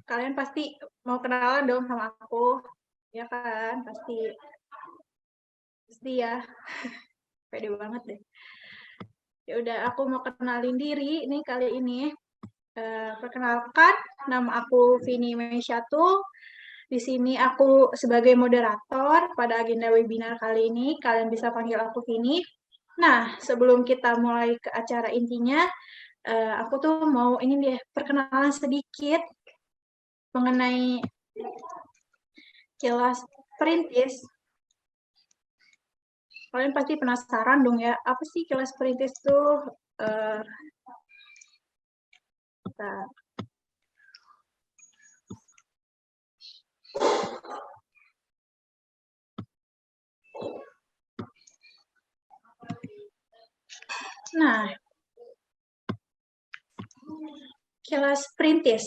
Kalian pasti mau kenalan dong sama aku, ya kan? Pasti, pasti ya. Pede banget deh. Ya udah, aku mau kenalin diri nih kali ini. Perkenalkan, nama aku Vini Mesyatu. Di sini aku sebagai moderator pada agenda webinar kali ini. Kalian bisa panggil aku Vini. Nah, sebelum kita mulai ke acara intinya, aku tuh mau ini deh perkenalan sedikit mengenai kilas perintis. Kalian pasti penasaran dong ya, apa sih kilas perintis tuh? Uh, Nah, kilas perintis.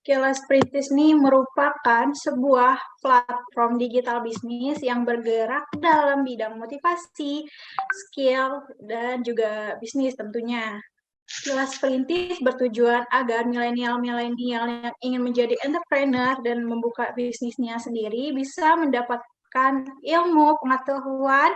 Kilas Perintis ini merupakan sebuah platform digital bisnis yang bergerak dalam bidang motivasi, skill, dan juga bisnis tentunya. Kilas Perintis bertujuan agar milenial-milenial yang ingin menjadi entrepreneur dan membuka bisnisnya sendiri bisa mendapatkan ilmu, pengetahuan,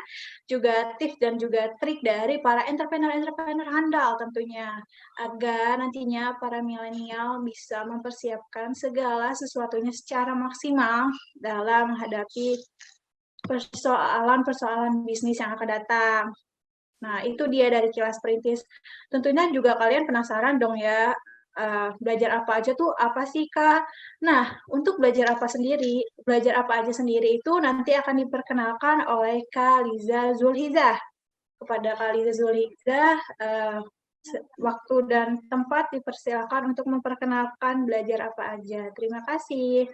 juga tips dan juga trik dari para entrepreneur-entrepreneur handal tentunya, agar nantinya para milenial bisa mempersiapkan segala sesuatunya secara maksimal dalam menghadapi persoalan-persoalan bisnis yang akan datang. Nah, itu dia dari Kilas Perintis. Tentunya juga kalian penasaran dong ya, belajar apa aja tuh apa sih, Kak? Nah, untuk belajar apa aja sendiri itu nanti akan diperkenalkan oleh Kak Liza Zulhizah. Kepada Kak Liza Zulhizah, waktu dan tempat dipersilakan untuk memperkenalkan belajar apa aja. Terima kasih.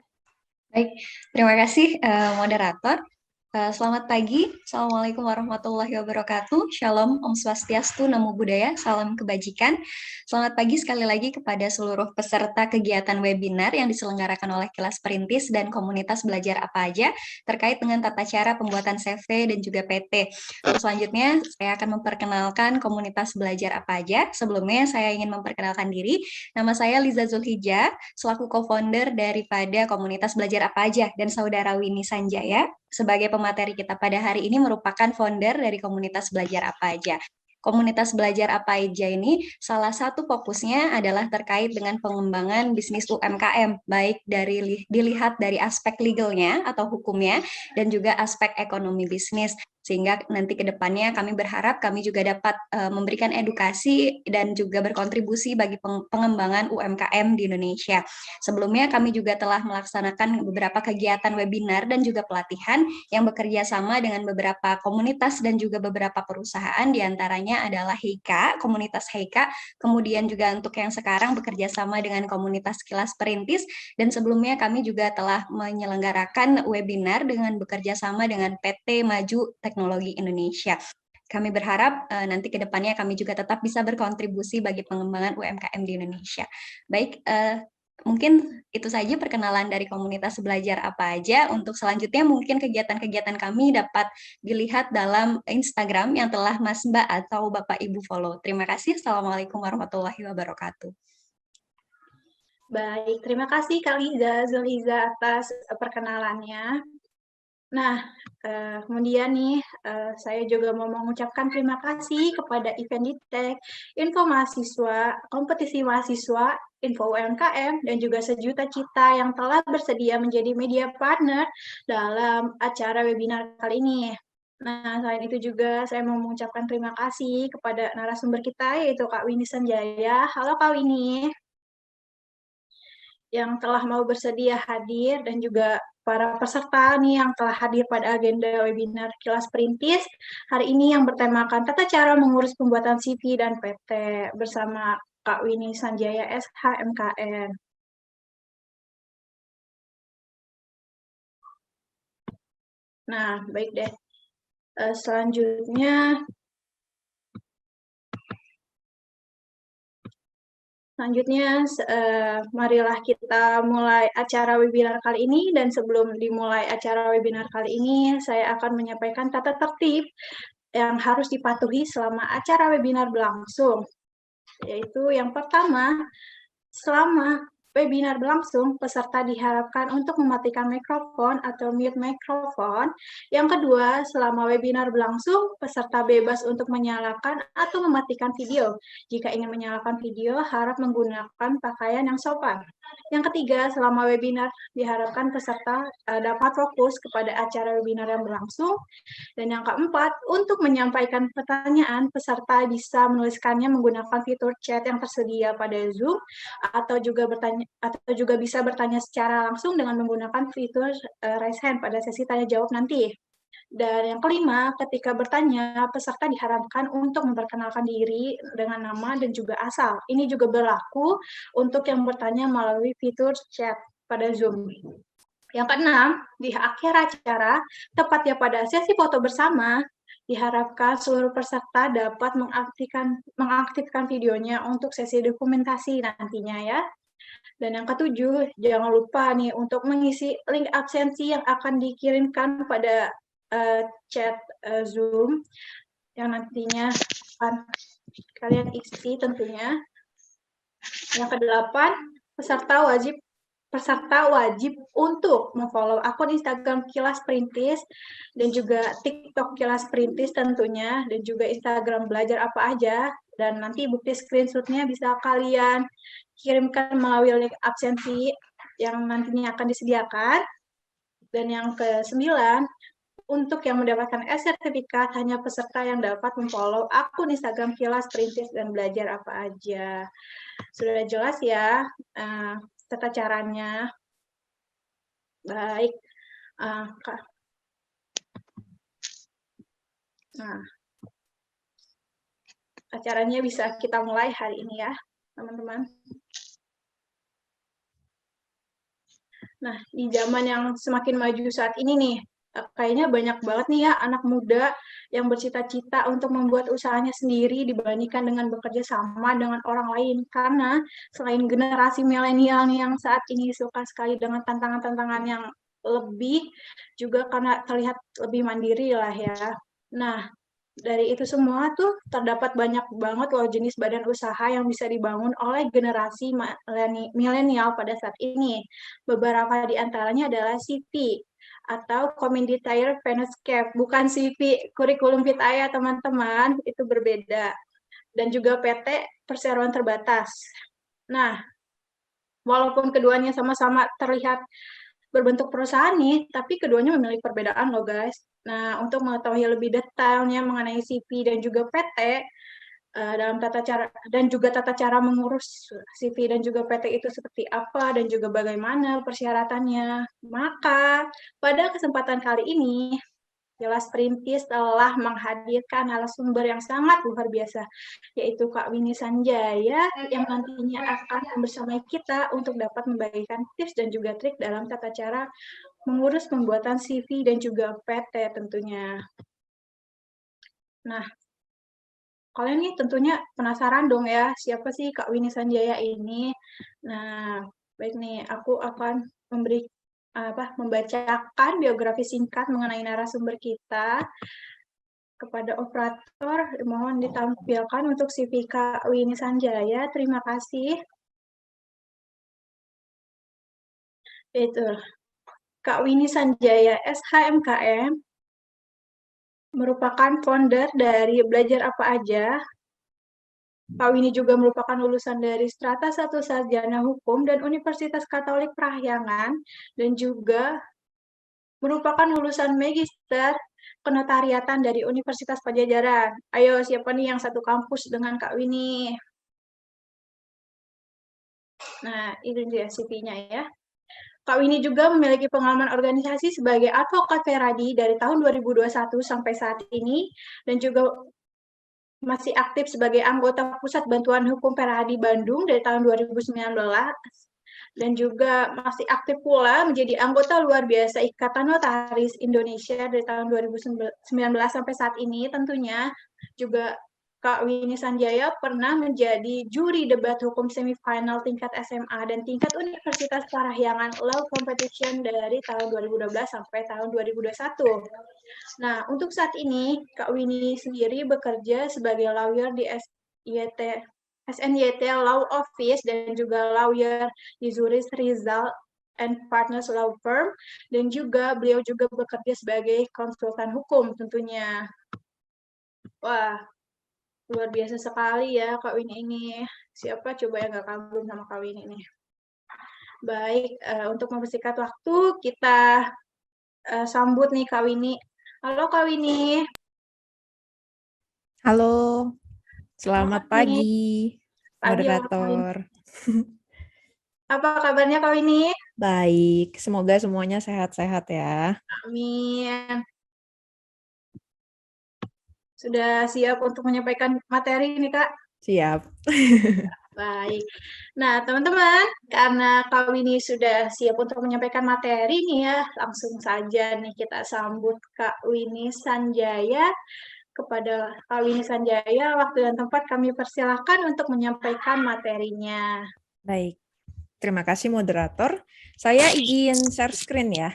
Baik, terima kasih moderator. Selamat pagi, Assalamualaikum warahmatullahi wabarakatuh. Shalom, Om Swastiastu, Namo Buddhaya, salam kebajikan. Selamat pagi sekali lagi kepada seluruh peserta kegiatan webinar yang diselenggarakan oleh Kilas Perintis dan komunitas belajar apa aja terkait dengan tata cara pembuatan CV dan juga PT. Selanjutnya, saya akan memperkenalkan komunitas belajar apa aja. Sebelumnya, saya ingin memperkenalkan diri. Nama saya Liza Zulhijjah, selaku co-founder daripada komunitas belajar apa aja, dan saudara Winnie Sanjaya sebagai pemateri kita pada hari ini merupakan founder dari komunitas belajar apa aja. Komunitas belajar apa aja ini salah satu fokusnya adalah terkait dengan pengembangan bisnis UMKM, baik dilihat dari aspek legalnya atau hukumnya dan juga aspek ekonomi bisnis. Sehingga nanti ke depannya kami berharap kami juga dapat memberikan edukasi dan juga berkontribusi bagi pengembangan UMKM di Indonesia. Sebelumnya kami juga telah melaksanakan beberapa kegiatan webinar dan juga pelatihan yang bekerja sama dengan beberapa komunitas dan juga beberapa perusahaan, diantaranya adalah Heika, komunitas Heika, kemudian juga untuk yang sekarang bekerja sama dengan komunitas Kilas Perintis, dan sebelumnya kami juga telah menyelenggarakan webinar dengan bekerja sama dengan PT Maju Teknologi Indonesia. Kami berharap nanti ke depannya kami juga tetap bisa berkontribusi bagi pengembangan UMKM di Indonesia. Baik, mungkin itu saja perkenalan dari komunitas belajar apa aja. Untuk selanjutnya mungkin kegiatan-kegiatan kami dapat dilihat dalam Instagram yang telah Mas Mbak atau Bapak Ibu follow. Terima kasih. Assalamualaikum warahmatullahi wabarakatuh. Baik, terima kasih Kak Liza Zuliza atas perkenalannya. Nah, kemudian nih, saya juga mau mengucapkan terima kasih kepada Evenditek, Info Mahasiswa, Kompetisi Mahasiswa, Info UMKM, dan juga Sejuta Cita yang telah bersedia menjadi media partner dalam acara webinar kali ini. Nah, selain itu juga saya mau mengucapkan terima kasih kepada narasumber kita, yaitu Kak Winnie Sanjaya. Halo Kak Winnie, yang telah mau bersedia hadir, dan juga para peserta nih yang telah hadir pada agenda webinar Kilas Perintis hari ini yang bertemakan tata cara mengurus pembuatan CV dan PT bersama Kak Winnie Sanjaya SHMKN. Nah, baik deh. Selanjutnya marilah kita mulai acara webinar kali ini, dan sebelum dimulai acara webinar kali ini, saya akan menyampaikan tata tertib yang harus dipatuhi selama acara webinar berlangsung. Yaitu yang pertama, selama webinar berlangsung, peserta diharapkan untuk mematikan mikrofon atau mute mikrofon. Yang kedua, selama webinar berlangsung, peserta bebas untuk menyalakan atau mematikan video. Jika ingin menyalakan video, harap menggunakan pakaian yang sopan. Yang ketiga, selama webinar diharapkan peserta dapat fokus kepada acara webinar yang berlangsung. Dan yang keempat, untuk menyampaikan pertanyaan, peserta bisa menuliskannya menggunakan fitur chat yang tersedia pada Zoom, atau juga bisa bertanya secara langsung dengan menggunakan fitur raise hand pada sesi tanya jawab nanti. Dan yang kelima, ketika bertanya, peserta diharapkan untuk memperkenalkan diri dengan nama dan juga asal. Ini juga berlaku untuk yang bertanya melalui fitur chat pada Zoom. Yang keenam, di akhir acara, tepatnya pada sesi foto bersama, diharapkan seluruh peserta dapat mengaktifkan videonya untuk sesi dokumentasi nantinya ya. Dan yang ketujuh, jangan lupa nih untuk mengisi link absensi yang akan dikirimkan pada chat Zoom yang nantinya akan kalian isi tentunya. Yang kedelapan, peserta wajib untuk memfollow akun Instagram Kilas Perintis dan juga TikTok Kilas Perintis tentunya, dan juga Instagram Belajar Apa Aja, dan nanti bukti screenshot-nya bisa kalian kirimkan melalui link absensi yang nantinya akan disediakan. Dan yang ke-9, untuk yang mendapatkan e-sertifikat, hanya peserta yang dapat memfollow akun Instagram Kilas Perintis dan Belajar Apa Aja. Sudah jelas ya tata caranya. Baik. Nah, acaranya bisa kita mulai hari ini ya, teman-teman. Nah, di zaman yang semakin maju saat ini nih, kayaknya banyak banget nih ya anak muda yang bercita-cita untuk membuat usahanya sendiri dibandingkan dengan bekerja sama dengan orang lain. Karena selain generasi milenial nih yang saat ini suka sekali dengan tantangan-tantangan yang lebih, juga karena terlihat lebih mandiri lah ya. Nah, dari itu semua tuh terdapat banyak banget loh jenis badan usaha yang bisa dibangun oleh generasi milenial pada saat ini. Beberapa di antaranya adalah CV atau Community Tire Fanscape, bukan CV kurikulum Fitaya teman-teman, itu berbeda. Dan juga PT Perseroan Terbatas. Nah, walaupun keduanya sama-sama terlihat berbentuk perusahaan nih, tapi keduanya memiliki perbedaan loh guys. Nah, untuk mengetahui lebih detailnya mengenai CV dan juga PT, dalam tata cara mengurus CV dan juga PT itu seperti apa dan juga bagaimana persyaratannya. Maka pada kesempatan kali ini Kilas Perintis telah menghadirkan narasumber yang sangat luar biasa, yaitu Kak Winnie Sanjaya, yang nantinya akan bersama kita untuk dapat membagikan tips dan juga trik dalam tata cara mengurus pembuatan CV dan juga PT tentunya. Nah, kalian nih tentunya penasaran dong ya, siapa sih Kak Winnie Sanjaya ini? Nah, baik nih, aku akan membacakan biografi singkat mengenai narasumber kita. Kepada operator, mohon ditampilkan untuk CV Kak Winnie Sanjaya. Terima kasih. Itu Kak Winnie Sanjaya, SHMKM, merupakan founder dari Belajar Apa Aja. Kak Winnie juga merupakan lulusan dari Strata 1 Sarjana Hukum dan Universitas Katolik Parahyangan, dan juga merupakan lulusan Magister Kenotariatan dari Universitas Pajajaran. Ayo, siapa nih yang satu kampus dengan Kak Winnie? Nah, itu dia CV-nya ya. Kak Winnie juga memiliki pengalaman organisasi sebagai advokat Feradi dari tahun 2021 sampai saat ini, dan juga masih aktif sebagai anggota Pusat Bantuan Hukum Feradi Bandung dari tahun 2019, dan juga masih aktif pula menjadi anggota luar biasa Ikatan Notaris Indonesia dari tahun 2019 sampai saat ini. Tentunya juga Kak Winnie Sanjaya pernah menjadi juri debat hukum semifinal tingkat SMA dan tingkat Universitas Parahyangan Law Competition dari tahun 2012 sampai tahun 2021. Nah, untuk saat ini, Kak Winnie sendiri bekerja sebagai lawyer di SIT SNYT Law Office dan juga lawyer di Zurich Rizal and Partners Law Firm, dan juga beliau juga bekerja sebagai konsultan hukum tentunya. Wah, luar biasa sekali ya Kak Winnie ini. Siapa coba yang nggak kagum sama Kak Winnie ini? Baik, untuk mempersingkat waktu, kita sambut nih Kak Winnie. Halo Kak Winnie. Halo, selamat Kak Winnie. pagi, Pagi, Kak Winnie. moderator. Apa kabarnya Kak Winnie? Baik, semoga semuanya sehat-sehat ya. Amin. Sudah siap untuk menyampaikan materi ini, Kak? Siap. Baik. Nah, teman-teman, karena Kak Winnie sudah siap untuk menyampaikan materi nih ya, langsung saja nih kita sambut Kak Winnie Sanjaya. Kepada Kak Winnie Sanjaya, waktu dan tempat kami persilahkan untuk menyampaikan materinya. Baik, terima kasih moderator. Saya izin share screen ya.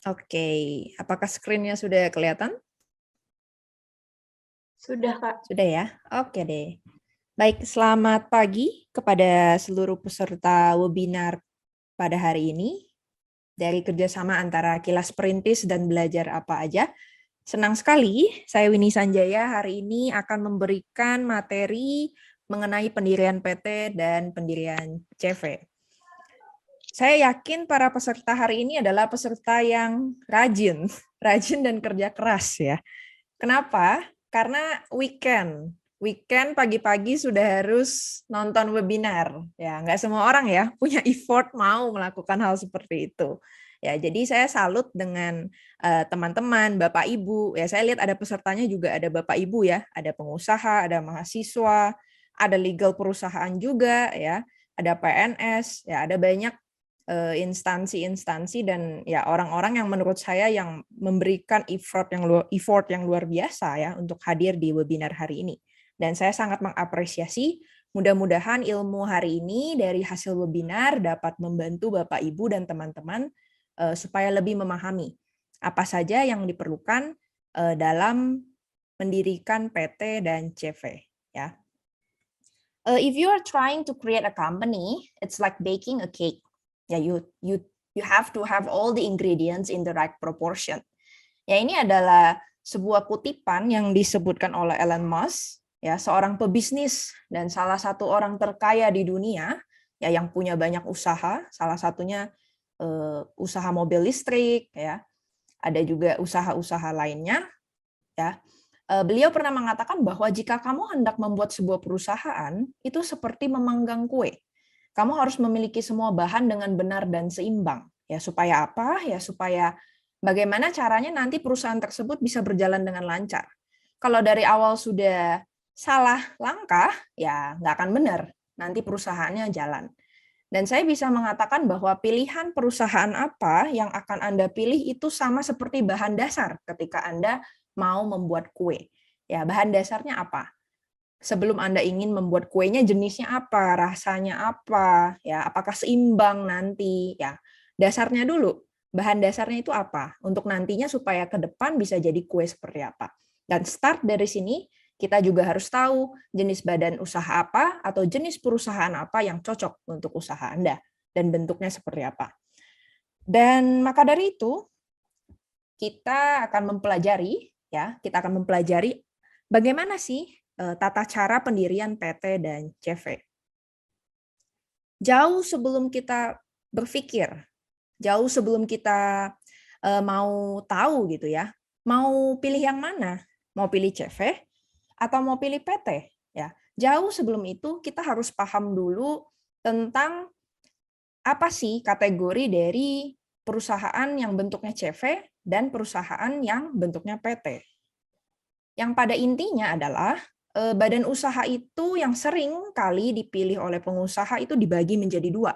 Oke, apakah screen-nya sudah kelihatan? Sudah, Kak. Sudah ya? Oke deh. Baik, selamat pagi kepada seluruh peserta webinar pada hari ini. Dari kerjasama antara Kilas Perintis dan Belajar Apa Aja. Senang sekali, saya Winnie Sanjaya hari ini akan memberikan materi mengenai pendirian PT dan pendirian CV. Saya yakin para peserta hari ini adalah peserta yang rajin dan kerja keras ya. Kenapa? Karena weekend pagi-pagi sudah harus nonton webinar. Ya, nggak semua orang ya punya effort mau melakukan hal seperti itu. Ya, jadi saya salut dengan teman-teman, Bapak Ibu. Ya, saya lihat ada pesertanya juga ada Bapak Ibu ya, ada pengusaha, ada mahasiswa, ada legal perusahaan juga ya, ada PNS, ya ada banyak instansi-instansi dan ya orang-orang yang menurut saya yang memberikan effort yang luar biasa ya untuk hadir di webinar hari ini. Dan saya sangat mengapresiasi, mudah-mudahan ilmu hari ini dari hasil webinar dapat membantu Bapak Ibu dan teman-teman supaya lebih memahami apa saja yang diperlukan dalam mendirikan PT dan CV ya. If you are trying to create a company, it's like baking a cake. Ya, you have to have all the ingredients in the right proportion. Ya, ini adalah sebuah kutipan yang disebutkan oleh Elon Musk, ya, seorang pebisnis dan salah satu orang terkaya di dunia, ya, yang punya banyak usaha, salah satunya usaha mobil listrik, ya, ada juga usaha-usaha lainnya, ya. Beliau pernah mengatakan bahwa jika kamu hendak membuat sebuah perusahaan, itu seperti memanggang kue. Kamu harus memiliki semua bahan dengan benar dan seimbang. Ya, supaya apa? Ya, supaya bagaimana caranya nanti perusahaan tersebut bisa berjalan dengan lancar. Kalau dari awal sudah salah langkah, ya nggak akan benar. Nanti perusahaannya jalan. Dan saya bisa mengatakan bahwa pilihan perusahaan apa yang akan Anda pilih itu sama seperti bahan dasar ketika Anda mau membuat kue. Ya, bahan dasarnya apa? Sebelum Anda ingin membuat kuenya jenisnya apa, rasanya apa, ya, apakah seimbang nanti, ya. Dasarnya dulu, bahan dasarnya itu apa? Untuk nantinya supaya ke depan bisa jadi kue seperti apa. Dan start dari sini, kita juga harus tahu jenis badan usaha apa atau jenis perusahaan apa yang cocok untuk usaha Anda dan bentuknya seperti apa. Dan maka dari itu, kita akan mempelajari bagaimana sih tata cara pendirian PT dan CV. Jauh sebelum kita berpikir, jauh sebelum kita mau tahu gitu ya, mau pilih yang mana, mau pilih CV atau mau pilih PT, ya. Jauh sebelum itu kita harus paham dulu tentang apa sih kategori dari perusahaan yang bentuknya CV dan perusahaan yang bentuknya PT. Yang pada intinya adalah badan usaha itu yang sering kali dipilih oleh pengusaha itu dibagi menjadi dua.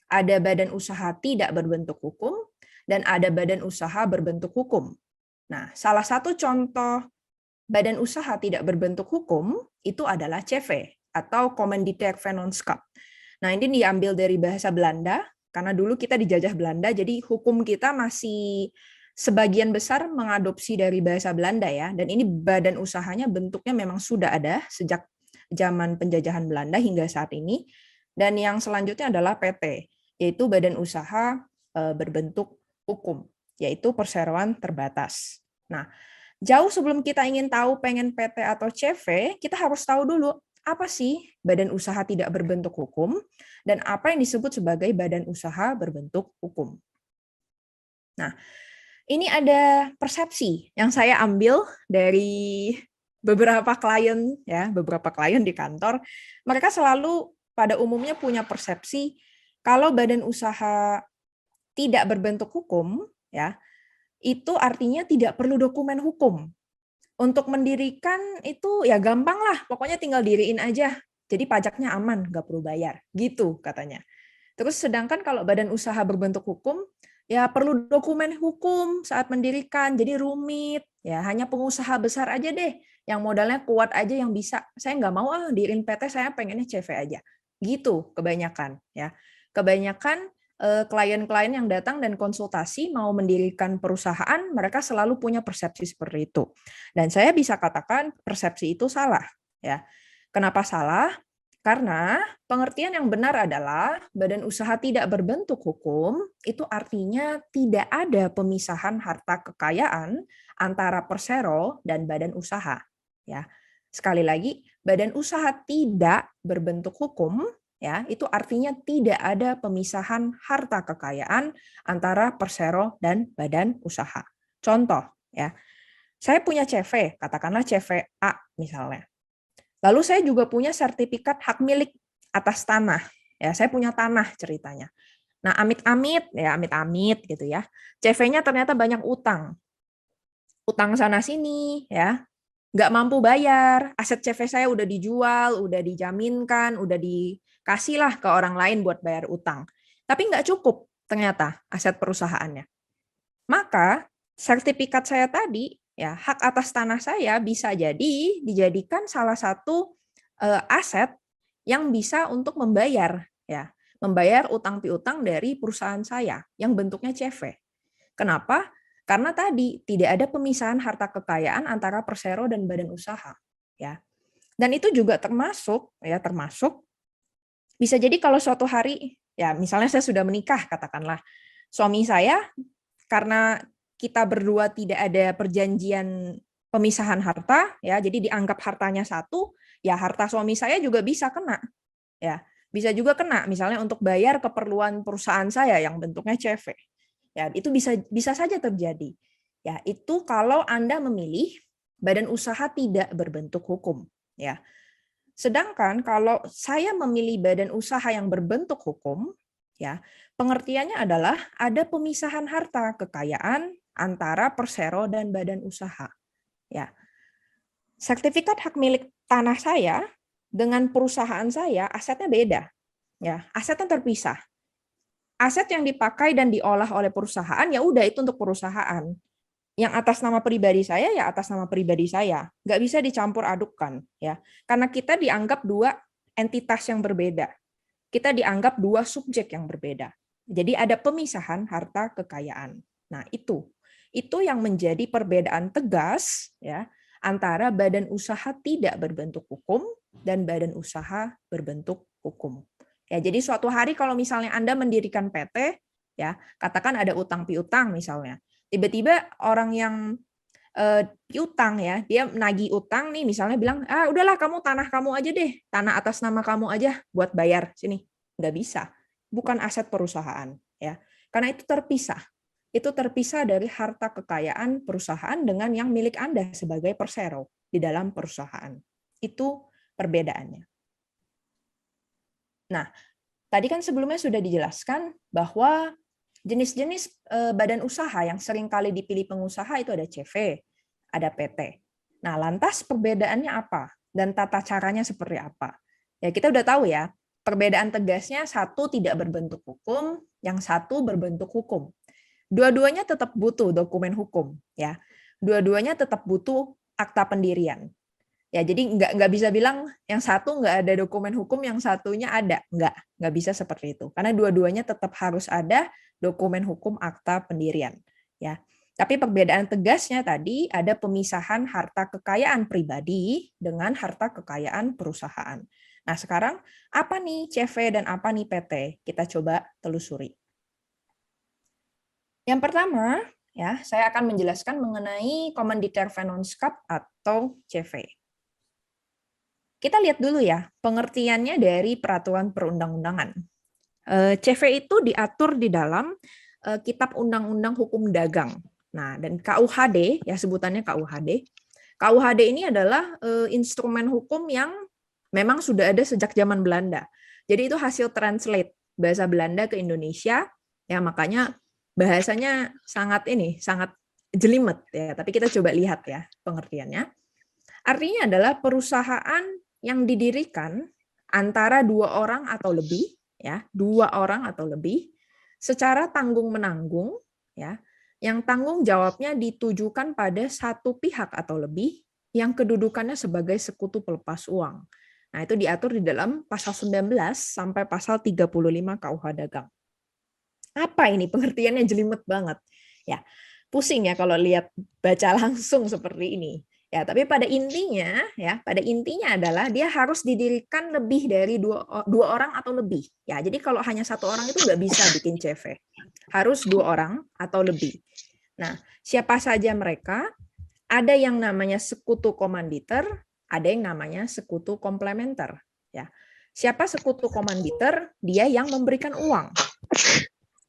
Ada badan usaha tidak berbentuk hukum dan ada badan usaha berbentuk hukum. Nah, salah satu contoh badan usaha tidak berbentuk hukum itu adalah CV atau Commanditair Vennootschap. Nah, ini diambil dari bahasa Belanda karena dulu kita dijajah Belanda, jadi hukum kita masih sebagian besar mengadopsi dari bahasa Belanda ya, dan ini badan usahanya bentuknya memang sudah ada sejak zaman penjajahan Belanda hingga saat ini. Dan yang selanjutnya adalah PT, yaitu badan usaha berbentuk hukum, yaitu perseroan terbatas. Nah, jauh sebelum kita ingin tahu pengen PT atau CV, kita harus tahu dulu apa sih badan usaha tidak berbentuk hukum dan apa yang disebut sebagai badan usaha berbentuk hukum. Nah, ini ada persepsi yang saya ambil dari beberapa klien ya, beberapa klien di kantor. Mereka selalu pada umumnya punya persepsi kalau badan usaha tidak berbentuk hukum ya, itu artinya tidak perlu dokumen hukum. Untuk mendirikan itu ya gampang lah, pokoknya tinggal diriin aja. Jadi pajaknya aman, nggak perlu bayar, gitu katanya. Terus sedangkan kalau badan usaha berbentuk hukum, ya perlu dokumen hukum saat mendirikan, jadi rumit. Ya hanya pengusaha besar aja deh, yang modalnya kuat aja yang bisa. Saya nggak mau diriin PT, saya pengennya CV aja. Gitu kebanyakan. Ya, kebanyakan klien-klien yang datang dan konsultasi mau mendirikan perusahaan, mereka selalu punya persepsi seperti itu. Dan saya bisa katakan persepsi itu salah. Ya, kenapa salah? Karena pengertian yang benar adalah badan usaha tidak berbentuk hukum, itu artinya tidak ada pemisahan harta kekayaan antara persero dan badan usaha. Ya, sekali lagi, badan usaha tidak berbentuk hukum, ya, itu artinya tidak ada pemisahan harta kekayaan antara persero dan badan usaha. Contoh, ya, saya punya CV, katakanlah CV A misalnya. Lalu saya juga punya sertifikat hak milik atas tanah. Ya, saya punya tanah ceritanya. Nah, amit-amit gitu ya. CV-nya ternyata banyak utang. Utang sana sini ya. Nggak mampu bayar, aset CV saya udah dijual, udah dijaminkan, udah dikasih lah ke orang lain buat bayar utang. Tapi nggak cukup ternyata aset perusahaannya. Maka sertifikat saya tadi, ya hak atas tanah saya bisa jadi dijadikan salah satu aset yang bisa untuk membayar utang piutang dari perusahaan saya yang bentuknya CV. Kenapa? Karena tadi tidak ada pemisahan harta kekayaan antara persero dan badan usaha, ya. Dan itu juga termasuk bisa jadi kalau suatu hari, ya misalnya saya sudah menikah katakanlah, suami saya karena kita berdua tidak ada perjanjian pemisahan harta, ya, jadi dianggap hartanya satu, ya harta suami saya juga bisa kena, ya, bisa juga kena, misalnya untuk bayar keperluan perusahaan saya yang bentuknya CV, ya, itu bisa saja terjadi, ya, itu kalau Anda memilih badan usaha tidak berbentuk hukum, ya. Sedangkan kalau saya memilih badan usaha yang berbentuk hukum, ya, pengertiannya adalah ada pemisahan harta kekayaan antara persero dan badan usaha. Ya. Sertifikat hak milik tanah saya dengan perusahaan saya asetnya beda. Ya, asetnya terpisah. Aset yang dipakai dan diolah oleh perusahaan ya udah itu untuk perusahaan. Yang atas nama pribadi saya ya atas nama pribadi saya. Nggak bisa dicampur adukkan ya. Karena kita dianggap dua entitas yang berbeda. Kita dianggap dua subjek yang berbeda. Jadi ada pemisahan harta kekayaan. Nah, itu yang menjadi perbedaan tegas ya antara badan usaha tidak berbentuk hukum dan badan usaha berbentuk hukum. Ya, jadi suatu hari kalau misalnya Anda mendirikan PT, ya, katakan ada utang piutang misalnya. Tiba-tiba orang yang piutang ya, dia nagih utang nih misalnya bilang, udahlah kamu tanah kamu aja deh, tanah atas nama kamu aja buat bayar sini. Nggak bisa, bukan aset perusahaan ya, karena itu terpisah. Itu terpisah dari harta kekayaan perusahaan dengan yang milik Anda sebagai persero di dalam perusahaan. Itu perbedaannya. Nah, tadi kan sebelumnya sudah dijelaskan bahwa jenis-jenis badan usaha yang sering kali dipilih pengusaha itu ada CV, ada PT. Nah, lantas perbedaannya apa? Dan tata caranya seperti apa? Ya, kita udah tahu ya, perbedaan tegasnya satu tidak berbentuk hukum, yang satu berbentuk hukum. Dua-duanya tetap butuh dokumen hukum, ya. Dua-duanya tetap butuh akta pendirian. Ya, jadi nggak bisa bilang yang satu nggak ada dokumen hukum, yang satunya ada. Nggak bisa seperti itu. Karena dua-duanya tetap harus ada dokumen hukum akta pendirian. Ya. Tapi perbedaan tegasnya tadi ada pemisahan harta kekayaan pribadi dengan harta kekayaan perusahaan. Nah, sekarang apa nih CV dan apa nih PT? Kita coba telusuri. Yang pertama, ya, saya akan menjelaskan mengenai Kommanditärvernootschap atau CV. Kita lihat dulu ya, pengertiannya dari peraturan perundang-undangan. CV itu diatur di dalam Kitab Undang-Undang Hukum Dagang. Nah, dan KUHD, ya sebutannya KUHD. KUHD ini adalah instrumen hukum yang memang sudah ada sejak zaman Belanda. Jadi itu hasil translate bahasa Belanda ke Indonesia, ya makanya bahasanya sangat jelimet ya. Tapi kita coba lihat ya pengertiannya. Artinya adalah perusahaan yang didirikan antara 2 orang atau lebih, ya 2 orang atau lebih, secara tanggung-menanggung, ya, yang tanggung jawabnya ditujukan pada satu pihak atau lebih, yang kedudukannya sebagai sekutu pelepas uang. Nah, itu diatur di dalam pasal 19 sampai pasal 35 KUH Dagang. Apa ini? Pengertiannya jelimet banget. Ya, pusing ya kalau lihat baca langsung seperti ini. Ya, tapi pada intinya adalah dia harus didirikan lebih dari dua orang atau lebih. Ya, jadi kalau hanya satu orang itu nggak bisa bikin CV. Harus 2 orang atau lebih. Nah, siapa saja mereka? Ada yang namanya sekutu komanditer, ada yang namanya sekutu komplementer. Ya, siapa sekutu komanditer? Dia yang memberikan uang.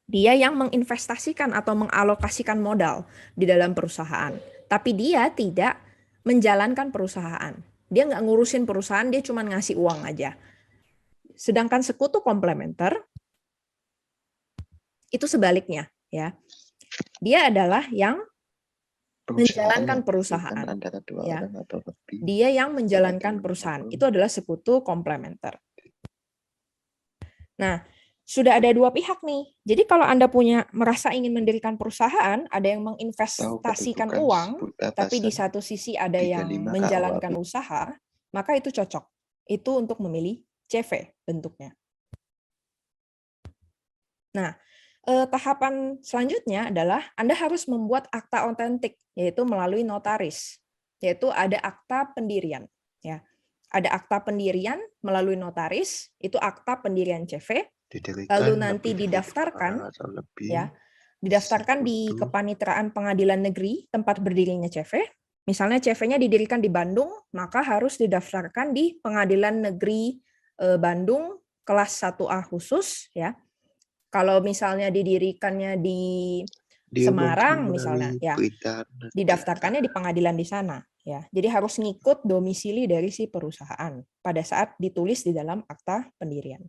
Dia yang menginvestasikan atau mengalokasikan modal di dalam perusahaan. Tapi dia tidak menjalankan perusahaan. Dia nggak ngurusin perusahaan, dia cuma ngasih uang aja. Sedangkan sekutu komplementer itu sebaliknya, ya. Dia adalah yang menjalankan perusahaan. Ya. Dia yang menjalankan perusahaan. Itu adalah sekutu komplementer. Nah, sudah ada 2 pihak nih. Jadi kalau Anda merasa ingin mendirikan perusahaan, ada yang menginvestasikan uang, tapi di satu sisi ada yang menjalankan usaha, maka itu cocok. Itu untuk memilih CV bentuknya. Nah, tahapan selanjutnya adalah Anda harus membuat akta otentik, yaitu melalui notaris, yaitu ada akta pendirian. Ya. Ada akta pendirian melalui notaris, itu akta pendirian CV, lalu nanti didaftarkan, ya, didaftarkan di Kepanitraan Pengadilan Negeri tempat berdirinya CV. Misalnya CV-nya didirikan di Bandung, maka harus didaftarkan di Pengadilan Negeri Bandung kelas 1A khusus, ya. Kalau misalnya didirikannya di Semarang misalnya, ya, didaftarkannya di pengadilan di sana, ya. Jadi harus ngikut domisili dari si perusahaan pada saat ditulis di dalam akta pendirian.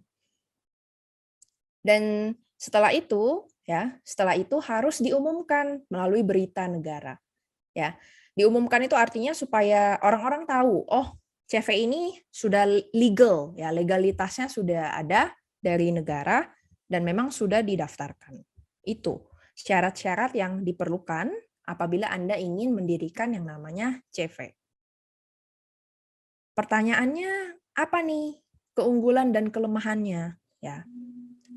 Dan setelah itu harus diumumkan melalui berita negara. Ya, diumumkan itu artinya supaya orang-orang tahu, oh, CV ini sudah legal, ya, legalitasnya sudah ada dari negara dan memang sudah didaftarkan. Itu syarat-syarat yang diperlukan apabila Anda ingin mendirikan yang namanya CV. Pertanyaannya apa nih keunggulan dan kelemahannya? Ya.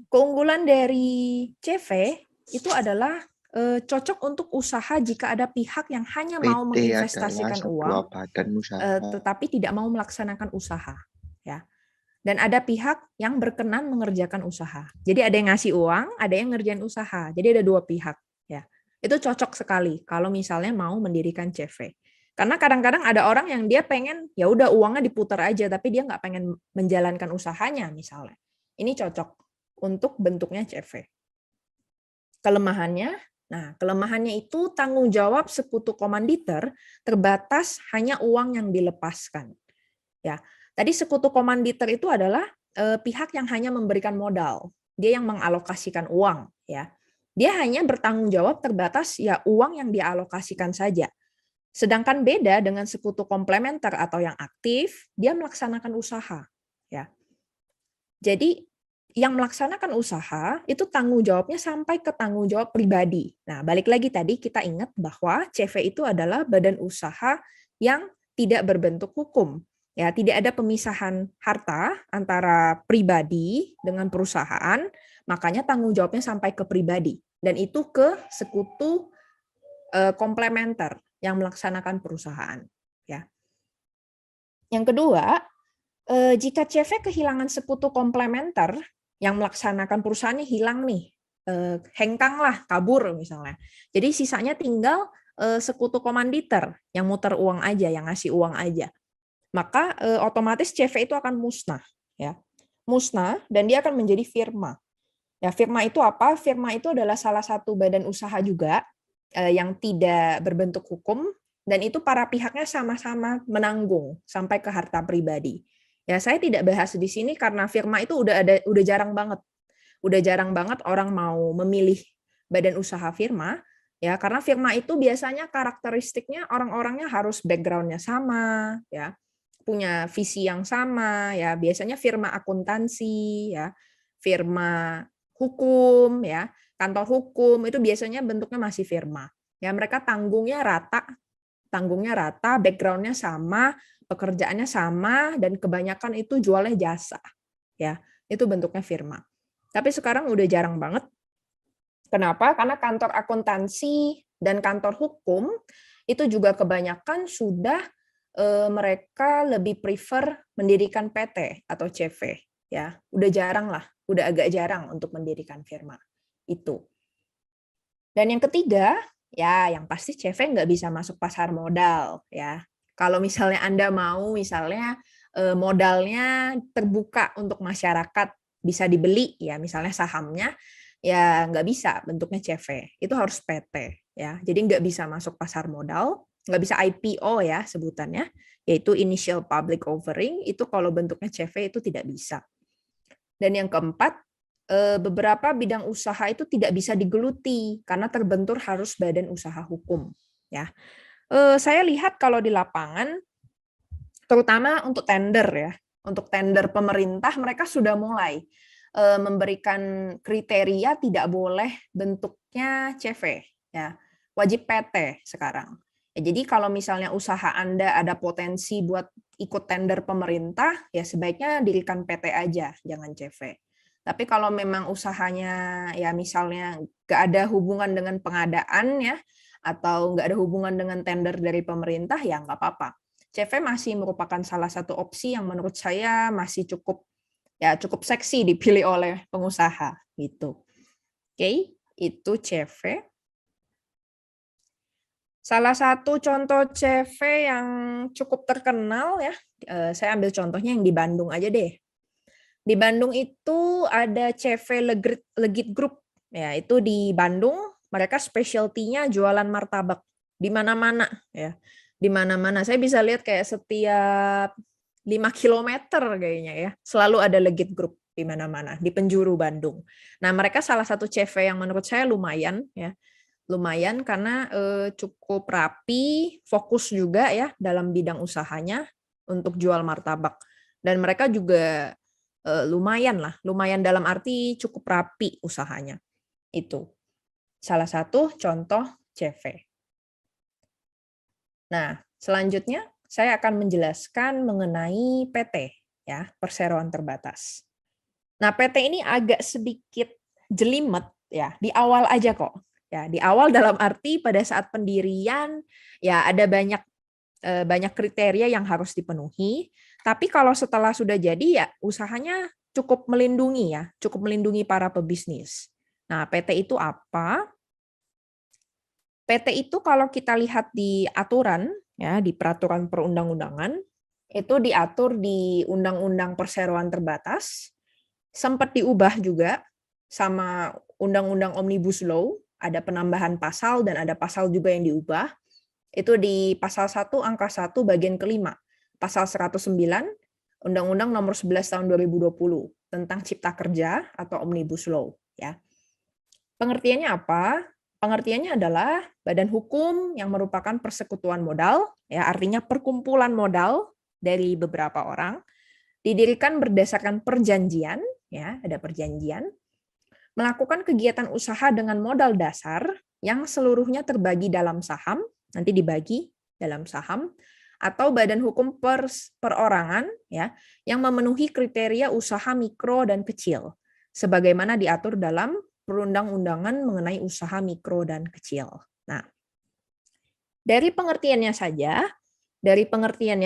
Keunggulan dari CV itu adalah cocok untuk usaha jika ada pihak yang hanya mau menginvestasikan uang, tetapi tidak mau melaksanakan usaha, ya. Dan ada pihak yang berkenan mengerjakan usaha. Jadi ada yang ngasih uang, ada yang ngerjain usaha. Jadi ada 2 pihak, ya. Itu cocok sekali kalau misalnya mau mendirikan CV. Karena kadang-kadang ada orang yang dia pengen ya udah uangnya diputar aja, tapi dia nggak pengen menjalankan usahanya misalnya. Ini cocok untuk bentuknya CV. Kelemahannya itu tanggung jawab sekutu komanditer terbatas hanya uang yang dilepaskan. Ya, tadi sekutu komanditer itu adalah pihak yang hanya memberikan modal, dia yang mengalokasikan uang, ya. Dia hanya bertanggung jawab terbatas ya uang yang dialokasikan saja. Sedangkan beda dengan sekutu komplementer atau yang aktif, dia melaksanakan usaha, ya. Jadi yang melaksanakan usaha itu tanggung jawabnya sampai ke tanggung jawab pribadi. Nah, balik lagi tadi kita ingat bahwa CV itu adalah badan usaha yang tidak berbentuk hukum. Ya, tidak ada pemisahan harta antara pribadi dengan perusahaan, makanya tanggung jawabnya sampai ke pribadi dan itu ke sekutu komplementer yang melaksanakan perusahaan. Ya. Yang kedua, jika CV kehilangan sekutu komplementer yang melaksanakan perusahaannya hilang nih, hengkang lah, kabur misalnya. Jadi sisanya tinggal sekutu komanditer yang muter uang aja, yang ngasih uang aja. Maka otomatis CV itu akan musnah, ya. Musnah dan dia akan menjadi firma. Ya, firma itu apa? Firma itu adalah salah satu badan usaha juga yang tidak berbentuk hukum dan itu para pihaknya sama-sama menanggung sampai ke harta pribadi. Ya, saya tidak bahas di sini karena firma itu udah jarang banget. Udah jarang banget orang mau memilih badan usaha firma, ya karena firma itu biasanya karakteristiknya orang-orangnya harus background-nya sama, ya. Punya visi yang sama, ya. Biasanya firma akuntansi, ya. Firma hukum, ya. Kantor hukum itu biasanya bentuknya masih firma. Ya, mereka tanggungnya rata, background-nya sama, pekerjaannya sama, dan kebanyakan itu jualnya jasa. Ya, itu bentuknya firma. Tapi sekarang udah jarang banget. Kenapa? Karena kantor akuntansi dan kantor hukum itu juga kebanyakan sudah mereka lebih prefer mendirikan PT atau CV. Ya, udah jarang lah, udah agak jarang untuk mendirikan firma. Itu. Dan yang ketiga, ya yang pasti CV nggak bisa masuk pasar modal. Ya, kalau misalnya Anda mau misalnya modalnya terbuka untuk masyarakat, bisa dibeli ya misalnya sahamnya, ya nggak bisa bentuknya CV, itu harus PT ya. Jadi nggak bisa masuk pasar modal, nggak bisa IPO ya sebutannya, yaitu initial public offering, itu kalau bentuknya CV itu tidak bisa. Dan yang keempat, beberapa bidang usaha itu tidak bisa digeluti karena terbentur harus badan usaha hukum ya. Saya lihat kalau di lapangan terutama untuk tender ya, untuk tender pemerintah mereka sudah mulai memberikan kriteria tidak boleh bentuknya CV ya, wajib PT sekarang. Ya, jadi kalau misalnya usaha Anda ada potensi buat ikut tender pemerintah, ya sebaiknya dirikan PT aja, jangan CV. Tapi kalau memang usahanya ya misalnya nggak ada hubungan dengan pengadaan ya, atau nggak ada hubungan dengan tender dari pemerintah, ya nggak apa-apa. CV masih merupakan salah satu opsi yang menurut saya masih cukup seksi dipilih oleh pengusaha gitu. Oke, itu CV. Salah satu contoh CV yang cukup terkenal ya, saya ambil contohnya yang di Bandung aja deh. Di Bandung itu ada CV Legit Group, ya itu di Bandung mereka specialty-nya jualan martabak di mana-mana ya, di mana-mana. Saya bisa lihat kayak setiap 5 kilometer kayaknya ya, selalu ada Legit Group di mana-mana di penjuru Bandung. Nah mereka salah satu CV yang menurut saya lumayan ya. Lumayan karena cukup rapi, fokus juga ya dalam bidang usahanya untuk jual martabak. Dan mereka juga lumayan lah, lumayan dalam arti cukup rapi usahanya. Itu salah satu contoh CV. Nah, selanjutnya saya akan menjelaskan mengenai PT ya, perseroan terbatas. Nah, PT ini agak sedikit jelimet ya, di awal aja kok. Ya, di awal dalam arti pada saat pendirian ya ada banyak kriteria yang harus dipenuhi, tapi kalau setelah sudah jadi ya usahanya cukup melindungi ya, cukup melindungi para pebisnis. Nah, PT itu apa? PT itu kalau kita lihat di aturan ya, di peraturan perundang-undangan itu diatur di Undang-Undang Perseroan Terbatas, sempat diubah juga sama Undang-Undang Omnibus Law, ada penambahan pasal dan ada pasal juga yang diubah. Itu di pasal 1 angka 1 bagian kelima, pasal 109 Undang-Undang nomor 11 tahun 2020 tentang Cipta Kerja atau Omnibus Law ya. Pengertiannya apa? Pengertiannya adalah badan hukum yang merupakan persekutuan modal ya, artinya perkumpulan modal dari beberapa orang, didirikan berdasarkan perjanjian ya, ada perjanjian, melakukan kegiatan usaha dengan modal dasar yang seluruhnya terbagi dalam saham, nanti dibagi dalam saham, atau badan hukum perorangan ya, yang memenuhi kriteria usaha mikro dan kecil, sebagaimana diatur dalam perundang-undangan mengenai usaha mikro dan kecil. Nah, Dari pengertiannya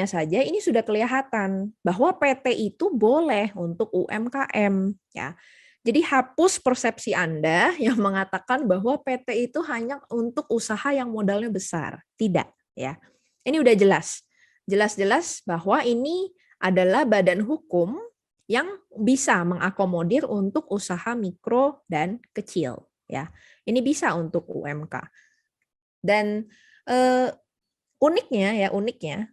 saja ini sudah kelihatan bahwa PT itu boleh untuk UMKM, ya. Jadi hapus persepsi Anda yang mengatakan bahwa PT itu hanya untuk usaha yang modalnya besar. Tidak, ya. Ini udah jelas. Jelas-jelas bahwa ini adalah badan hukum yang bisa mengakomodir untuk usaha mikro dan kecil, ya. Ini bisa untuk UMK. Dan uniknya,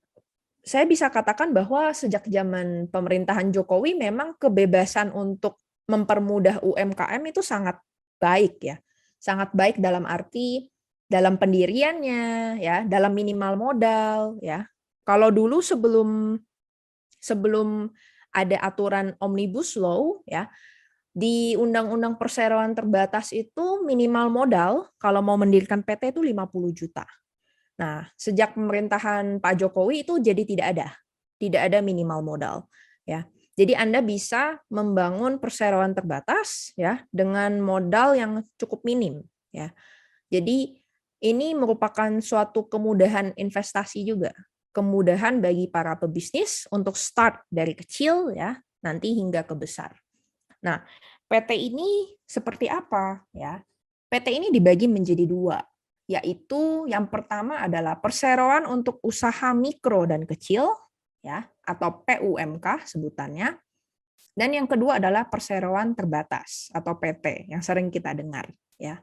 saya bisa katakan bahwa sejak zaman pemerintahan Jokowi memang kebebasan untuk mempermudah UMKM itu sangat baik, ya. Sangat baik dalam arti dalam pendiriannya, ya, dalam minimal modal, ya. Kalau dulu sebelum ada aturan Omnibus Law, ya, di Undang-Undang Perseroan Terbatas itu minimal modal kalau mau mendirikan PT itu 50 juta. Nah, sejak pemerintahan Pak Jokowi itu jadi tidak ada minimal modal, ya. Jadi Anda bisa membangun perseroan terbatas, ya, dengan modal yang cukup minim, ya. Jadi ini merupakan suatu kemudahan investasi juga, kemudahan bagi para pebisnis untuk start dari kecil, ya, nanti hingga ke besar. Nah, PT ini seperti apa, ya? PT ini dibagi menjadi dua, yaitu yang pertama adalah perseroan untuk usaha mikro dan kecil, ya, atau PUMK sebutannya. Dan yang kedua adalah perseroan terbatas atau PT yang sering kita dengar, ya.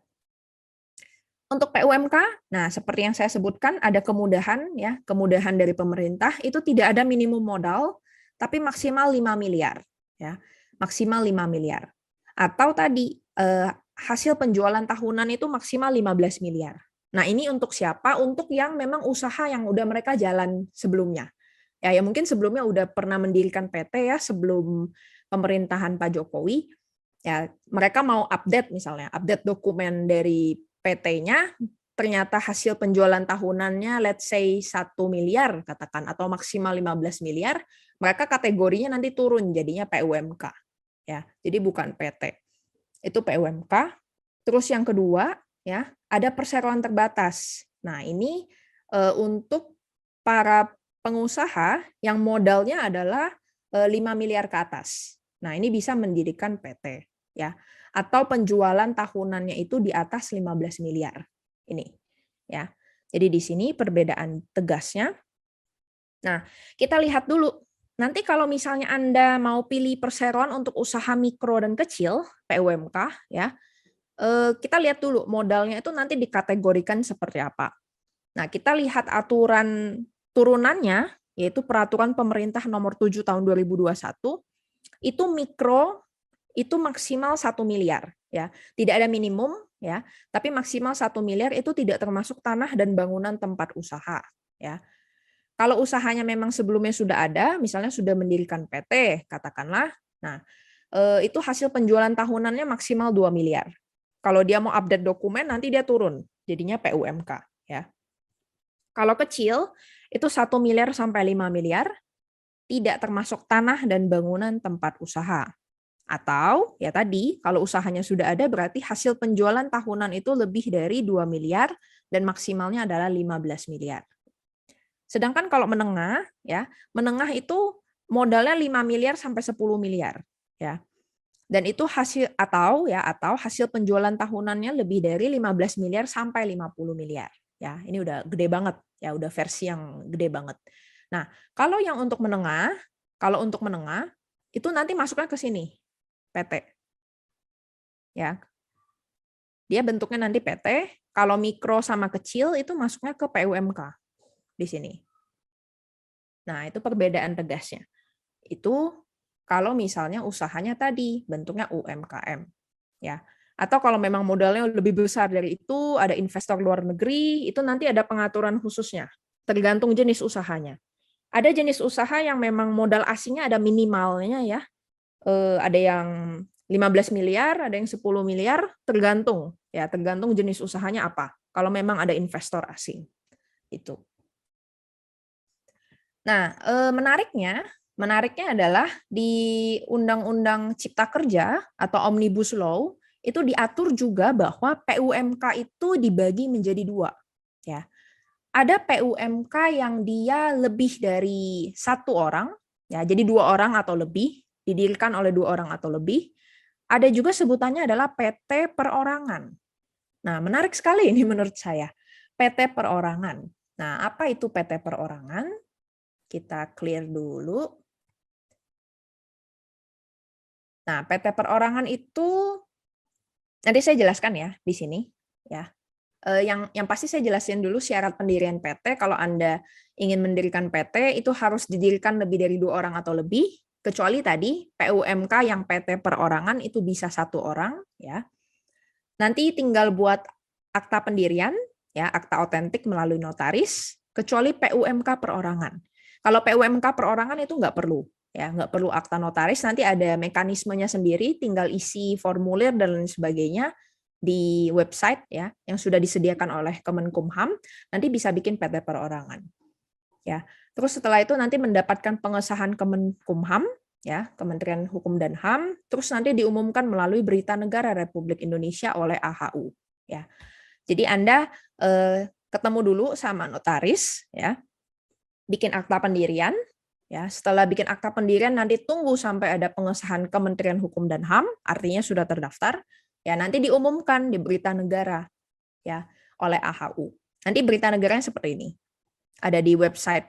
Untuk PUMK, nah seperti yang saya sebutkan ada kemudahan, ya, kemudahan dari pemerintah itu tidak ada minimum modal tapi maksimal 5 miliar, ya. Maksimal 5 miliar. Atau tadi hasil penjualan tahunan itu maksimal 15 miliar. Nah, ini untuk siapa? Untuk yang memang usaha yang udah mereka jalan sebelumnya. Ya mungkin sebelumnya udah pernah mendirikan PT, ya, sebelum pemerintahan Pak Jokowi. Ya, mereka mau update misalnya, update dokumen dari PT-nya, ternyata hasil penjualan tahunannya let's say 1 miliar katakan atau maksimal 15 miliar, mereka kategorinya nanti turun jadinya PUMK. Ya, jadi bukan PT. Itu PUMK. Terus yang kedua, ya, ada perseroan terbatas. Nah, ini untuk para pengusaha yang modalnya adalah 5 miliar ke atas. Nah, ini bisa mendirikan PT, ya. Atau penjualan tahunannya itu di atas 15 miliar. Ini, ya. Jadi di sini perbedaan tegasnya. Nah, kita lihat dulu. Nanti kalau misalnya Anda mau pilih perseroan untuk usaha mikro dan kecil, PUMK, ya, kita lihat dulu modalnya itu nanti dikategorikan seperti apa. Nah, kita lihat aturan turunannya, yaitu Peraturan Pemerintah Nomor 7 Tahun 2021, itu mikro itu maksimal 1 miliar. Ya. Tidak ada minimum, ya, tapi maksimal 1 miliar itu tidak termasuk tanah dan bangunan tempat usaha. Ya. Kalau usahanya memang sebelumnya sudah ada, misalnya sudah mendirikan PT, katakanlah, nah itu hasil penjualan tahunannya maksimal 2 miliar. Kalau dia mau update dokumen, nanti dia turun, jadinya PUMK. Ya. Kalau kecil, itu 1 miliar sampai 5 miliar, tidak termasuk tanah dan bangunan tempat usaha. Atau, ya tadi, kalau usahanya sudah ada, berarti hasil penjualan tahunan itu lebih dari 2 miliar, dan maksimalnya adalah 15 miliar. Sedangkan kalau menengah, ya, menengah itu modalnya 5 miliar sampai 10 miliar, ya. Dan itu hasil atau hasil penjualan tahunannya lebih dari 15 miliar sampai 50 miliar, ya. Ini udah gede banget, ya, udah versi yang gede banget. Nah, kalau untuk menengah itu nanti masuknya ke sini, PT. Ya. Dia bentuknya nanti PT, kalau mikro sama kecil itu masuknya ke PUMK. Di sini. Nah, itu perbedaan tegasnya. Itu kalau misalnya usahanya tadi bentuknya UMKM, ya. Atau kalau memang modalnya lebih besar dari itu, ada investor luar negeri, itu nanti ada pengaturan khususnya, tergantung jenis usahanya. Ada jenis usaha yang memang modal asingnya ada minimalnya, ya. Ada yang 15 miliar, ada yang 10 miliar, tergantung jenis usahanya apa. Kalau memang ada investor asing. Itu. Nah, menariknya adalah di Undang-Undang Cipta Kerja atau Omnibus Law itu diatur juga bahwa PUMK itu dibagi menjadi dua, ya. ada PUMK yang dia lebih dari 1 orang, ya, jadi 2 orang atau lebih, didirikan oleh 2 orang atau lebih. Ada juga sebutannya adalah PT perorangan. Nah, menarik sekali ini menurut saya, PT perorangan. Nah, apa itu PT perorangan? Kita clear dulu. Nah, PT perorangan itu nanti saya jelaskan ya di sini, ya. Yang pasti saya jelasin dulu syarat pendirian PT. Kalau Anda ingin mendirikan PT, itu harus didirikan lebih dari 2 orang atau lebih, kecuali tadi PUMK yang PT perorangan itu bisa 1 orang, ya. Nanti tinggal buat akta pendirian, ya, akta otentik melalui notaris, kecuali PUMK perorangan. Kalau PUMK perorangan itu nggak perlu, ya, nggak perlu akta notaris. Nanti ada mekanismenya sendiri, tinggal isi formulir dan lain sebagainya di website, ya, yang sudah disediakan oleh Kemenkumham. Nanti bisa bikin PT perorangan, ya. Terus setelah itu nanti mendapatkan pengesahan Kemenkumham, ya, Kementerian Hukum dan HAM, terus nanti diumumkan melalui Berita Negara Republik Indonesia oleh AHU, ya. Jadi Anda ketemu dulu sama notaris, ya, bikin akta pendirian, ya. Setelah bikin akta pendirian nanti tunggu sampai ada pengesahan Kementerian Hukum dan HAM, artinya sudah terdaftar, ya, nanti diumumkan di Berita Negara, ya, oleh AHU. Nanti Berita Negaranya seperti ini. Ada di website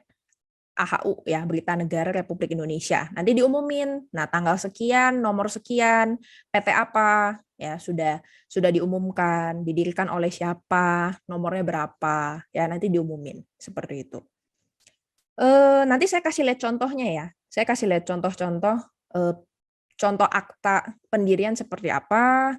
AHU, ya, Berita Negara Republik Indonesia. Nanti diumumin, nah tanggal sekian, nomor sekian, PT apa, ya, sudah diumumkan, didirikan oleh siapa, nomornya berapa, ya, nanti diumumin seperti itu. Nanti saya kasih lihat contohnya, ya. Saya kasih lihat contoh-contoh contoh akta pendirian seperti apa,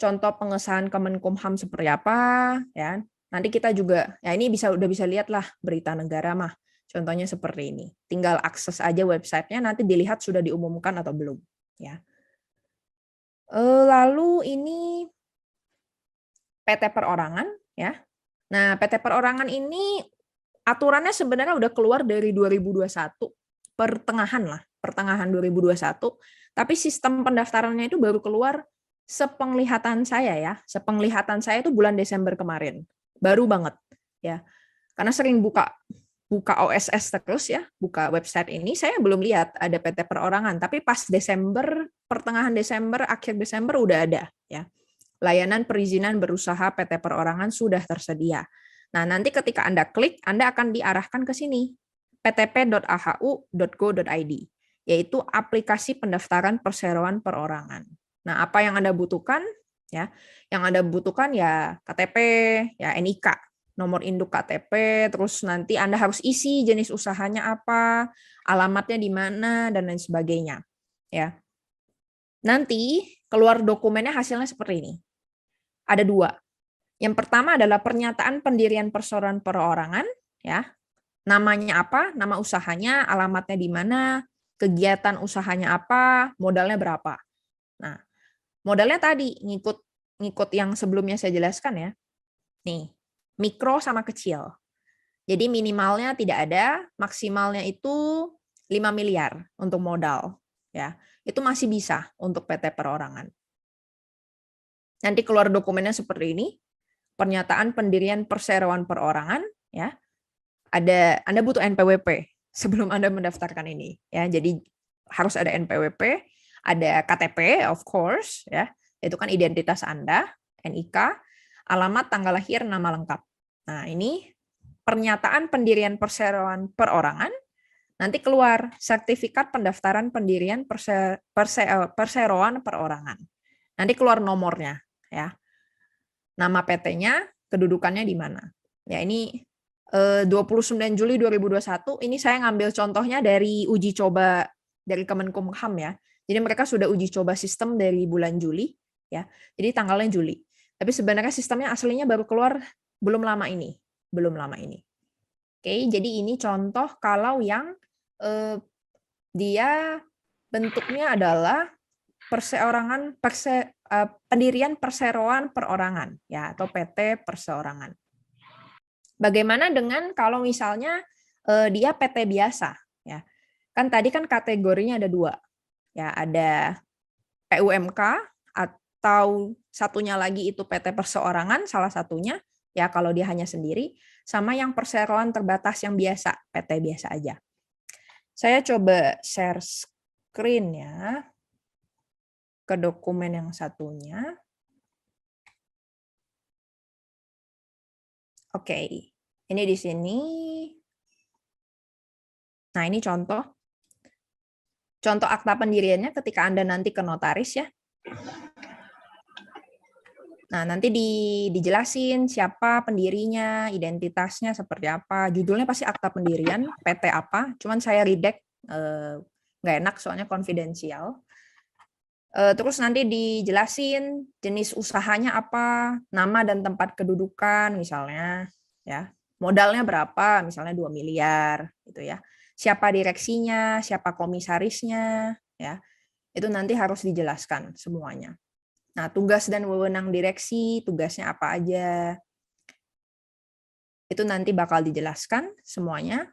contoh pengesahan Kemenkumham seperti apa, ya. Nanti kita juga, ya, ini udah bisa lihat lah Berita Negara mah. Contohnya seperti ini. Tinggal akses aja websitenya, nanti dilihat sudah diumumkan atau belum, ya. Lalu ini PT perorangan, ya. Nah, PT perorangan ini aturannya sebenarnya udah keluar dari 2021, pertengahan 2021, tapi sistem pendaftarannya itu baru keluar sepenglihatan saya, ya. Sepenglihatan saya itu bulan Desember kemarin. Baru banget, ya. Karena sering buka OSS terus, ya, buka website ini, saya belum lihat ada PT perorangan, tapi pas Desember, pertengahan Desember, akhir Desember udah ada, ya. Layanan perizinan berusaha PT perorangan sudah tersedia. Nah, nanti ketika Anda klik, Anda akan diarahkan ke sini, ptp.ahu.go.id, yaitu aplikasi pendaftaran perseroan perorangan. Nah, apa yang Anda butuhkan? Ya, yang Anda butuhkan ya KTP, ya NIK, nomor induk KTP, terus nanti Anda harus isi jenis usahanya apa, alamatnya di mana, dan lain sebagainya. Ya. Nanti keluar dokumennya hasilnya seperti ini. Ada 2. Yang pertama adalah pernyataan pendirian perseroan perorangan, ya. Namanya apa, nama usahanya, alamatnya di mana, kegiatan usahanya apa, modalnya berapa. Nah, modalnya tadi ngikut yang sebelumnya saya jelaskan, ya. Nih, mikro sama kecil. Jadi minimalnya tidak ada, maksimalnya itu 5 miliar untuk modal, ya. Itu masih bisa untuk PT perorangan. Nanti keluar dokumennya seperti ini. Pernyataan pendirian perseroan perorangan, ya. Anda butuh NPWP sebelum Anda mendaftarkan ini, ya. Jadi harus ada NPWP, ada KTP of course, ya. Itu kan identitas Anda, NIK, alamat, tanggal lahir, nama lengkap. Nah, ini pernyataan pendirian perseroan perorangan. Nanti keluar sertifikat pendaftaran pendirian perseroan perorangan. Nanti keluar nomornya, ya. Nama PT-nya, kedudukannya di mana. Ya, ini 29 Juli 2021, ini saya ngambil contohnya dari uji coba dari Kemenkumham, ya. Jadi mereka sudah uji coba sistem dari bulan Juli, ya. Jadi tanggalnya Juli. Tapi sebenarnya sistemnya aslinya baru keluar belum lama ini. Oke, jadi ini contoh kalau yang dia bentuknya adalah pendirian perseroan perorangan, ya, atau PT perseorangan. Bagaimana dengan kalau misalnya dia PT biasa, ya? Kan tadi kan kategorinya ada 2, ya, ada PUMK atau satunya lagi itu PT perseorangan, salah satunya, ya, kalau dia hanya sendiri. sama yang perseroan terbatas yang biasa, PT biasa aja. Saya coba share screen ya ke dokumen yang satunya. Oke, ini di sini. Nah, ini contoh akta pendiriannya ketika Anda nanti ke notaris ya. Nah, nanti dijelasin siapa pendirinya, identitasnya seperti apa, judulnya pasti akta pendirian, PT apa, cuman saya redact, nggak enak soalnya konfidensial. Terus nanti dijelasin jenis usahanya apa, nama dan tempat kedudukan misalnya, ya, modalnya berapa, misalnya 2 miliar, gitu ya. Siapa direksinya, siapa komisarisnya, ya, itu nanti harus dijelaskan semuanya. Nah, tugas dan wewenang direksi, tugasnya apa aja, itu nanti bakal dijelaskan semuanya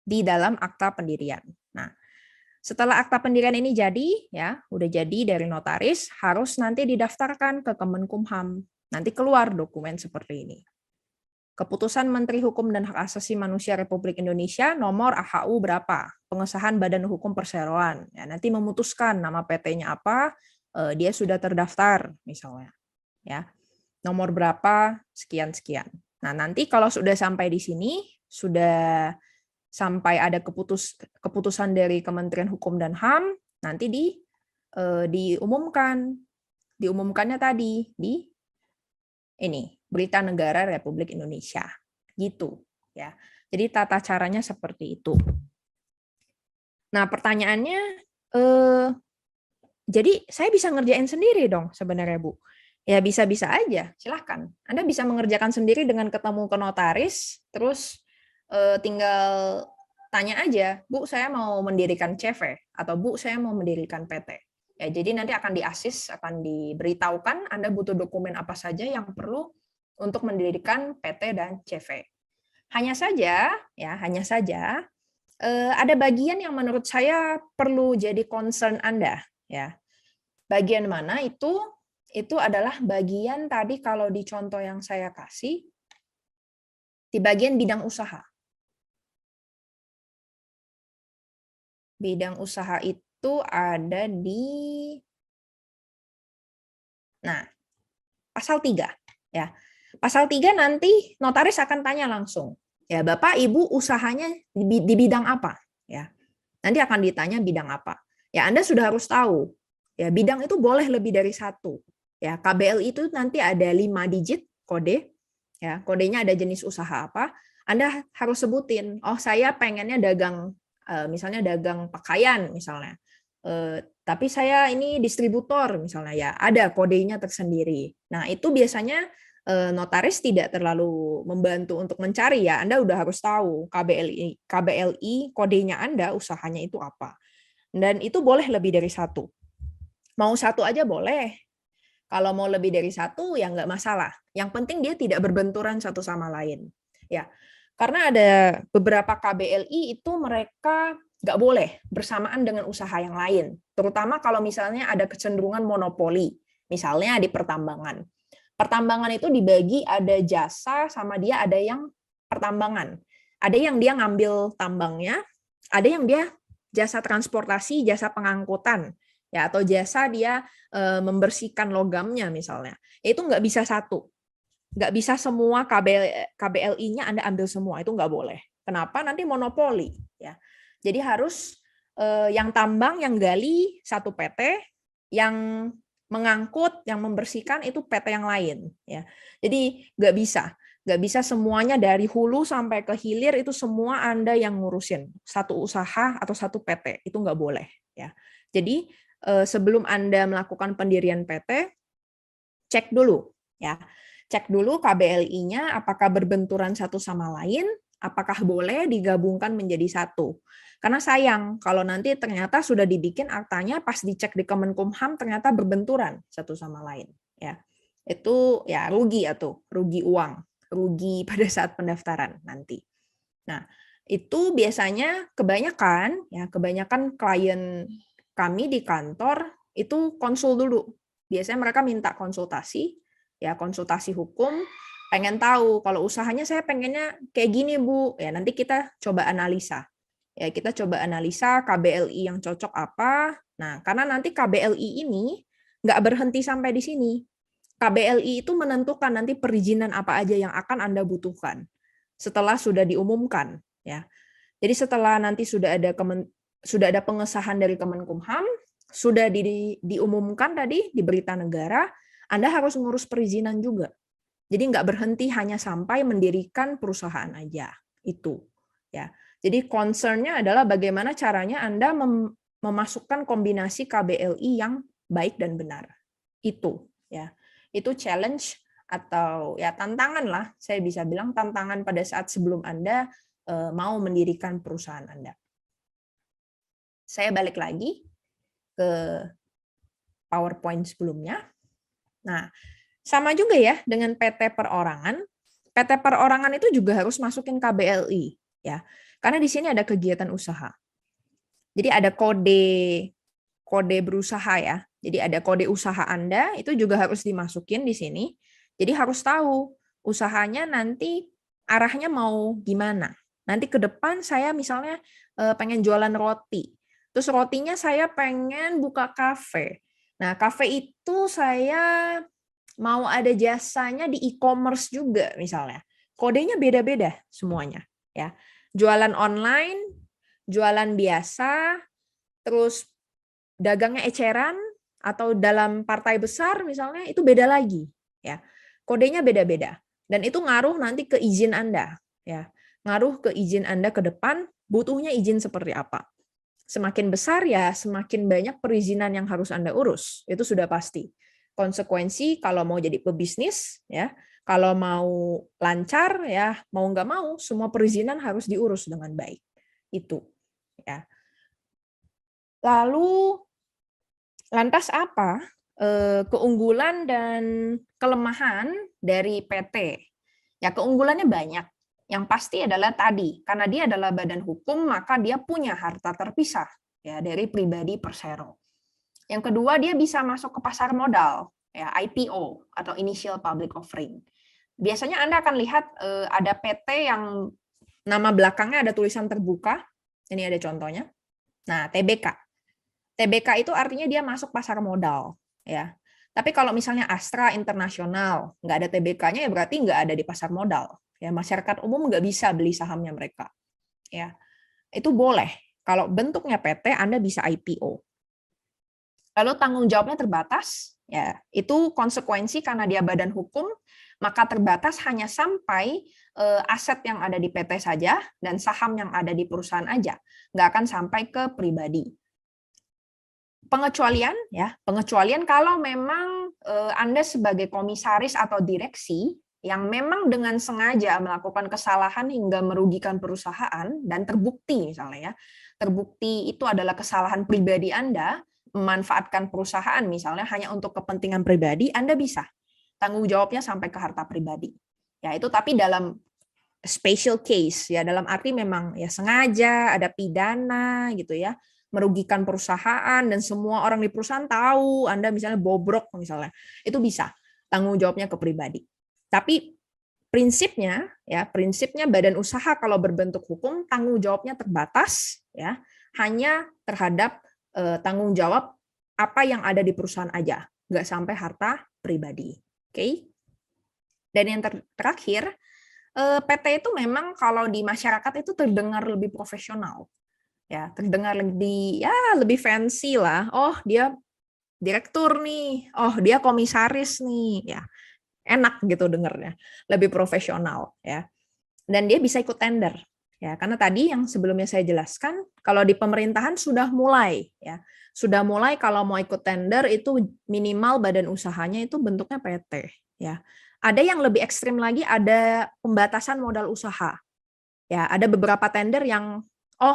di dalam akta pendirian. Nah, setelah akta pendirian ini jadi, ya, udah jadi dari notaris, harus nanti didaftarkan ke Kemenkumham. Nanti keluar dokumen seperti ini. Keputusan Menteri Hukum dan Hak Asasi Manusia Republik Indonesia nomor AHU berapa, pengesahan Badan Hukum Perseroan. Ya, nanti memutuskan nama PT-nya apa, dia sudah terdaftar misalnya, ya, nomor berapa, sekian-sekian. Nah, nanti kalau sudah sampai di sini, sudah sampai ada keputusan dari Kementerian Hukum dan HAM, nanti diumumkannya tadi di ini Berita Negara Republik Indonesia, gitu ya. Jadi tata caranya seperti itu. Nah, pertanyaannya, jadi saya bisa ngerjain sendiri dong sebenarnya, Bu? Ya bisa-bisa aja, silahkan. Anda bisa mengerjakan sendiri dengan ketemu ke notaris, terus tinggal tanya aja, Bu, saya mau mendirikan CV, atau Bu, saya mau mendirikan PT. Ya, jadi nanti akan akan diberitahukan Anda butuh dokumen apa saja yang perlu untuk mendirikan PT dan CV. Hanya saja, ada bagian yang menurut saya perlu jadi concern Anda, ya. Bagian mana itu? Itu adalah bagian tadi kalau di contoh yang saya kasih, di bagian bidang usaha. Bidang usaha itu ada di pasal 3. Ya. Pasal 3 nanti notaris akan tanya langsung. Ya, Bapak, Ibu usahanya di bidang apa? Ya. Nanti akan ditanya bidang apa. Ya, Anda sudah harus tahu. Ya, bidang itu boleh lebih dari 1. Ya, KBLI itu nanti ada 5 digit kode. Ya, kodenya ada jenis usaha apa. Anda harus sebutin, oh saya pengennya dagang, misalnya dagang pakaian misalnya. Tapi saya ini distributor misalnya, ya ada kodenya tersendiri. Nah, itu biasanya notaris tidak terlalu membantu untuk mencari, ya. Anda udah harus tahu KBLI kodenya Anda, usahanya itu apa. Dan itu boleh lebih dari 1. Mau 1 aja boleh. Kalau mau lebih dari 1 ya nggak masalah. Yang penting dia tidak berbenturan satu sama lain. Ya, karena ada beberapa KBLI itu mereka nggak boleh bersamaan dengan usaha yang lain. Terutama kalau misalnya ada kecenderungan monopoli. Misalnya di pertambangan. Pertambangan itu dibagi ada jasa sama dia ada yang pertambangan. Ada yang dia ngambil tambangnya, ada yang dia jasa transportasi, jasa pengangkutan, ya, atau jasa dia membersihkan logamnya misalnya. Itu nggak bisa 1. Nggak bisa semua KBLI-nya Anda ambil semua, itu nggak boleh. Kenapa? Nanti monopoli. Ya. Jadi harus yang tambang, yang gali 1 PT, yang mengangkut, yang membersihkan itu PT yang lain. Ya. Jadi nggak bisa semuanya dari hulu sampai ke hilir itu semua Anda yang ngurusin. 1 usaha atau 1 PT, itu nggak boleh. Ya. Jadi sebelum Anda melakukan pendirian PT, cek dulu. Ya. Cek dulu KBLI-nya apakah berbenturan satu sama lain, apakah boleh digabungkan menjadi 1. Karena sayang kalau nanti ternyata sudah dibikin aktanya pas dicek di Kemenkumham ternyata berbenturan satu sama lain. Ya. Itu ya rugi uang, rugi pada saat pendaftaran nanti. Nah, itu biasanya kebanyakan klien kami di kantor itu konsul dulu. Biasanya mereka minta konsultasi hukum, pengen tahu kalau usahanya saya pengennya kayak gini Bu, ya nanti kita coba analisa. Ya, kita coba analisa KBLI yang cocok apa. Nah, karena nanti KBLI ini nggak berhenti sampai di sini. KBLI itu menentukan nanti perizinan apa aja yang akan Anda butuhkan setelah sudah diumumkan. Ya, jadi setelah nanti sudah ada pengesahan dari Kemenkumham, sudah diumumkan tadi di berita negara, Anda harus ngurus perizinan juga. Jadi nggak berhenti hanya sampai mendirikan perusahaan aja. Itu. Ya. Jadi concern-nya adalah bagaimana caranya Anda memasukkan kombinasi KBLI yang baik dan benar. Itu. Ya. Itu challenge atau ya tantangan lah, saya bisa bilang tantangan pada saat sebelum Anda mau mendirikan perusahaan Anda. Saya balik lagi ke PowerPoint sebelumnya. Nah, sama juga ya dengan PT perorangan. PT perorangan itu juga harus masukin KBLI ya. Karena di sini ada kegiatan usaha. Jadi ada kode berusaha ya. Jadi ada kode usaha Anda itu juga harus dimasukin di sini. Jadi harus tahu usahanya nanti arahnya mau gimana. Nanti ke depan saya misalnya pengen jualan roti. Terus rotinya saya pengen buka kafe. Nah, kafe itu saya mau ada jasanya di e-commerce juga misalnya. Kodenya beda-beda semuanya ya. Jualan online, jualan biasa, terus dagangnya eceran atau dalam partai besar misalnya itu beda lagi ya. Kodenya beda-beda dan itu ngaruh nanti ke izin Anda ya. Ngaruh ke izin Anda ke depan butuhnya izin seperti apa. Semakin besar ya semakin banyak perizinan yang harus Anda urus. Itu sudah pasti. Konsekuensi kalau mau jadi pebisnis ya, kalau mau lancar ya mau nggak mau semua perizinan harus diurus dengan baik. Itu ya. Lalu lantas apa keunggulan dan kelemahan dari PT? Ya keunggulannya banyak. Yang pasti adalah tadi, karena dia adalah badan hukum, maka dia punya harta terpisah ya dari pribadi persero. Yang kedua, dia bisa masuk ke pasar modal, ya IPO atau Initial Public Offering. Biasanya Anda akan lihat ada PT yang nama belakangnya ada tulisan terbuka. Ini ada contohnya. Nah, TBK. TBK itu artinya dia masuk pasar modal, ya. Tapi kalau misalnya Astra Internasional nggak ada TBK-nya ya berarti nggak ada di pasar modal. Ya, masyarakat umum nggak bisa beli sahamnya mereka. Ya, itu boleh. Kalau bentuknya PT, Anda bisa IPO. Lalu tanggung jawabnya terbatas. Ya, itu konsekuensi karena dia badan hukum, maka terbatas hanya sampai aset yang ada di PT saja dan saham yang ada di perusahaan aja. Nggak akan sampai ke pribadi. Pengecualian kalau memang Anda sebagai komisaris atau direksi yang memang dengan sengaja melakukan kesalahan hingga merugikan perusahaan dan terbukti misalnya ya, terbukti itu adalah kesalahan pribadi Anda, memanfaatkan perusahaan misalnya hanya untuk kepentingan pribadi, Anda bisa tanggung jawabnya sampai ke harta pribadi. Ya, itu tapi dalam special case ya, dalam arti memang ya sengaja ada pidana gitu ya, merugikan perusahaan dan semua orang di perusahaan tahu Anda misalnya bobrok misalnya. Itu bisa tanggung jawabnya ke pribadi. Tapi prinsipnya badan usaha kalau berbentuk hukum tanggung jawabnya terbatas ya, hanya terhadap tanggung jawab apa yang ada di perusahaan aja, nggak sampai harta pribadi. Oke. Dan yang terakhir, PT itu memang kalau di masyarakat itu terdengar lebih profesional. Ya, terdengar lebih fancy lah. Oh, dia direktur nih. Oh, dia komisaris nih, ya. Enak gitu dengernya, lebih profesional ya. Dan dia bisa ikut tender ya, karena tadi yang sebelumnya saya jelaskan kalau di pemerintahan sudah mulai kalau mau ikut tender itu minimal badan usahanya itu bentuknya PT ya. Ada yang lebih ekstrim lagi, ada pembatasan modal usaha ya. Ada beberapa tender yang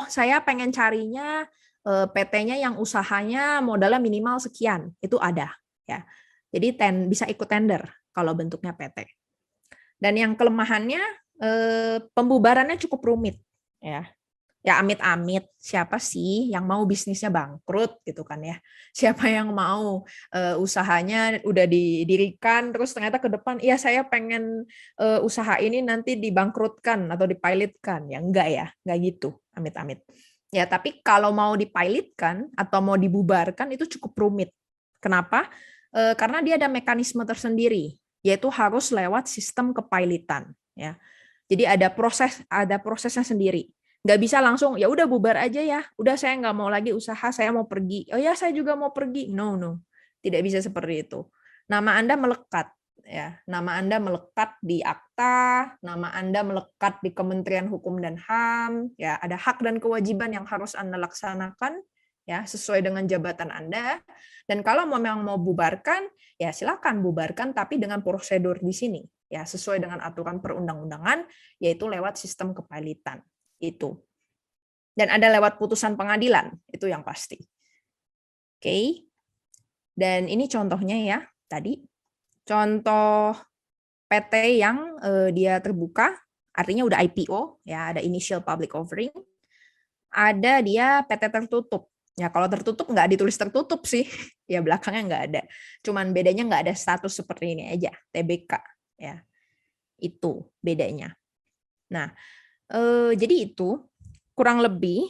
saya pengen carinya PT-nya yang usahanya modalnya minimal sekian, itu ada ya. Jadi bisa ikut tender kalau bentuknya PT. Dan yang kelemahannya pembubarannya cukup rumit ya. Ya amit-amit, siapa sih yang mau bisnisnya bangkrut gitu kan ya? Siapa yang mau usahanya udah didirikan terus ternyata ke depan, iya saya pengen usaha ini nanti dibangkrutkan atau dipilotkan. Ya enggak gitu, amit-amit. Ya, tapi kalau mau dipilotkan atau mau dibubarkan itu cukup rumit. Kenapa? Karena dia ada mekanisme tersendiri, yaitu harus lewat sistem kepilotan ya. Jadi ada prosesnya sendiri. Nggak bisa langsung ya udah bubar aja ya, udah saya nggak mau lagi usaha, saya mau pergi. Oh ya saya juga mau pergi. No, tidak bisa seperti itu. Nama Anda melekat ya, nama Anda melekat di akta, nama Anda melekat di Kementerian Hukum dan HAM, ya ada hak dan kewajiban yang harus Anda laksanakan ya sesuai dengan jabatan Anda. Dan kalau memang mau bubarkan, ya silakan bubarkan tapi dengan prosedur di sini ya sesuai dengan aturan perundang-undangan yaitu lewat sistem kepilotan. Itu. Dan ada lewat putusan pengadilan, itu yang pasti. Oke. Dan ini contohnya ya, tadi. Contoh PT yang dia terbuka, artinya udah IPO, ya ada initial public offering. Ada dia PT tertutup. Ya kalau tertutup nggak ditulis tertutup sih, ya belakangnya nggak ada. Cuman bedanya nggak ada status seperti ini aja, TBK. Ya, itu bedanya. Nah, jadi itu kurang lebih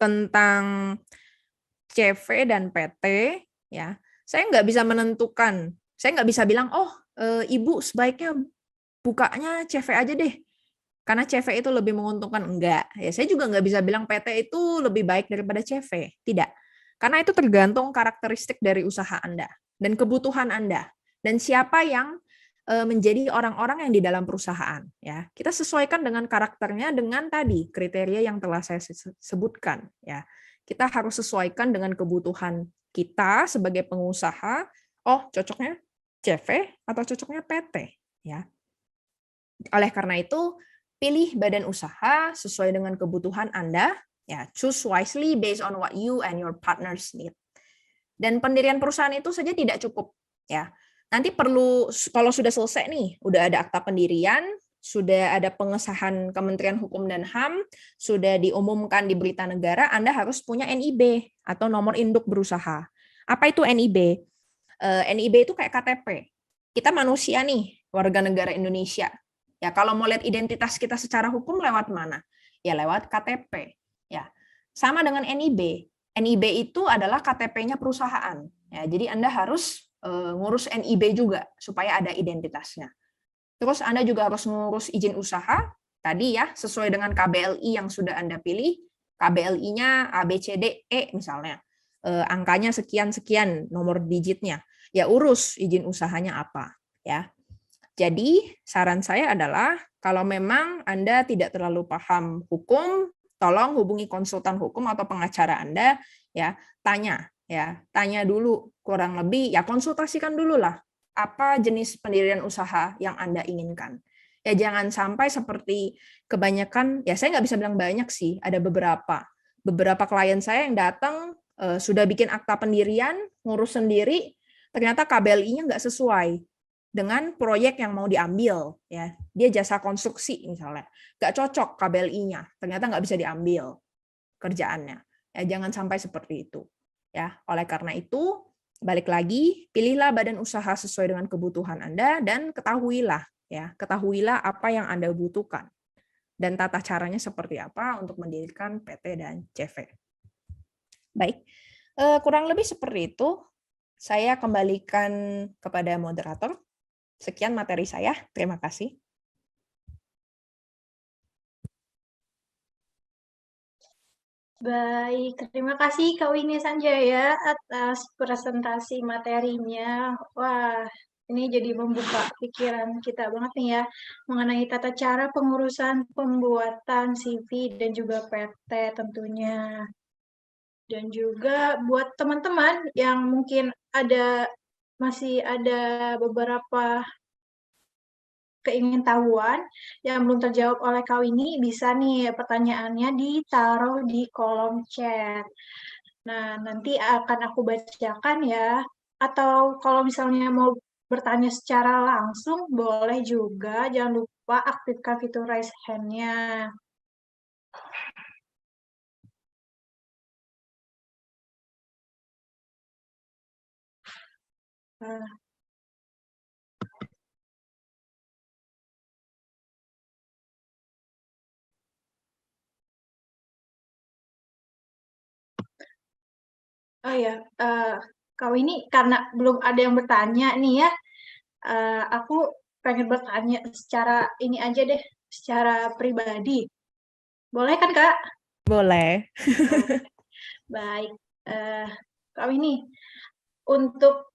tentang CV dan PT ya. Saya nggak bisa menentukan. Saya nggak bisa bilang, oh ibu sebaiknya bukanya CV aja deh. Karena CV itu lebih menguntungkan. Enggak. Ya, saya juga nggak bisa bilang PT itu lebih baik daripada CV. Tidak. Karena itu tergantung karakteristik dari usaha Anda dan kebutuhan Anda. Dan siapa yang menjadi orang-orang yang di dalam perusahaan ya. Kita sesuaikan dengan karakternya dengan tadi kriteria yang telah saya sebutkan ya. Kita harus sesuaikan dengan kebutuhan kita sebagai pengusaha. Oh, cocoknya CV atau cocoknya PT ya. Oleh karena itu, pilih badan usaha sesuai dengan kebutuhan Anda ya. Choose wisely based on what you and your partners need. Dan pendirian perusahaan itu saja tidak cukup ya. Nanti perlu kalau sudah selesai nih, udah ada akta pendirian, sudah ada pengesahan Kementerian Hukum dan HAM, sudah diumumkan di berita negara, Anda harus punya NIB atau nomor induk berusaha. Apa itu NIB? NIB itu kayak KTP. Kita manusia nih, warga negara Indonesia. Ya, kalau mau lihat identitas kita secara hukum lewat mana? Ya lewat KTP. Ya. Sama dengan NIB. NIB itu adalah KTP-nya perusahaan. Ya, jadi Anda harus ngurus NIB juga supaya ada identitasnya. Terus Anda juga harus ngurus izin usaha tadi ya sesuai dengan KBLI yang sudah Anda pilih. KBLI-nya ABCDE misalnya. Angkanya sekian-sekian nomor digitnya. Ya urus izin usahanya apa ya. Jadi saran saya adalah kalau memang Anda tidak terlalu paham hukum, tolong hubungi konsultan hukum atau pengacara Anda ya, tanya dulu kurang lebih ya konsultasikan dulu lah apa jenis pendirian usaha yang Anda inginkan. Ya jangan sampai seperti kebanyakan, ya saya nggak bisa bilang banyak sih, ada beberapa klien saya yang datang sudah bikin akta pendirian, ngurus sendiri, ternyata KBLI-nya nggak sesuai dengan proyek yang mau diambil. Ya, dia jasa konstruksi misalnya, nggak cocok KBLI-nya, ternyata nggak bisa diambil kerjaannya. Ya, jangan sampai seperti itu. Ya, oleh karena itu, balik lagi, pilihlah badan usaha sesuai dengan kebutuhan Anda dan ketahuilah apa yang Anda butuhkan dan tata caranya seperti apa untuk mendirikan PT dan CV. Baik, kurang lebih seperti itu. Saya kembalikan kepada moderator. Sekian materi saya. Terima kasih. Baik, terima kasih Kak Winnie Sanjaya atas presentasi materinya. Wah, ini jadi membuka pikiran kita banget nih ya mengenai tata cara pengurusan pembuatan CV dan juga PT tentunya. Dan juga buat teman-teman yang mungkin masih ada beberapa keingintahuan yang belum terjawab oleh Kak Winnie, bisa nih pertanyaannya ditaruh di kolom chat. Nah, nanti akan aku bacakan ya. Atau kalau misalnya mau bertanya secara langsung, boleh juga. Jangan lupa aktifkan fitur raise hand-nya. Eh, oh ya, kau ini karena belum ada yang bertanya nih ya, aku pengen bertanya secara ini aja deh, secara pribadi. Boleh kan, Kak? Boleh. Baik. Kau ini untuk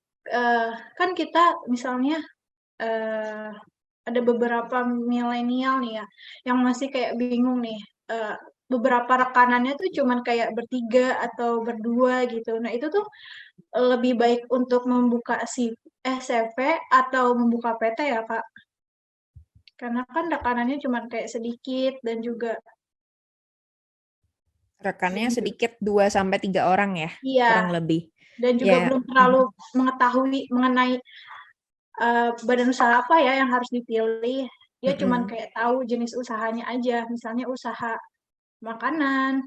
kan kita misalnya ada beberapa milenial nih ya, yang masih kayak bingung nih. Beberapa rekanannya tuh cuman kayak bertiga atau berdua gitu. Nah itu tuh lebih baik untuk membuka CV atau membuka PT ya Kak? Karena kan rekanannya cuman kayak sedikit dan juga Rekannya sedikit 2-3 orang ya, iya, kurang lebih. dan juga Ya, belum terlalu mengetahui mengenai badan usaha apa ya yang harus dipilih. Dia cuman kayak tahu jenis usahanya aja, misalnya usaha makanan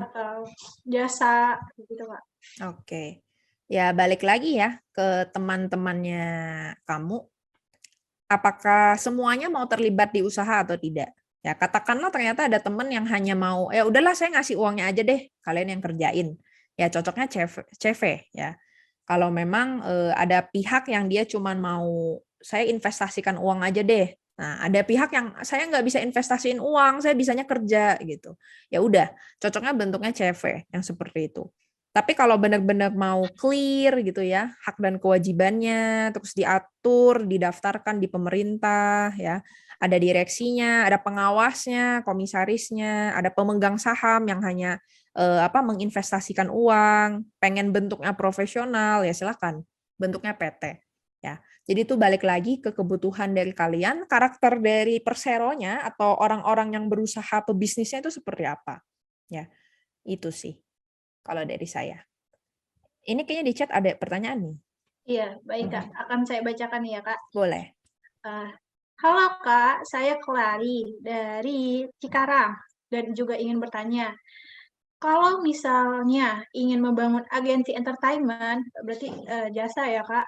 atau jasa gitu Kak. Oke. Ya, balik lagi ya ke teman-temannya kamu. Apakah semuanya mau terlibat di usaha atau tidak? Ya, katakanlah ternyata ada teman yang hanya mau, ya udahlah saya ngasih uangnya aja deh, kalian yang kerjain. Ya, cocoknya CV ya. Kalau memang ada pihak yang dia cuma mau, saya investasikan uang aja deh. Nah, ada pihak yang saya nggak bisa investasiin uang, saya bisanya kerja gitu. Ya udah, cocoknya bentuknya CV yang seperti itu. Tapi kalau benar-benar mau clear gitu ya, hak dan kewajibannya, terus diatur, didaftarkan di pemerintah, ya, ada direksinya, ada pengawasnya, komisarisnya, ada pemegang saham yang hanya menginvestasikan uang, pengen bentuknya profesional, ya silakan, bentuknya PT. Ya, jadi itu balik lagi ke kebutuhan dari kalian, karakter dari perseronya atau orang-orang yang berusaha pebisnisnya itu seperti apa. Ya, itu sih. Kalau dari saya. Ini kayaknya di chat ada pertanyaan nih. Iya, baik Kak. Akan saya bacakan ya Kak. Boleh. Halo Kak, saya Kelari dari Cikarang dan juga ingin bertanya, kalau misalnya ingin membangun agensi entertainment, berarti jasa ya Kak,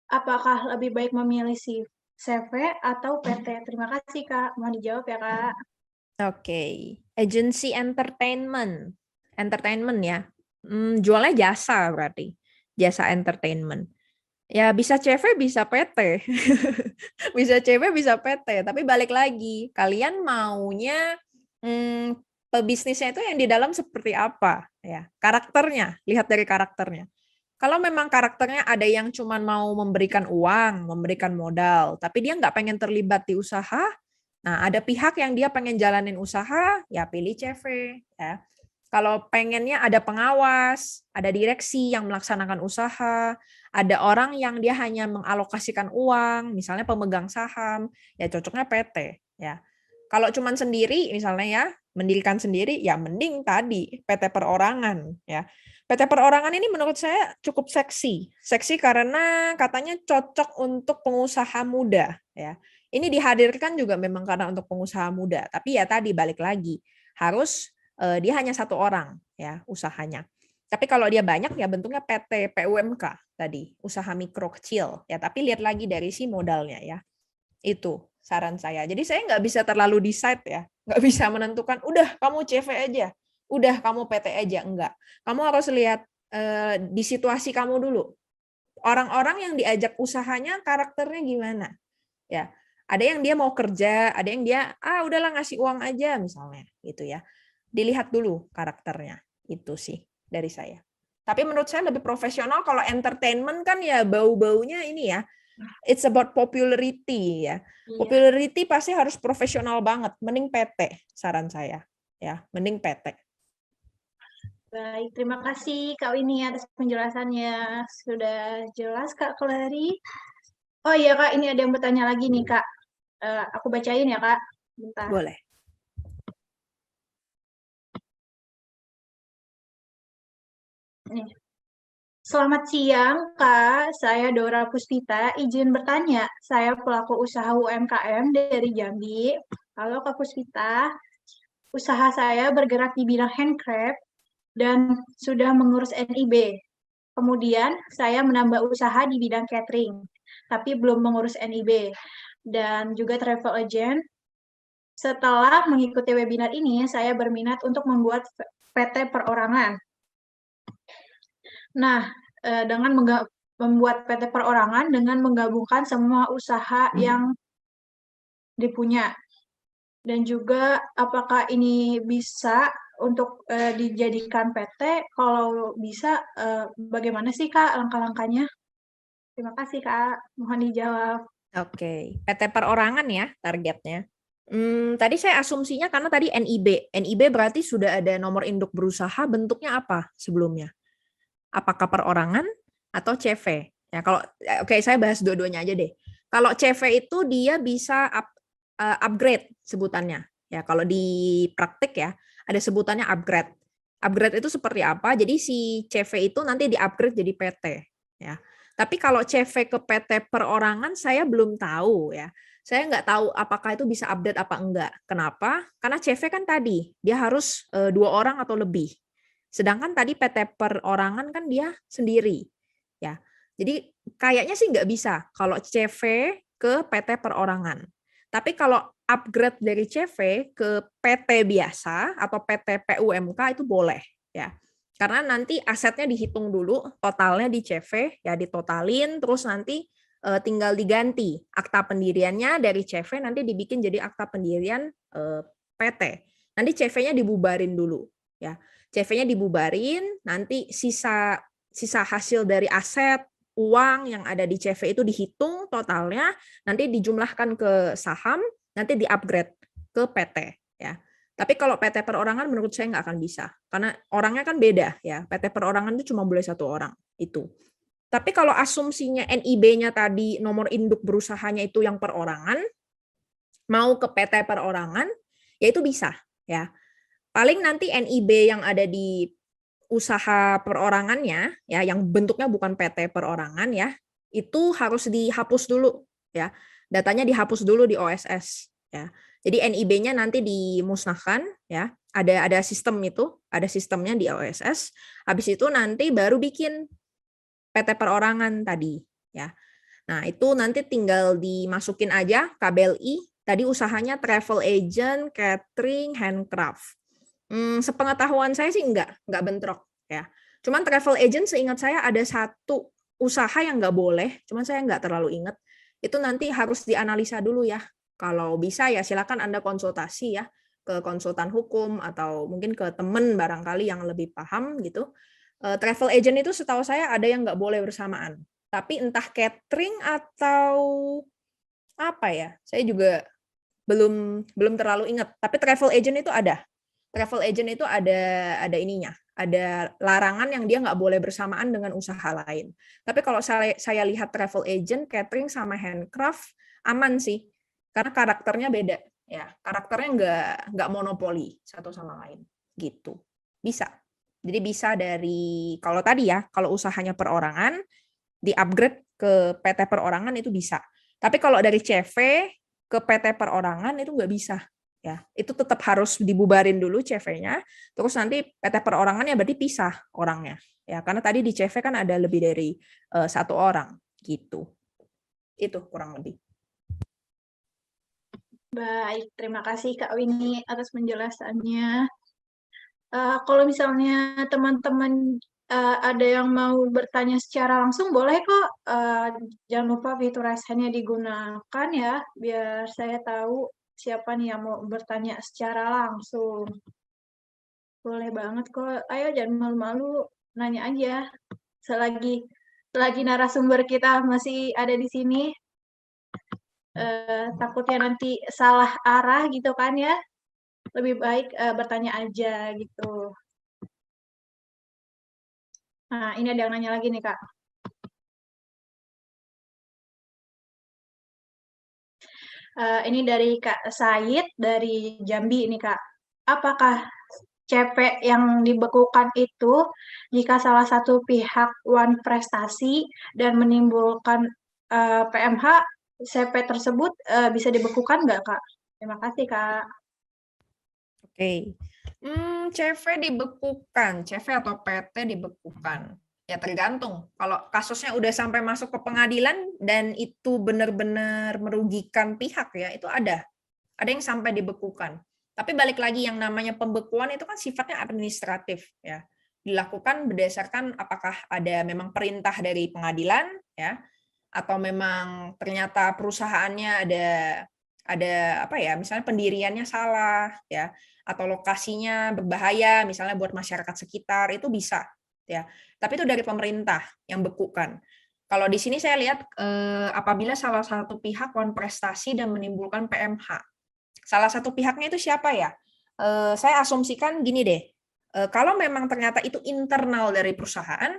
apakah lebih baik memilih si CV atau PT? Terima kasih Kak, mau dijawab ya Kak. Oke. Agency entertainment. Entertainment ya. Jualnya jasa berarti. Jasa entertainment. Ya bisa CV, bisa PT. Bisa CV, bisa PT. Tapi balik lagi, kalian maunya pebisnisnya itu yang di dalam seperti apa? Ya, karakternya. Lihat dari karakternya. Kalau memang karakternya ada yang cuma mau memberikan uang, memberikan modal, tapi dia nggak pengen terlibat di usaha, nah ada pihak yang dia pengen jalanin usaha, ya pilih CV. Ya. Kalau pengennya ada pengawas, ada direksi yang melaksanakan usaha, ada orang yang dia hanya mengalokasikan uang, misalnya pemegang saham, ya cocoknya PT. Ya. Kalau cuman sendiri, misalnya ya, mendirikan sendiri, ya mending tadi PT perorangan. Ya. PT perorangan ini menurut saya cukup seksi. Seksi karena katanya cocok untuk pengusaha muda. Ya. Ini dihadirkan juga memang karena untuk pengusaha muda. Tapi ya tadi balik lagi, harus dia hanya satu orang ya usahanya. Tapi kalau dia banyak ya bentuknya PT, PUMK tadi, usaha mikro kecil. Ya tapi lihat lagi dari si modalnya ya. Itu saran saya. Jadi saya nggak bisa terlalu decide ya. Nggak bisa menentukan, udah kamu CV aja. Udah kamu PT aja. Enggak. Kamu harus lihat di situasi kamu dulu. Orang-orang yang diajak usahanya karakternya gimana. Ya, ada yang dia mau kerja, ada yang dia udahlah ngasih uang aja misalnya gitu ya. Dilihat dulu karakternya. Itu sih dari saya. Tapi menurut saya lebih profesional kalau entertainment kan ya bau-baunya ini ya. It's about popularity ya. Iya. Popularity pasti harus profesional banget. Mending PT saran saya. Ya, mending PT. Baik, terima kasih Kak Winnie atas penjelasannya. Sudah jelas Kak Kelari. Oh iya Kak, ini ada yang bertanya lagi nih Kak. Aku bacain ya Kak. Bentar. Boleh. Nih. Selamat siang Kak, saya Dora Puspita. Izin bertanya, saya pelaku usaha UMKM dari Jambi. Halo Kak Puspita, usaha saya bergerak di bidang handcraft dan sudah mengurus NIB. Kemudian saya menambah usaha di bidang catering, tapi belum mengurus NIB dan juga travel agent. Setelah mengikuti webinar ini, saya berminat untuk membuat PT perorangan. Nah, dengan membuat PT perorangan dengan menggabungkan semua usaha yang dipunya. Dan juga apakah ini bisa untuk dijadikan PT? Kalau bisa, bagaimana sih Kak langkah-langkahnya? Terima kasih Kak, mohon dijawab. Oke, PT perorangan ya targetnya. Tadi saya asumsinya karena tadi NIB. NIB berarti sudah ada nomor induk berusaha, bentuknya apa sebelumnya? Apakah perorangan atau CV? Ya, kalau oke, saya bahas dua-duanya aja deh. Kalau CV itu dia bisa upgrade sebutannya. Ya, kalau di praktik ya ada sebutannya upgrade. Upgrade itu seperti apa? Jadi si CV itu nanti di-upgrade jadi PT ya. Tapi kalau CV ke PT perorangan saya belum tahu ya. Saya nggak tahu apakah itu bisa update apa enggak. Kenapa? Karena CV kan tadi dia harus 2 orang atau lebih. Sedangkan tadi PT perorangan kan dia sendiri. Ya. Jadi kayaknya sih nggak bisa kalau CV ke PT perorangan. Tapi kalau upgrade dari CV ke PT biasa atau PT PUMK itu boleh ya. Karena nanti asetnya dihitung dulu, totalnya di CV ya ditotalin, terus nanti tinggal diganti akta pendiriannya dari CV nanti dibikin jadi akta pendirian PT. Nanti CV-nya dibubarin dulu ya. CV-nya dibubarin, nanti sisa hasil dari aset uang yang ada di CV itu dihitung totalnya, nanti dijumlahkan ke saham, nanti di-upgrade ke PT ya. Tapi kalau PT perorangan menurut saya nggak akan bisa, karena orangnya kan beda ya. PT perorangan itu cuma boleh 1 orang itu. Tapi kalau asumsinya NIB-nya tadi nomor induk berusahanya itu yang perorangan, mau ke PT perorangan, ya itu bisa ya. Paling nanti NIB yang ada di usaha perorangannya ya yang bentuknya bukan PT perorangan ya, itu harus dihapus dulu ya. Datanya dihapus dulu di OSS ya. Jadi NIB-nya nanti dimusnahkan ya. Ada sistem itu, ada sistemnya di OSS. Habis itu nanti baru bikin PT perorangan tadi ya. Nah, itu nanti tinggal dimasukin aja KBLI, tadi usahanya travel agent, catering, handcraft. Sepengetahuan saya sih enggak bentrok ya. Cuman travel agent seingat saya ada satu usaha yang nggak boleh, cuman saya nggak terlalu ingat. Itu nanti harus dianalisa dulu ya. Kalau bisa ya silakan Anda konsultasi ya ke konsultan hukum atau mungkin ke teman barangkali yang lebih paham gitu. Travel agent itu setahu saya ada yang nggak boleh bersamaan. Tapi entah catering atau apa ya, saya juga belum terlalu ingat. Tapi travel agent itu ada. Travel agent itu ada ininya, ada larangan yang dia nggak boleh bersamaan dengan usaha lain. Tapi kalau saya lihat travel agent, catering sama handcraft aman sih, karena karakternya beda. Ya, karakternya nggak monopoli satu sama lain, gitu. Bisa. Jadi bisa dari kalau tadi ya, kalau usahanya perorangan, di-upgrade ke PT perorangan itu bisa. Tapi kalau dari CV ke PT perorangan itu nggak bisa. Ya, itu tetap harus dibubarin dulu CV-nya, terus nanti PT perorangannya berarti pisah orangnya. Ya, karena tadi di CV kan ada lebih dari 1 orang gitu. Itu kurang lebih. Baik, terima kasih Kak Winnie atas penjelasannya. Kalau misalnya teman-teman ada yang mau bertanya secara langsung, boleh kok. Jangan lupa fitur raise hand-nya digunakan ya, biar saya tahu siapa nih yang mau bertanya secara langsung. Boleh banget kok. Ayo jangan malu-malu, nanya aja. Selagi narasumber kita masih ada di sini, takutnya nanti salah arah gitu kan ya. Lebih baik bertanya aja gitu. Nah, ini ada yang nanya lagi nih, Kak. Ini dari Kak Said, dari Jambi ini, Kak. Apakah CP yang dibekukan itu jika salah satu pihak one prestasi dan menimbulkan PMH, CP tersebut bisa dibekukan nggak, Kak? Terima kasih, Kak. Oke. CV dibekukan, CV atau PT dibekukan. Ya tergantung. Kalau kasusnya udah sampai masuk ke pengadilan dan itu benar-benar merugikan pihak ya, itu ada. Ada yang sampai dibekukan. Tapi balik lagi yang namanya pembekuan itu kan sifatnya administratif ya. Dilakukan berdasarkan apakah ada memang perintah dari pengadilan ya, atau memang ternyata perusahaannya ada apa ya, misalnya pendiriannya salah ya, atau lokasinya berbahaya misalnya buat masyarakat sekitar, itu bisa ya. Tapi itu dari pemerintah yang bekukan. Kalau di sini saya lihat apabila salah satu pihak prestasi dan menimbulkan PMH. Salah satu pihaknya itu siapa ya? Saya asumsikan gini deh. Kalau memang ternyata itu internal dari perusahaan,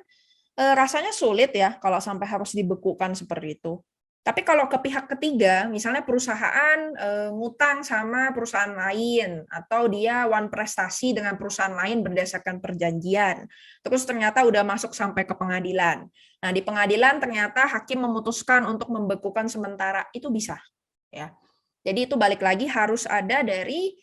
rasanya sulit ya kalau sampai harus dibekukan seperti itu. Tapi kalau ke pihak ketiga, misalnya perusahaan ngutang sama perusahaan lain, atau dia prestasi dengan perusahaan lain berdasarkan perjanjian, terus ternyata udah masuk sampai ke pengadilan. Nah, di pengadilan ternyata hakim memutuskan untuk membekukan sementara, itu bisa. Ya. Jadi itu balik lagi harus ada dari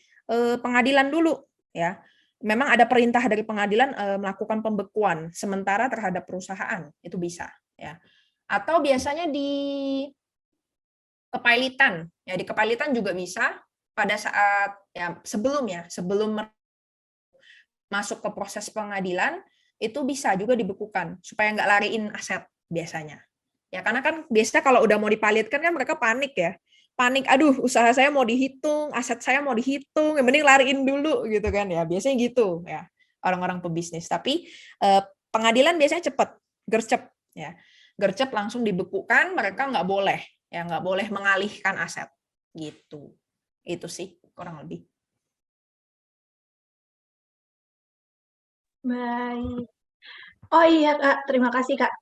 pengadilan dulu. Ya. Memang ada perintah dari pengadilan melakukan pembekuan sementara terhadap perusahaan, itu bisa. Ya. Atau biasanya di kepailitan, ya di kepailitan juga bisa pada saat ya sebelum masuk ke proses pengadilan itu bisa juga dibekukan supaya nggak lariin aset biasanya. Ya karena kan biasanya kalau udah mau dipalitkan kan mereka panik ya. Panik, aduh usaha saya mau dihitung, aset saya mau dihitung, yang mending lariin dulu gitu kan ya. Biasanya gitu ya orang-orang pebisnis. Tapi pengadilan biasanya cepat, gercep ya. Gercep langsung dibekukan, mereka nggak boleh mengalihkan aset gitu. Itu sih kurang lebih. Baik. Oh iya Kak, terima kasih Kak.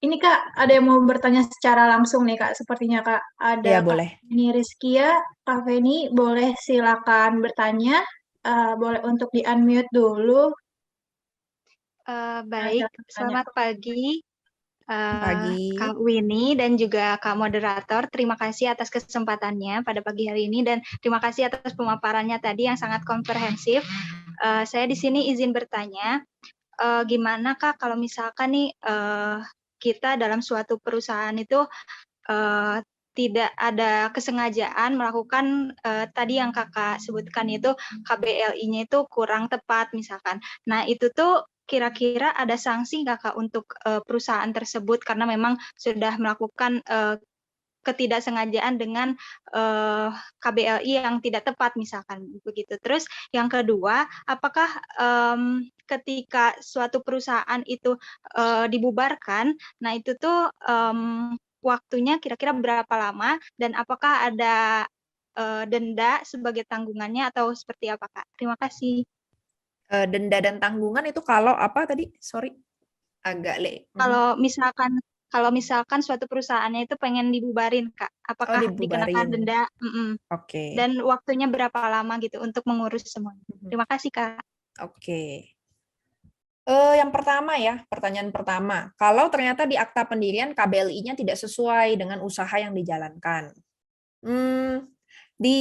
Ini Kak, ada yang mau bertanya secara langsung nih Kak. Sepertinya Kak, ada Ya Kak boleh. Feni Rizkia. Kak Feni, boleh silakan bertanya. Boleh untuk di-unmute dulu. Baik, Silakan bertanya. selamat pagi Pagi. Kak Winnie dan juga Kak Moderator. Terima kasih atas kesempatannya pada pagi hari ini dan terima kasih atas pemaparannya tadi yang sangat komprehensif. Saya di sini izin bertanya, gimana Kak kalau misalkan nih kita dalam suatu perusahaan itu tidak ada kesengajaan melakukan tadi yang Kakak sebutkan itu KBLI-nya itu kurang tepat misalkan. Nah, itu tuh kira-kira ada sanksi nggak Kak untuk perusahaan tersebut karena memang sudah melakukan ketidaksengajaan dengan KBLI yang tidak tepat misalkan begitu. Terus yang kedua, apakah ketika suatu perusahaan itu dibubarkan, nah itu tuh waktunya kira-kira berapa lama dan apakah ada denda sebagai tanggungannya atau seperti apa Kak? Terima kasih. Denda dan tanggungan itu kalau apa tadi? Sorry, agak Kalau misalkan suatu perusahaannya itu pengen dibubarin Kak, Oh, apakah dikenakan dibubarin. denda? Oke. Dan waktunya berapa lama gitu untuk mengurus semuanya? Terima kasih Kak. Oke. Yang pertama ya, pertanyaan pertama. Kalau ternyata di akta pendirian KBLI-nya tidak sesuai dengan usaha yang dijalankan. Di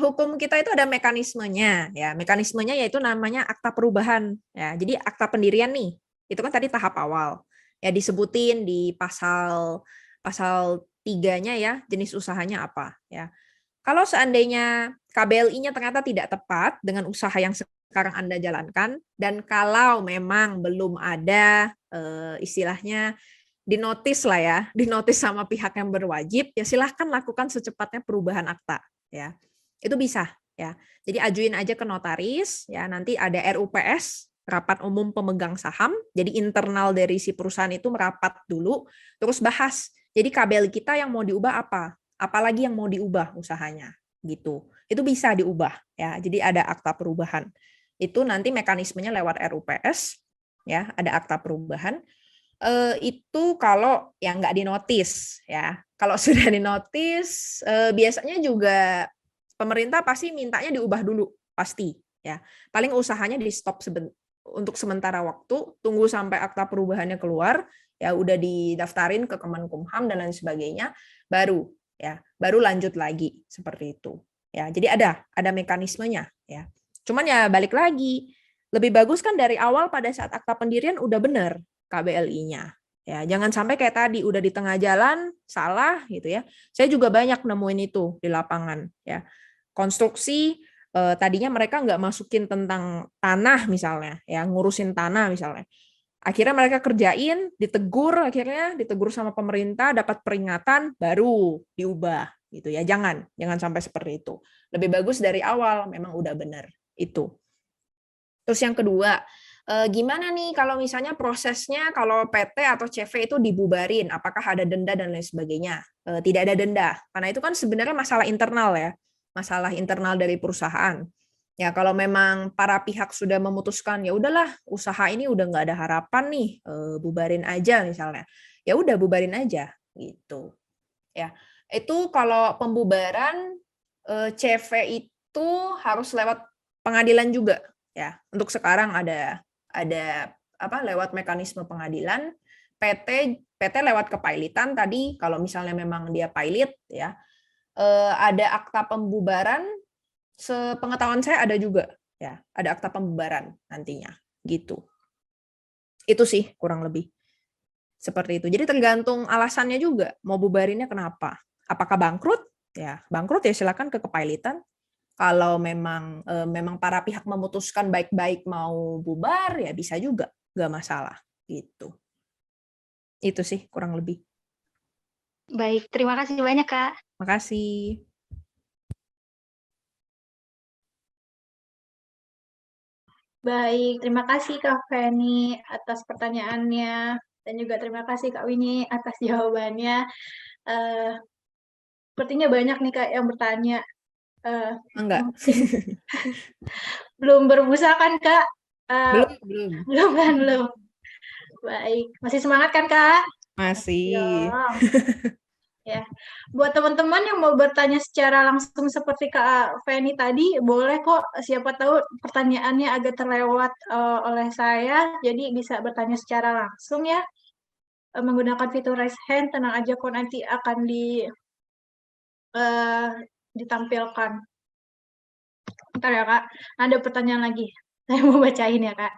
hukum kita itu ada mekanismenya, ya. Mekanismenya yaitu namanya akta perubahan. Ya, jadi akta pendirian nih, itu kan tadi tahap awal. Ya disebutin di pasal 3-nya ya, jenis usahanya apa, ya. Kalau seandainya KBLI-nya ternyata tidak tepat dengan usaha yang sekarang Anda jalankan, dan kalau memang belum ada istilahnya dinotis lah ya, dinotis sama pihak yang berwajib, ya silahkan lakukan secepatnya perubahan akta. Ya, itu bisa. Ya, jadi ajuin aja ke notaris. Ya, nanti ada RUPS, rapat umum pemegang saham. Jadi internal dari si perusahaan itu merapat dulu, terus bahas. Jadi KBLI kita yang mau diubah apa? Apalagi yang mau diubah usahanya gitu. Itu bisa diubah ya. Jadi ada akta perubahan. Itu nanti mekanismenya lewat RUPS ya, ada akta perubahan. Itu kalau yang nggak dinotis ya. Kalau sudah dinotis biasanya juga pemerintah pasti mintanya diubah dulu pasti ya. Paling usahanya di stop untuk sementara waktu, tunggu sampai akta perubahannya keluar, ya udah didaftarin ke Kemenkumham dan lain sebagainya, baru lanjut lagi seperti itu. Ya, jadi ada mekanismenya ya. Cuman ya balik lagi, lebih bagus kan dari awal pada saat akta pendirian udah benar KBLI-nya. Ya, jangan sampai kayak tadi udah di tengah jalan salah gitu ya. Saya juga banyak nemuin itu di lapangan ya. Konstruksi tadinya mereka nggak masukin tentang tanah misalnya, ya ngurusin tanah misalnya. Akhirnya mereka kerjain, akhirnya ditegur sama pemerintah, dapat peringatan, baru diubah gitu ya. Jangan sampai seperti itu. Lebih bagus dari awal memang udah benar itu. Terus yang kedua, gimana nih kalau misalnya prosesnya kalau PT atau CV itu dibubarin, apakah ada denda dan lain sebagainya? Tidak ada denda, karena itu kan sebenarnya masalah internal ya, masalah internal dari perusahaan. Ya kalau memang para pihak sudah memutuskan ya udahlah usaha ini udah nggak ada harapan nih, bubarin aja misalnya, ya udah bubarin aja gitu. Ya itu kalau pembubaran CV itu harus lewat pengadilan juga. Ya, untuk sekarang ada lewat mekanisme pengadilan, PT lewat kepailitan tadi kalau misalnya memang dia pilot ya, ada akta pembubaran, sepengetahuan saya ada juga ya, ada akta pembubaran nantinya gitu. Itu sih kurang lebih seperti itu. Jadi tergantung alasannya juga mau bubarinnya kenapa. Apakah bangkrut? Ya, bangkrut ya silakan ke kepailitan. Kalau memang para pihak memutuskan baik-baik mau bubar, ya bisa juga, nggak masalah gitu. Itu sih kurang lebih. Baik, terima kasih banyak Kak. Makasih. Baik, terima kasih Kak Feni atas pertanyaannya dan juga terima kasih Kak Winnie atas jawabannya. Sepertinya banyak nih Kak yang bertanya. Enggak. Mungkin belum berbusa kan Kak? Belum. Belum kan, belum. Baik, masih semangat kan Kak? Masih. Ya, buat teman-teman yang mau bertanya secara langsung seperti Kak Feni tadi, boleh kok. Siapa tahu pertanyaannya agak terlewat oleh saya, jadi bisa bertanya secara langsung ya. Menggunakan fitur raise hand, tenang aja kok nanti akan ditampilkan. Bentar ya Kak, ada pertanyaan lagi. Saya mau bacain ya Kak.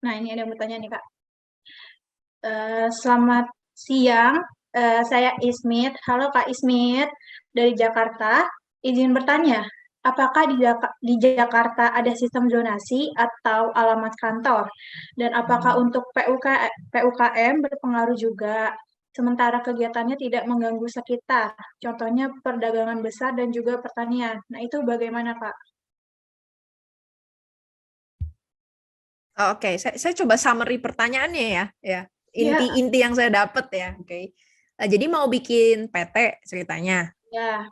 Nah, ini ada yang bertanya nih Kak. Selamat siang, saya Ismit. Halo Kak Ismit, dari Jakarta. Izin bertanya, apakah di Jakarta ada sistem zonasi atau alamat kantor? Dan apakah untuk PUKM berpengaruh juga? Sementara kegiatannya tidak mengganggu sekitar, contohnya perdagangan besar dan juga pertanian. Nah, itu bagaimana Kak? Oke, saya coba summary pertanyaannya ya. Ya, Inti-inti yang saya dapat ya. Oke. Jadi mau bikin PT ceritanya. ya,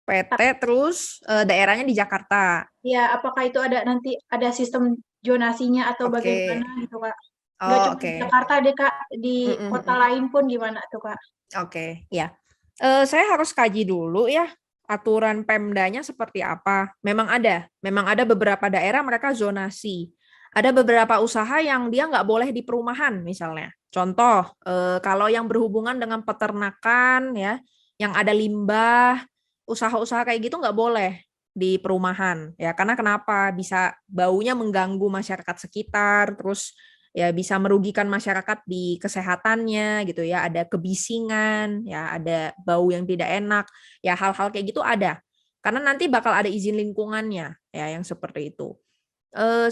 PT terus daerahnya di Jakarta. ya. Apakah itu ada nanti ada sistem zonasinya atau Oke. bagaimana gitu Kak? Nggak Oh, cuma di oke. Jakarta deh Kak, di kota lain pun gimana tuh Kak? Oke, ya. Saya harus kaji dulu ya aturan Pemdanya seperti apa. Memang ada beberapa daerah mereka zonasi. Ada beberapa usaha yang dia nggak boleh di perumahan misalnya. Contoh, kalau yang berhubungan dengan peternakan ya, yang ada limbah, usaha-usaha kayak gitu nggak boleh di perumahan ya. Karena kenapa? Bisa baunya mengganggu masyarakat sekitar, terus ya bisa merugikan masyarakat di kesehatannya gitu ya, ada kebisingan, ya ada bau yang tidak enak, ya hal-hal kayak gitu ada. Karena nanti bakal ada izin lingkungannya ya yang seperti itu.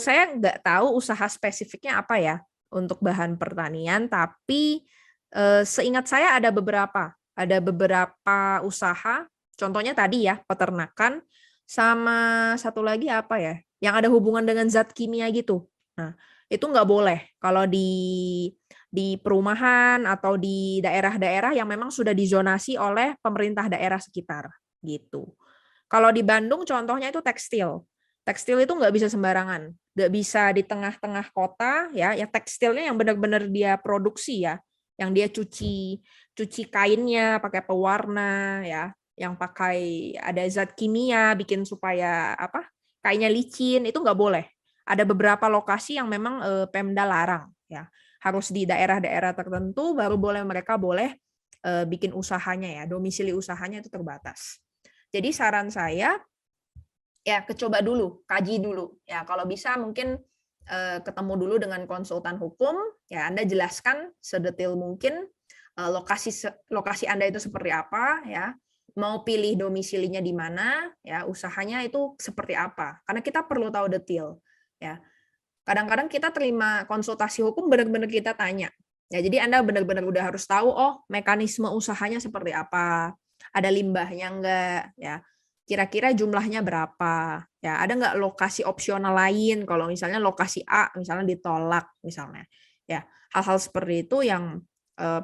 Saya nggak tahu usaha spesifiknya apa ya untuk bahan pertanian, tapi seingat saya ada beberapa usaha, contohnya tadi ya peternakan, sama satu lagi apa ya, yang ada hubungan dengan zat kimia gitu. Nah, itu nggak boleh kalau di perumahan atau di daerah-daerah yang memang sudah dizonasi oleh pemerintah daerah sekitar gitu. Kalau di Bandung contohnya itu tekstil. Tekstil itu nggak bisa sembarangan, nggak bisa di tengah-tengah kota ya. Yang tekstilnya yang benar-benar dia produksi ya, yang dia cuci kainnya pakai pewarna ya, yang pakai ada zat kimia bikin supaya kainnya licin, itu nggak boleh. Ada beberapa lokasi yang memang Pemda larang ya, harus di daerah-daerah tertentu baru mereka boleh bikin usahanya ya, domisili usahanya itu terbatas. Jadi saran saya ya coba dulu, kaji dulu. Ya kalau bisa mungkin ketemu dulu dengan konsultan hukum, ya Anda jelaskan sedetail mungkin lokasi Anda itu seperti apa ya. Mau pilih domisilinya di mana, ya usahanya itu seperti apa. Karena kita perlu tahu detail, ya. Kadang-kadang kita terima konsultasi hukum benar-benar kita tanya. Ya, jadi Anda benar-benar udah harus tahu, oh mekanisme usahanya seperti apa, ada limbahnya enggak, ya. Kira-kira jumlahnya berapa, ya. Ada nggak lokasi opsional lain kalau misalnya lokasi A misalnya ditolak misalnya, ya. Hal-hal seperti itu yang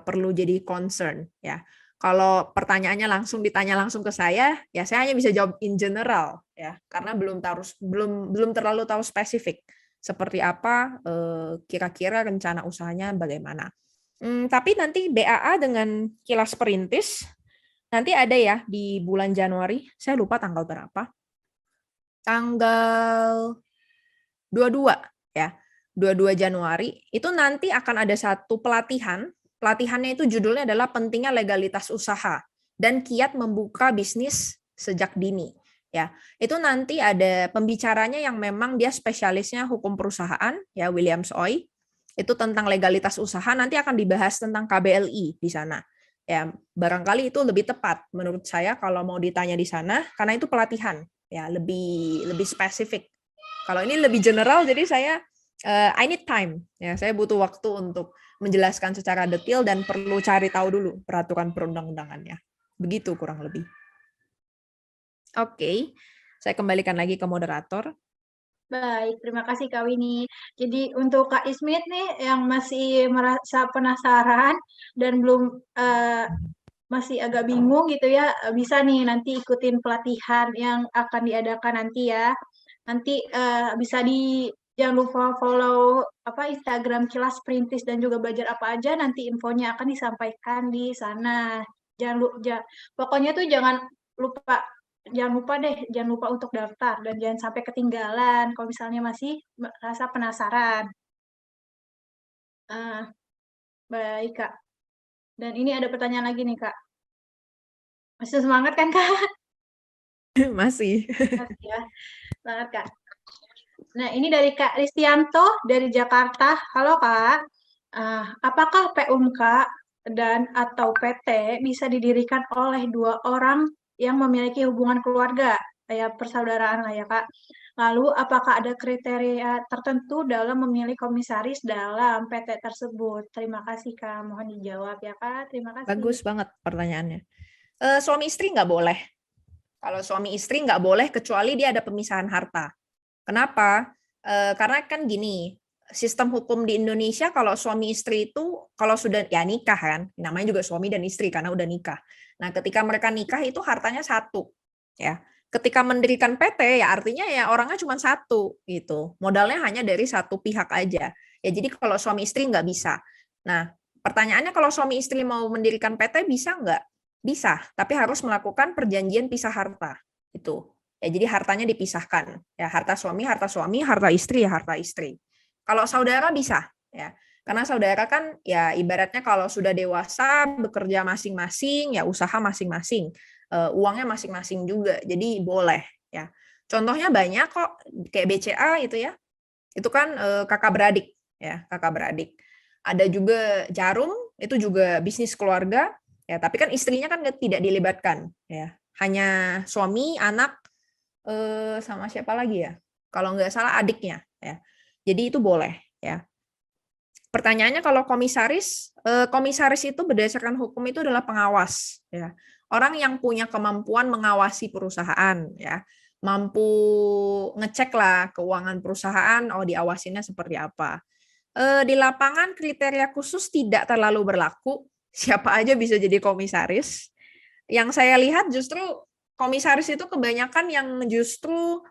perlu jadi concern, ya. Kalau pertanyaannya ditanya langsung ke saya, ya saya hanya bisa jawab in general, ya, karena belum terlalu tahu spesifik seperti apa kira-kira rencana usahanya bagaimana. Tapi nanti BAA dengan Kilas Perintis nanti ada ya di bulan Januari, saya lupa tanggal berapa. Tanggal 22 ya. 22 Januari itu nanti akan ada satu pelatihan. Pelatihannya itu judulnya adalah pentingnya legalitas usaha dan kiat membuka bisnis sejak dini. Ya, itu nanti ada pembicaranya yang memang dia spesialisnya hukum perusahaan, ya Williams Oy. Itu tentang legalitas usaha, nanti akan dibahas tentang KBLI di sana. Ya, barangkali itu lebih tepat menurut saya kalau mau ditanya di sana, karena itu pelatihan, ya lebih spesifik. Kalau ini lebih general, jadi saya I need time. Ya, saya butuh waktu untuk menjelaskan secara detail dan perlu cari tahu dulu peraturan perundang-undangannya. Begitu kurang lebih. Oke, saya kembalikan lagi ke moderator. Baik, terima kasih Kak Winnie. Jadi untuk Kak Ismit nih yang masih merasa penasaran dan belum masih agak bingung gitu ya, bisa nih nanti ikutin pelatihan yang akan diadakan nanti ya. Nanti bisa jangan lupa follow Instagram Kilas Perintis dan juga belajar apa aja, nanti infonya akan disampaikan di sana. Pokoknya tuh jangan lupa untuk daftar dan jangan sampai ketinggalan kalau misalnya masih merasa penasaran. Baik Kak. Dan ini ada pertanyaan lagi nih Kak. Masih semangat kan Kak? Masih. Masih ya. Semangat Kak. Nah, ini dari Kak Ristianto dari Jakarta. Halo Kak, apakah PUMK dan atau PT bisa didirikan oleh dua orang yang memiliki hubungan keluarga, kayak persaudaraan lah ya Kak. Lalu, apakah ada kriteria tertentu dalam memilih komisaris dalam PT tersebut? Terima kasih Kak, mohon dijawab ya Kak. Terima kasih. Bagus banget pertanyaannya. Suami istri nggak boleh. Kalau suami istri nggak boleh kecuali dia ada pemisahan harta. Kenapa? Karena kan gini, sistem hukum di Indonesia kalau suami istri itu kalau sudah ya nikah kan, namanya juga suami dan istri karena udah nikah. Nah, ketika mereka nikah itu hartanya satu, ya. Ketika mendirikan PT ya artinya ya orangnya cuma satu gitu. Modalnya hanya dari satu pihak aja. Ya jadi kalau suami istri nggak bisa. Nah, pertanyaannya kalau suami istri mau mendirikan PT bisa nggak? Bisa, tapi harus melakukan perjanjian pisah harta. Itu. Ya, jadi hartanya dipisahkan. Ya, harta suami, harta istri, ya harta istri. Kalau saudara bisa, ya. Karena saudara kan ya ibaratnya kalau sudah dewasa bekerja masing-masing, ya usaha masing-masing, uangnya masing-masing juga. Jadi boleh, ya. Contohnya banyak kok kayak BCA itu ya. Itu kan kakak beradik, ya, kakak beradik. Ada juga Jarum, itu juga bisnis keluarga, ya, tapi kan istrinya kan tidak dilibatkan, ya. Hanya suami, anak, sama siapa lagi ya? Kalau nggak salah adiknya, ya. Jadi itu boleh, ya. Pertanyaannya kalau komisaris itu berdasarkan hukum itu adalah pengawas, ya. Orang yang punya kemampuan mengawasi perusahaan, ya. Mampu ngecek lah keuangan perusahaan, oh diawasinnya seperti apa. Di lapangan kriteria khusus tidak terlalu berlaku, siapa aja bisa jadi komisaris. Yang saya lihat justru komisaris itu kebanyakan yang justru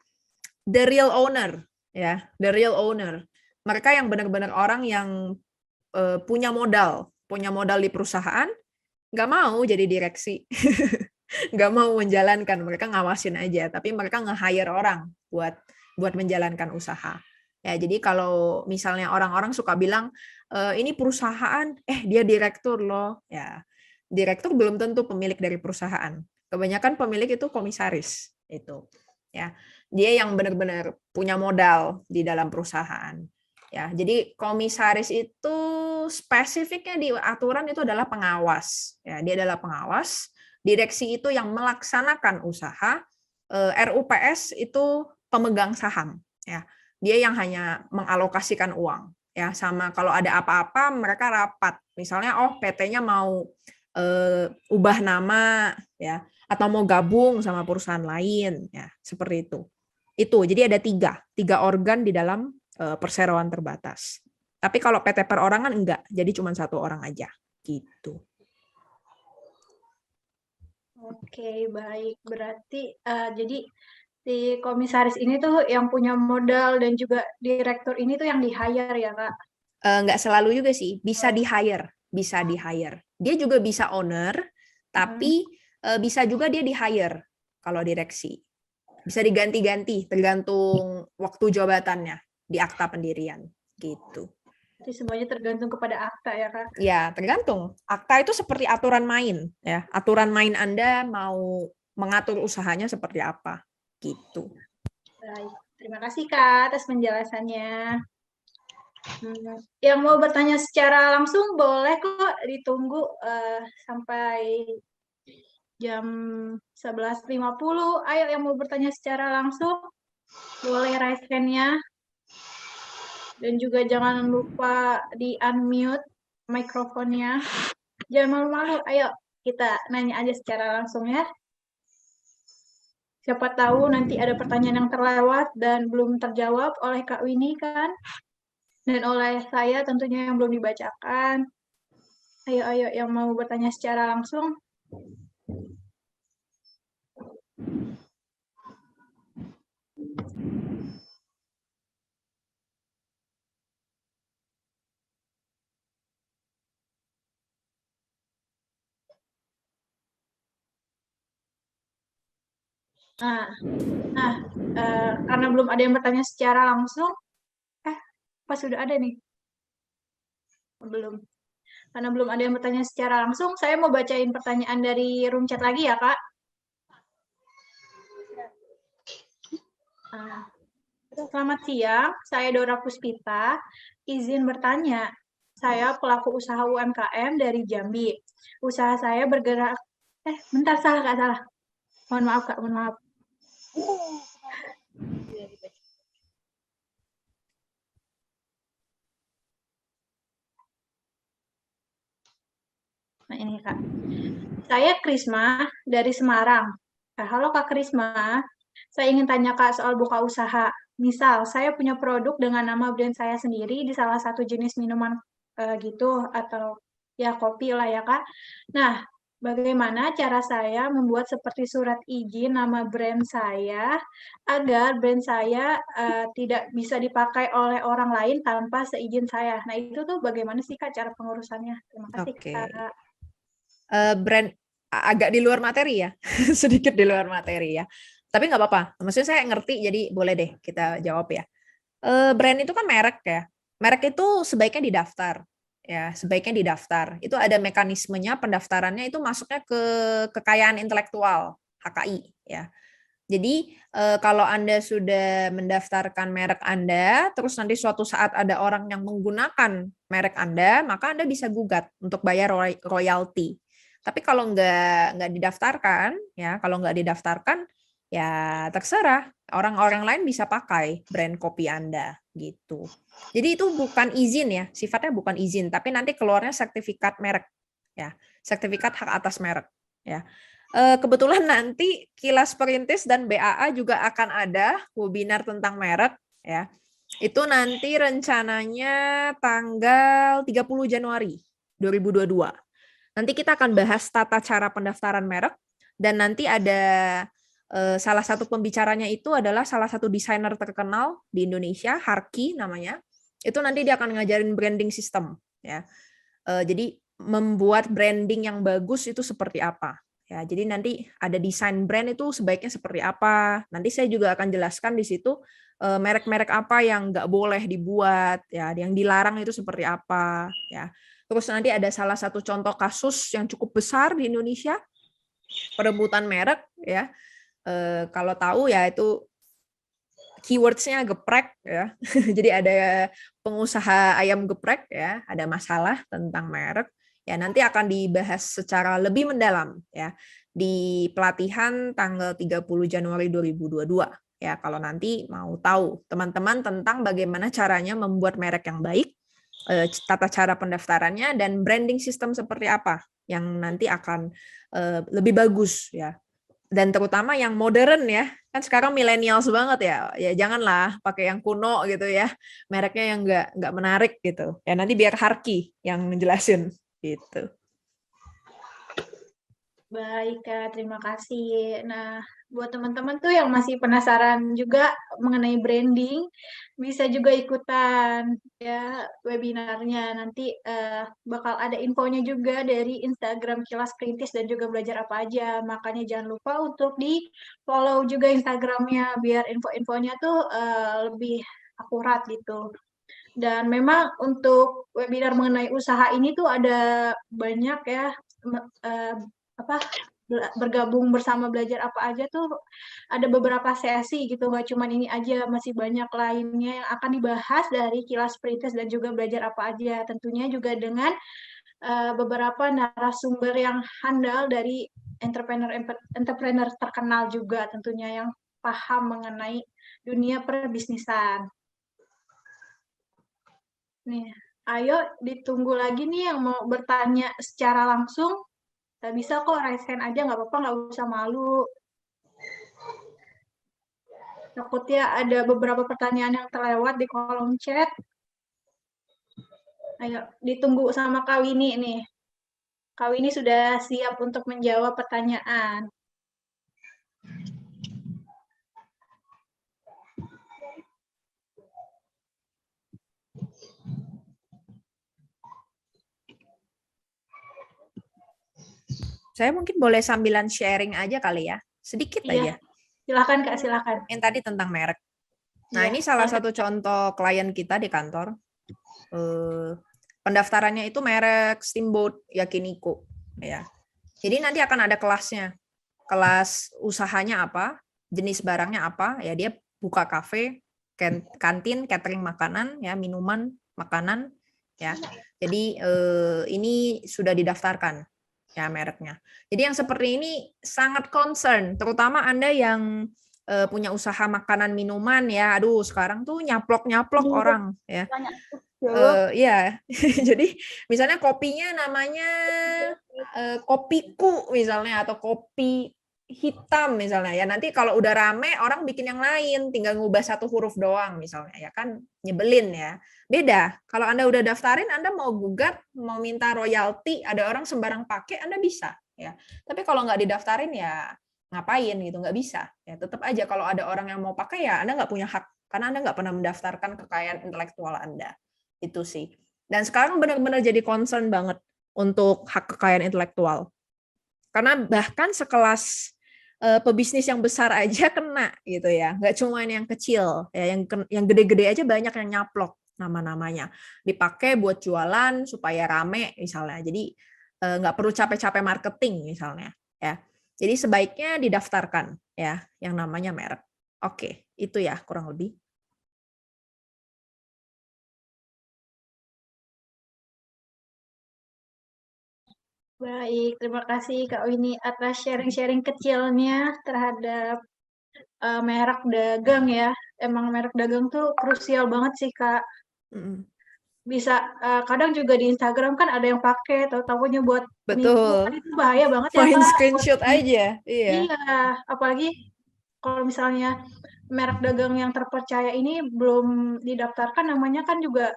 the real owner, ya, the real owner. Mereka yang benar-benar orang yang punya modal di perusahaan, nggak mau jadi direksi, nggak mau menjalankan, mereka ngawasin aja, tapi mereka nge-hire orang buat menjalankan usaha. Ya, jadi kalau misalnya orang-orang suka bilang ini perusahaan, dia direktur loh, ya, direktur belum tentu pemilik dari perusahaan. Kebanyakan pemilik itu komisaris itu, ya. Dia yang benar-benar punya modal di dalam perusahaan. Ya, jadi komisaris itu spesifiknya di aturan itu adalah pengawas. Ya, dia adalah pengawas. Direksi itu yang melaksanakan usaha. RUPS itu pemegang saham. Ya, dia yang hanya mengalokasikan uang. Ya, sama kalau ada apa-apa mereka rapat. Misalnya, PT-nya mau ubah nama, ya, atau mau gabung sama perusahaan lain, ya, seperti itu. Jadi ada tiga organ di dalam perseroan terbatas. Tapi kalau PT perorangan enggak, jadi cuma satu orang aja, gitu. Oke, baik. Berarti jadi si komisaris ini tuh yang punya modal dan juga direktur ini tuh yang di-hire ya, Kak? Enggak selalu juga sih, bisa di-hire. Dia juga bisa owner, tapi bisa juga dia di-hire kalau direksi. Bisa diganti-ganti, tergantung waktu jabatannya di akta pendirian, gitu. Jadi semuanya tergantung kepada akta ya, Kak? Ya, tergantung. Akta itu seperti aturan main, ya. Aturan main Anda mau mengatur usahanya seperti apa, gitu. Baik. Terima kasih, Kak, atas penjelasannya. Yang mau bertanya secara langsung boleh kok ditunggu sampai jam 11.50. Ayo yang mau bertanya secara langsung boleh raise hand-nya. Dan juga jangan lupa di-unmute mikrofonnya. Jangan malu-malu, ayo kita nanya aja secara langsung ya. Siapa tahu nanti ada pertanyaan yang terlewat dan belum terjawab oleh Kak Winnie kan? Dan oleh saya tentunya yang belum dibacakan. Ayo yang mau bertanya secara langsung. Karena belum ada yang bertanya secara langsung, pas sudah ada nih. Belum. Karena belum ada yang bertanya secara langsung, saya mau bacain pertanyaan dari room chat lagi ya, Kak. Selamat siang, saya Dora Puspita. Izin bertanya, saya pelaku usaha UMKM dari Jambi. Usaha saya bergerak... bentar, salah, Kak, salah. Mohon maaf, Kak, mohon maaf. Nah, ini, Kak. Saya Krisma dari Semarang. Halo, Kak Krisma. Saya ingin tanya, Kak, soal buka usaha. Misal, saya punya produk dengan nama brand saya sendiri di salah satu jenis minuman gitu, atau ya kopi lah ya, Kak. Nah, bagaimana cara saya membuat seperti surat izin nama brand saya agar brand saya tidak bisa dipakai oleh orang lain tanpa seizin saya. Nah, itu tuh bagaimana sih, Kak, cara pengurusannya? Terima kasih, Kak. Brand agak di luar materi ya, sedikit di luar materi ya. Tapi nggak apa-apa, maksudnya saya ngerti, jadi boleh deh kita jawab ya. Brand itu kan merek ya, merek itu sebaiknya didaftar. Ya, sebaiknya didaftar. Itu ada mekanismenya pendaftarannya itu masuknya ke kekayaan intelektual HKI ya. Jadi kalau Anda sudah mendaftarkan merek Anda, terus nanti suatu saat ada orang yang menggunakan merek Anda, maka Anda bisa gugat untuk bayar royalti. Tapi kalau nggak didaftarkan, ya kalau nggak didaftarkan, ya terserah orang-orang lain bisa pakai brand kopi Anda gitu. Jadi itu bukan izin ya, sifatnya bukan izin, tapi nanti keluarnya sertifikat merek, ya, sertifikat hak atas merek, ya. Kebetulan nanti Kilas Perintis dan BAA juga akan ada webinar tentang merek, ya. Itu nanti rencananya tanggal 30 Januari 2022. Nanti kita akan bahas tata cara pendaftaran merek dan nanti ada salah satu pembicaranya itu adalah salah satu desainer terkenal di Indonesia, Harky namanya. Itu nanti dia akan ngajarin branding system, ya. Jadi membuat branding yang bagus itu seperti apa. Ya, jadi nanti ada desain brand itu sebaiknya seperti apa. Nanti saya juga akan jelaskan di situ merek-merek apa yang nggak boleh dibuat, ya, yang dilarang itu seperti apa, ya. Terus nanti ada salah satu contoh kasus yang cukup besar di Indonesia, perebutan merek, ya. Kalau tahu ya itu keywords-nya geprek, ya. Jadi ada pengusaha ayam geprek, ya, ada masalah tentang merek. Ya, nanti akan dibahas secara lebih mendalam, ya, di pelatihan tanggal 30 Januari 2022. Ya, kalau nanti mau tahu teman-teman tentang bagaimana caranya membuat merek yang baik, tata cara pendaftarannya, dan branding system seperti apa yang nanti akan lebih bagus, ya. Dan terutama yang modern, ya. Kan sekarang millennials banget, ya. Ya janganlah pakai yang kuno gitu, ya. Mereknya yang nggak menarik gitu. Ya nanti biar Harky yang ngejelasin gitu. Baik, Kak, terima kasih. Nah, buat teman-teman tuh yang masih penasaran juga mengenai branding, bisa juga ikutan ya webinarnya. Nanti bakal ada infonya juga dari Instagram Kilas Perintis dan juga belajar apa aja. Makanya jangan lupa untuk di-follow juga Instagramnya biar info-infonya tuh lebih akurat gitu. Dan memang untuk webinar mengenai usaha ini tuh ada banyak ya apa bergabung bersama belajar apa aja tuh ada beberapa sesi gitu, nggak cuma ini aja, masih banyak lainnya yang akan dibahas dari Kilas Perintis dan juga belajar apa aja, tentunya juga dengan beberapa narasumber yang handal dari entrepreneur terkenal juga tentunya yang paham mengenai dunia perbisnisan. Nih, ayo ditunggu lagi nih yang mau bertanya secara langsung. Nggak bisa kok, raise hand aja, nggak apa-apa, nggak usah malu. Takutnya ada beberapa pertanyaan yang terlewat di kolom chat. Ayo, ditunggu sama Kak Winnie nih. Kak Winnie sudah siap untuk menjawab pertanyaan. Saya mungkin boleh sambilan sharing aja kali ya, sedikit aja. Silakan Kak, silakan. Yang tadi tentang merek. Nah, ini salah satu contoh klien kita di kantor. Pendaftarannya itu merek Steamboat Yakiniku, ya. Jadi nanti akan ada kelasnya. Kelas usahanya apa, jenis barangnya apa, ya dia buka kafe, kantin, catering makanan, ya, minuman, makanan, ya. Jadi ini sudah didaftarkan, ya, mereknya. Jadi yang seperti ini sangat concern, terutama Anda yang punya usaha makanan minuman, ya. Aduh, sekarang tuh nyaplok-nyaplok orang, ya. Ya, jadi misalnya kopinya namanya kopiku misalnya, atau kopi hitam misalnya, ya nanti kalau udah rame orang bikin yang lain, tinggal ngubah satu huruf doang misalnya, ya kan nyebelin, ya. Beda kalau Anda udah daftarin, Anda mau gugat, mau minta royalti, ada orang sembarang pakai, Anda bisa, ya. Tapi kalau nggak didaftarin, ya ngapain gitu, nggak bisa, ya. Tetap aja kalau ada orang yang mau pakai, ya Anda nggak punya hak karena Anda nggak pernah mendaftarkan kekayaan intelektual Anda. Itu sih. Dan sekarang benar-benar jadi concern banget untuk hak kekayaan intelektual. Karena bahkan sekelas pebisnis yang besar aja kena gitu, ya. Nggak cuma yang kecil, ya, yang gede-gede aja banyak yang nyaplok nama-namanya. Dipakai buat jualan supaya rame misalnya. Jadi nggak perlu capek-capek marketing misalnya, ya. Jadi sebaiknya didaftarkan, ya, yang namanya merek. Oke, itu ya kurang lebih. Baik, terima kasih Kak Winnie atas sharing-sharing kecilnya terhadap merek dagang ya. Emang merek dagang tuh krusial banget sih Kak. Bisa kadang juga di Instagram kan ada yang pakai, tahu-tahunya buat nipu, kan itu bahaya banget ya Main Kak. screenshot aja, iya. Iya, apalagi kalau misalnya merek dagang yang terpercaya ini belum didaftarkan, namanya kan juga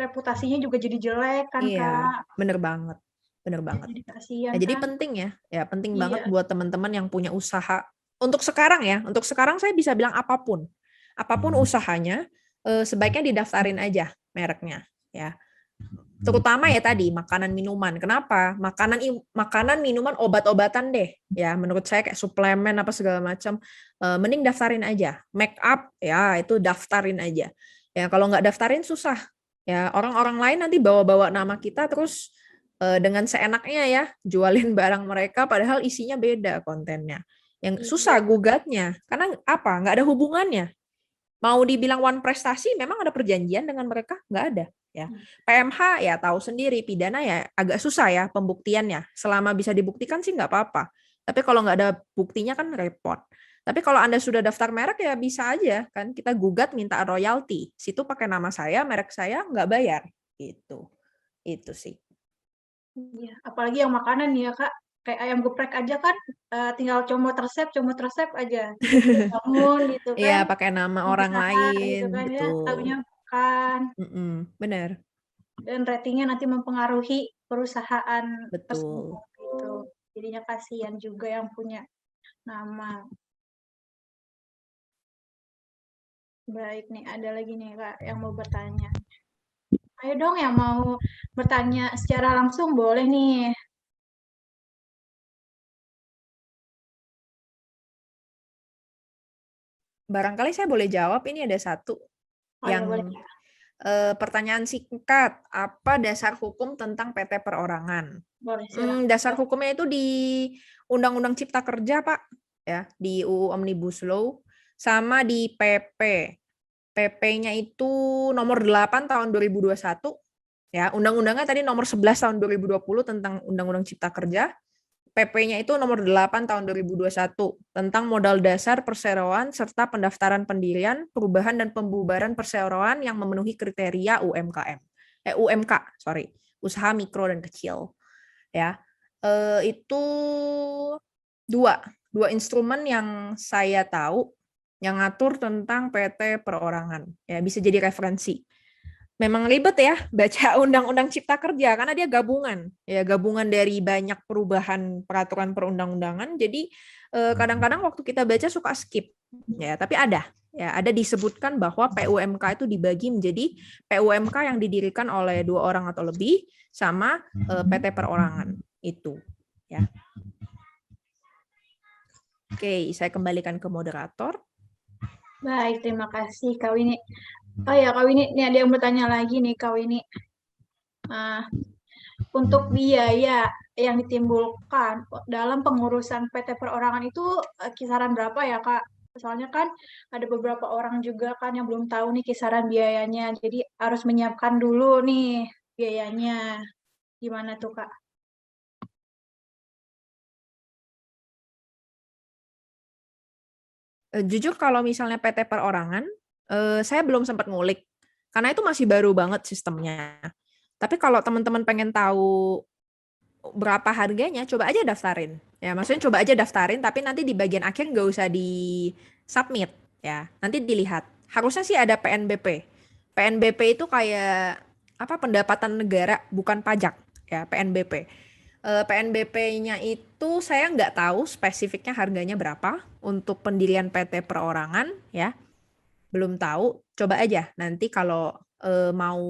reputasinya juga jadi jelek kan Iya, Kak. bener banget, bener banget. Jadi kasihan Nah, jadi kan. penting ya penting banget Iya. buat teman-teman yang punya usaha untuk sekarang saya bisa bilang apapun usahanya sebaiknya didaftarin aja mereknya ya. Terutama ya tadi makanan minuman. Kenapa? Makanan minuman obat-obatan deh ya. Menurut saya kayak suplemen apa segala macam mending daftarin aja. Make up ya itu daftarin aja. Ya kalau nggak daftarin susah. Ya orang-orang lain nanti bawa-bawa nama kita terus dengan seenaknya ya jualin barang mereka padahal isinya beda kontennya. Yang susah gugatnya karena apa? Nggak ada hubungannya. Mau dibilang one prestasi memang ada perjanjian dengan mereka? Nggak ada. Ya. PMH ya tahu sendiri, pidana ya agak susah ya pembuktiannya. Selama bisa dibuktikan sih nggak apa-apa. Tapi kalau nggak ada buktinya kan repot. Tapi kalau Anda sudah daftar merek ya bisa aja kan kita gugat minta royalti. Situ pakai nama saya, merek saya nggak bayar. Gitu. Itu sih. Iya, apalagi yang makanan nih ya Kak, kayak ayam geprek aja kan tinggal comot resep aja. Bangun gitu Iya, kan, pakai nama orang usaha lain, gitu kan ya, betul. taunya bukan. Benar. Dan ratingnya nanti mempengaruhi perusahaan tersebut Betul. gitu. Jadinya kasihan juga yang punya nama. Baik nih, ada lagi nih Kak yang mau bertanya. Ayo dong yang mau bertanya secara langsung boleh nih. Barangkali saya boleh jawab, ini ada satu Oh ya yang boleh. pertanyaan singkat, apa dasar hukum tentang PT perorangan? Boleh silakan. Dasar hukumnya itu di Undang-Undang Cipta Kerja, Pak, ya, di UU Omnibus Law, sama di PP. PP-nya itu nomor 8 tahun 2021, ya, undang-undangnya tadi nomor 11 tahun 2020 tentang Undang-Undang Cipta Kerja. PP-nya itu nomor 8 tahun 2021 tentang modal dasar perseroan serta pendaftaran pendirian, perubahan dan pembubaran perseroan yang memenuhi kriteria UMKM. UMK, usaha mikro dan kecil. Ya. Itu dua instrumen yang saya tahu yang ngatur tentang PT perorangan. Ya, bisa jadi referensi. Memang ribet ya baca Undang-Undang Cipta Kerja karena dia gabungan dari banyak perubahan peraturan perundang-undangan. Jadi kadang-kadang waktu kita baca suka skip ya, tapi ada disebutkan bahwa PUMK itu dibagi menjadi PUMK yang didirikan oleh 2 orang atau lebih sama PT perorangan itu ya. Oke, saya kembalikan ke moderator. Baik, terima kasih Kak Winnie. Oh ya Kak Winnie, ini ada yang bertanya lagi nih Kak Winnie. Untuk biaya yang ditimbulkan dalam pengurusan PT perorangan itu kisaran berapa ya Kak? Soalnya kan ada beberapa orang juga kan yang belum tahu nih kisaran biayanya. Jadi harus menyiapkan dulu nih biayanya. Gimana tuh Kak? Jujur kalau misalnya PT perorangan, saya belum sempat ngulik karena itu masih baru banget sistemnya. Tapi kalau teman-teman pengen tahu berapa harganya, coba aja daftarin. Ya, maksudnya coba aja daftarin, tapi nanti di bagian akhir nggak usah di submit ya. Nanti dilihat. Harusnya sih ada PNBP. PNBP itu kayak apa pendapatan negara, bukan pajak ya, PNBP. PNBP-nya itu saya nggak tahu spesifiknya harganya berapa untuk pendirian PT perorangan ya. Belum tahu, coba aja nanti kalau mau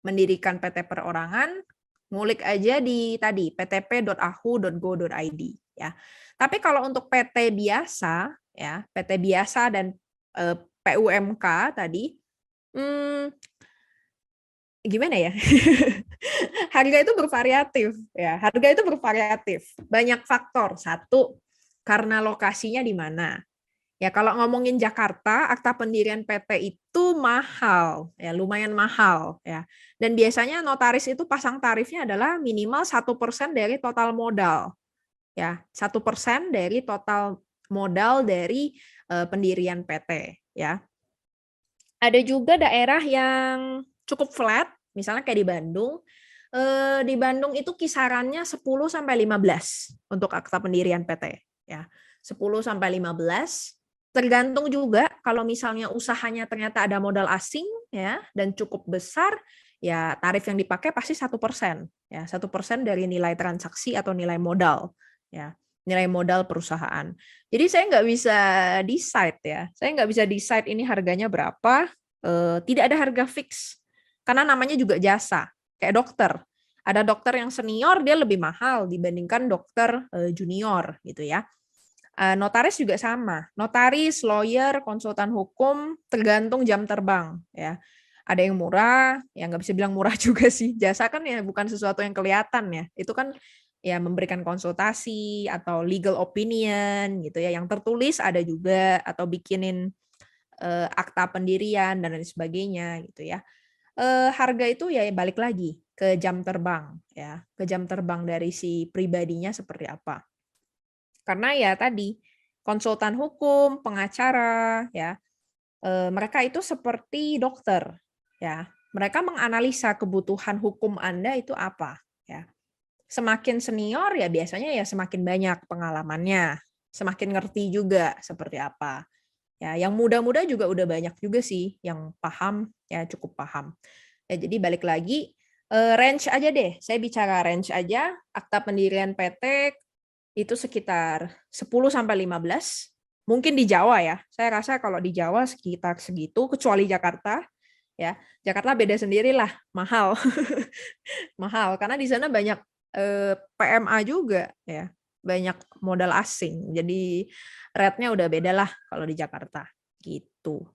mendirikan PT perorangan, ngulik aja di tadi ptp.ahu.go.id ya. Tapi kalau untuk PT biasa ya, PT biasa dan PUMK tadi gimana ya? Harga itu bervariatif ya. Harga itu bervariatif. Banyak faktor. Satu, karena lokasinya di mana. Ya kalau ngomongin Jakarta, akta pendirian PT itu mahal, ya lumayan mahal ya. Dan biasanya notaris itu pasang tarifnya adalah minimal 1% dari total modal. Ya, 1% dari total modal dari pendirian PT ya. Ada juga daerah yang cukup flat, misalnya kayak di Bandung. Di Bandung itu kisarannya 10 sampai 15 untuk akta pendirian PT ya. 10 sampai 15. Tergantung juga kalau misalnya usahanya ternyata ada modal asing ya dan cukup besar, ya tarif yang dipakai pasti 1%. Ya, 1% dari nilai transaksi atau nilai modal ya. nilai modal perusahaan. Jadi saya nggak bisa decide ya. Saya nggak bisa decide ini harganya berapa. Tidak ada harga fix. Karena namanya juga jasa. Kayak dokter. Ada dokter yang senior, dia lebih mahal dibandingkan dokter junior gitu ya. Notaris juga sama. Notaris, lawyer, konsultan hukum, tergantung jam terbang ya. Ada yang murah, ya nggak bisa bilang murah juga sih. Jasa kan ya bukan sesuatu yang kelihatan ya. Itu kan ya memberikan konsultasi atau legal opinion gitu ya. Yang tertulis ada juga, atau bikinin akta pendirian dan lain sebagainya gitu ya. Harga itu ya balik lagi ke jam terbang ya, ke jam terbang dari si pribadinya seperti apa. Karena ya tadi konsultan hukum, pengacara ya, mereka itu seperti dokter ya. Mereka menganalisa kebutuhan hukum Anda itu apa ya. Semakin senior ya biasanya ya semakin banyak pengalamannya, semakin ngerti juga seperti apa. Ya, yang muda-muda juga udah banyak juga sih yang paham, ya cukup paham. Ya, jadi balik lagi, range aja deh. Saya bicara range aja, akta pendirian PT itu sekitar 10 sampai 15. Mungkin di Jawa ya. Saya rasa kalau di Jawa sekitar segitu, kecuali Jakarta. Ya, Jakarta beda sendirilah, mahal. Mahal karena di sana banyak PMA juga ya. Banyak modal asing. Jadi rate-nya udah beda lah kalau di Jakarta. Gitu.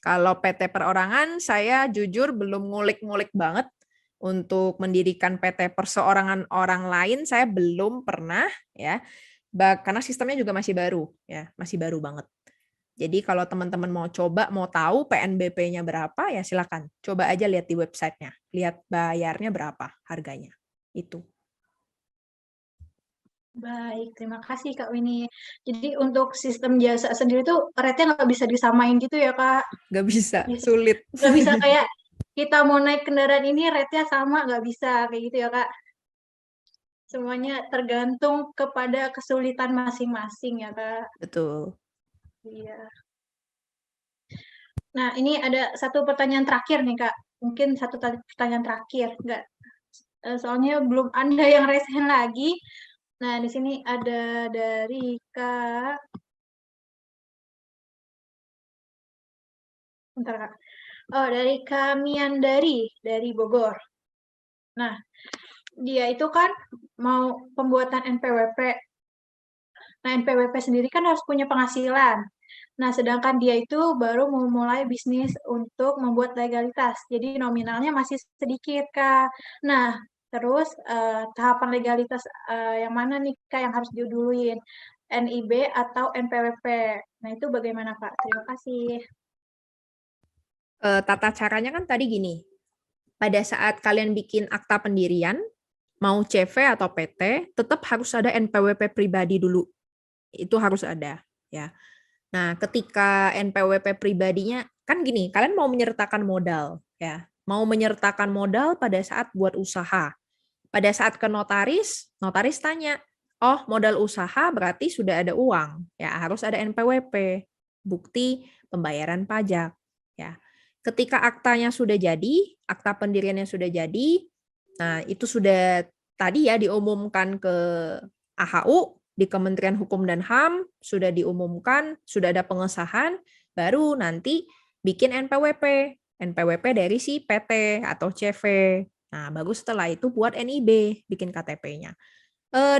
Kalau PT perorangan, saya jujur belum ngulik-ngulik banget untuk mendirikan PT perseorangan orang lain. Saya belum pernah ya, karena sistemnya juga masih baru ya, masih baru banget. Jadi kalau teman-teman mau coba, mau tahu PNBP-nya berapa ya silakan. Coba aja lihat di websitenya, lihat bayarnya berapa harganya. Itu. Baik, terima kasih Kak Winnie. Jadi untuk sistem jasa sendiri tuh rate-nya nggak bisa disamain gitu ya Kak? Nggak bisa, Bisa. sulit. Nggak bisa kayak kita mau naik kendaraan ini rate-nya sama, nggak bisa kayak gitu ya Kak? Semuanya tergantung kepada kesulitan masing-masing ya Kak? Betul. Iya. Nah, ini ada satu pertanyaan terakhir nih Kak. Mungkin satu pertanyaan terakhir, nggak? Soalnya belum ada yang resen lagi. Nah, di sini ada dari Kak. Bentar Kak. Oh, dari Kamiandari dari Bogor. Nah, dia itu kan mau pembuatan NPWP. Nah, NPWP sendiri kan harus punya penghasilan. Nah, sedangkan dia itu baru memulai bisnis untuk membuat legalitas. Jadi nominalnya masih sedikit, Kak. Nah, terus tahapan legalitas yang mana nih, Kak, yang harus diduluin? NIB atau NPWP? Nah, itu bagaimana, Kak? Terima kasih. Tata caranya kan tadi gini, pada saat kalian bikin akta pendirian, mau CV atau PT, tetap harus ada NPWP pribadi dulu. Itu harus ada, ya. Nah, ketika NPWP pribadinya, kan gini, kalian mau menyertakan modal, ya. Mau menyertakan modal pada saat buat usaha. Pada saat ke notaris, notaris tanya, oh modal usaha berarti sudah ada uang, ya harus ada NPWP, bukti pembayaran pajak, ya. Ketika aktanya sudah jadi, akta pendiriannya sudah jadi, nah itu sudah tadi ya diumumkan ke AHU, di Kementerian Hukum dan HAM, sudah diumumkan, sudah ada pengesahan, baru nanti bikin NPWP. NPWP dari si PT atau CV. Nah, bagus setelah itu buat NIB, bikin KTP-nya.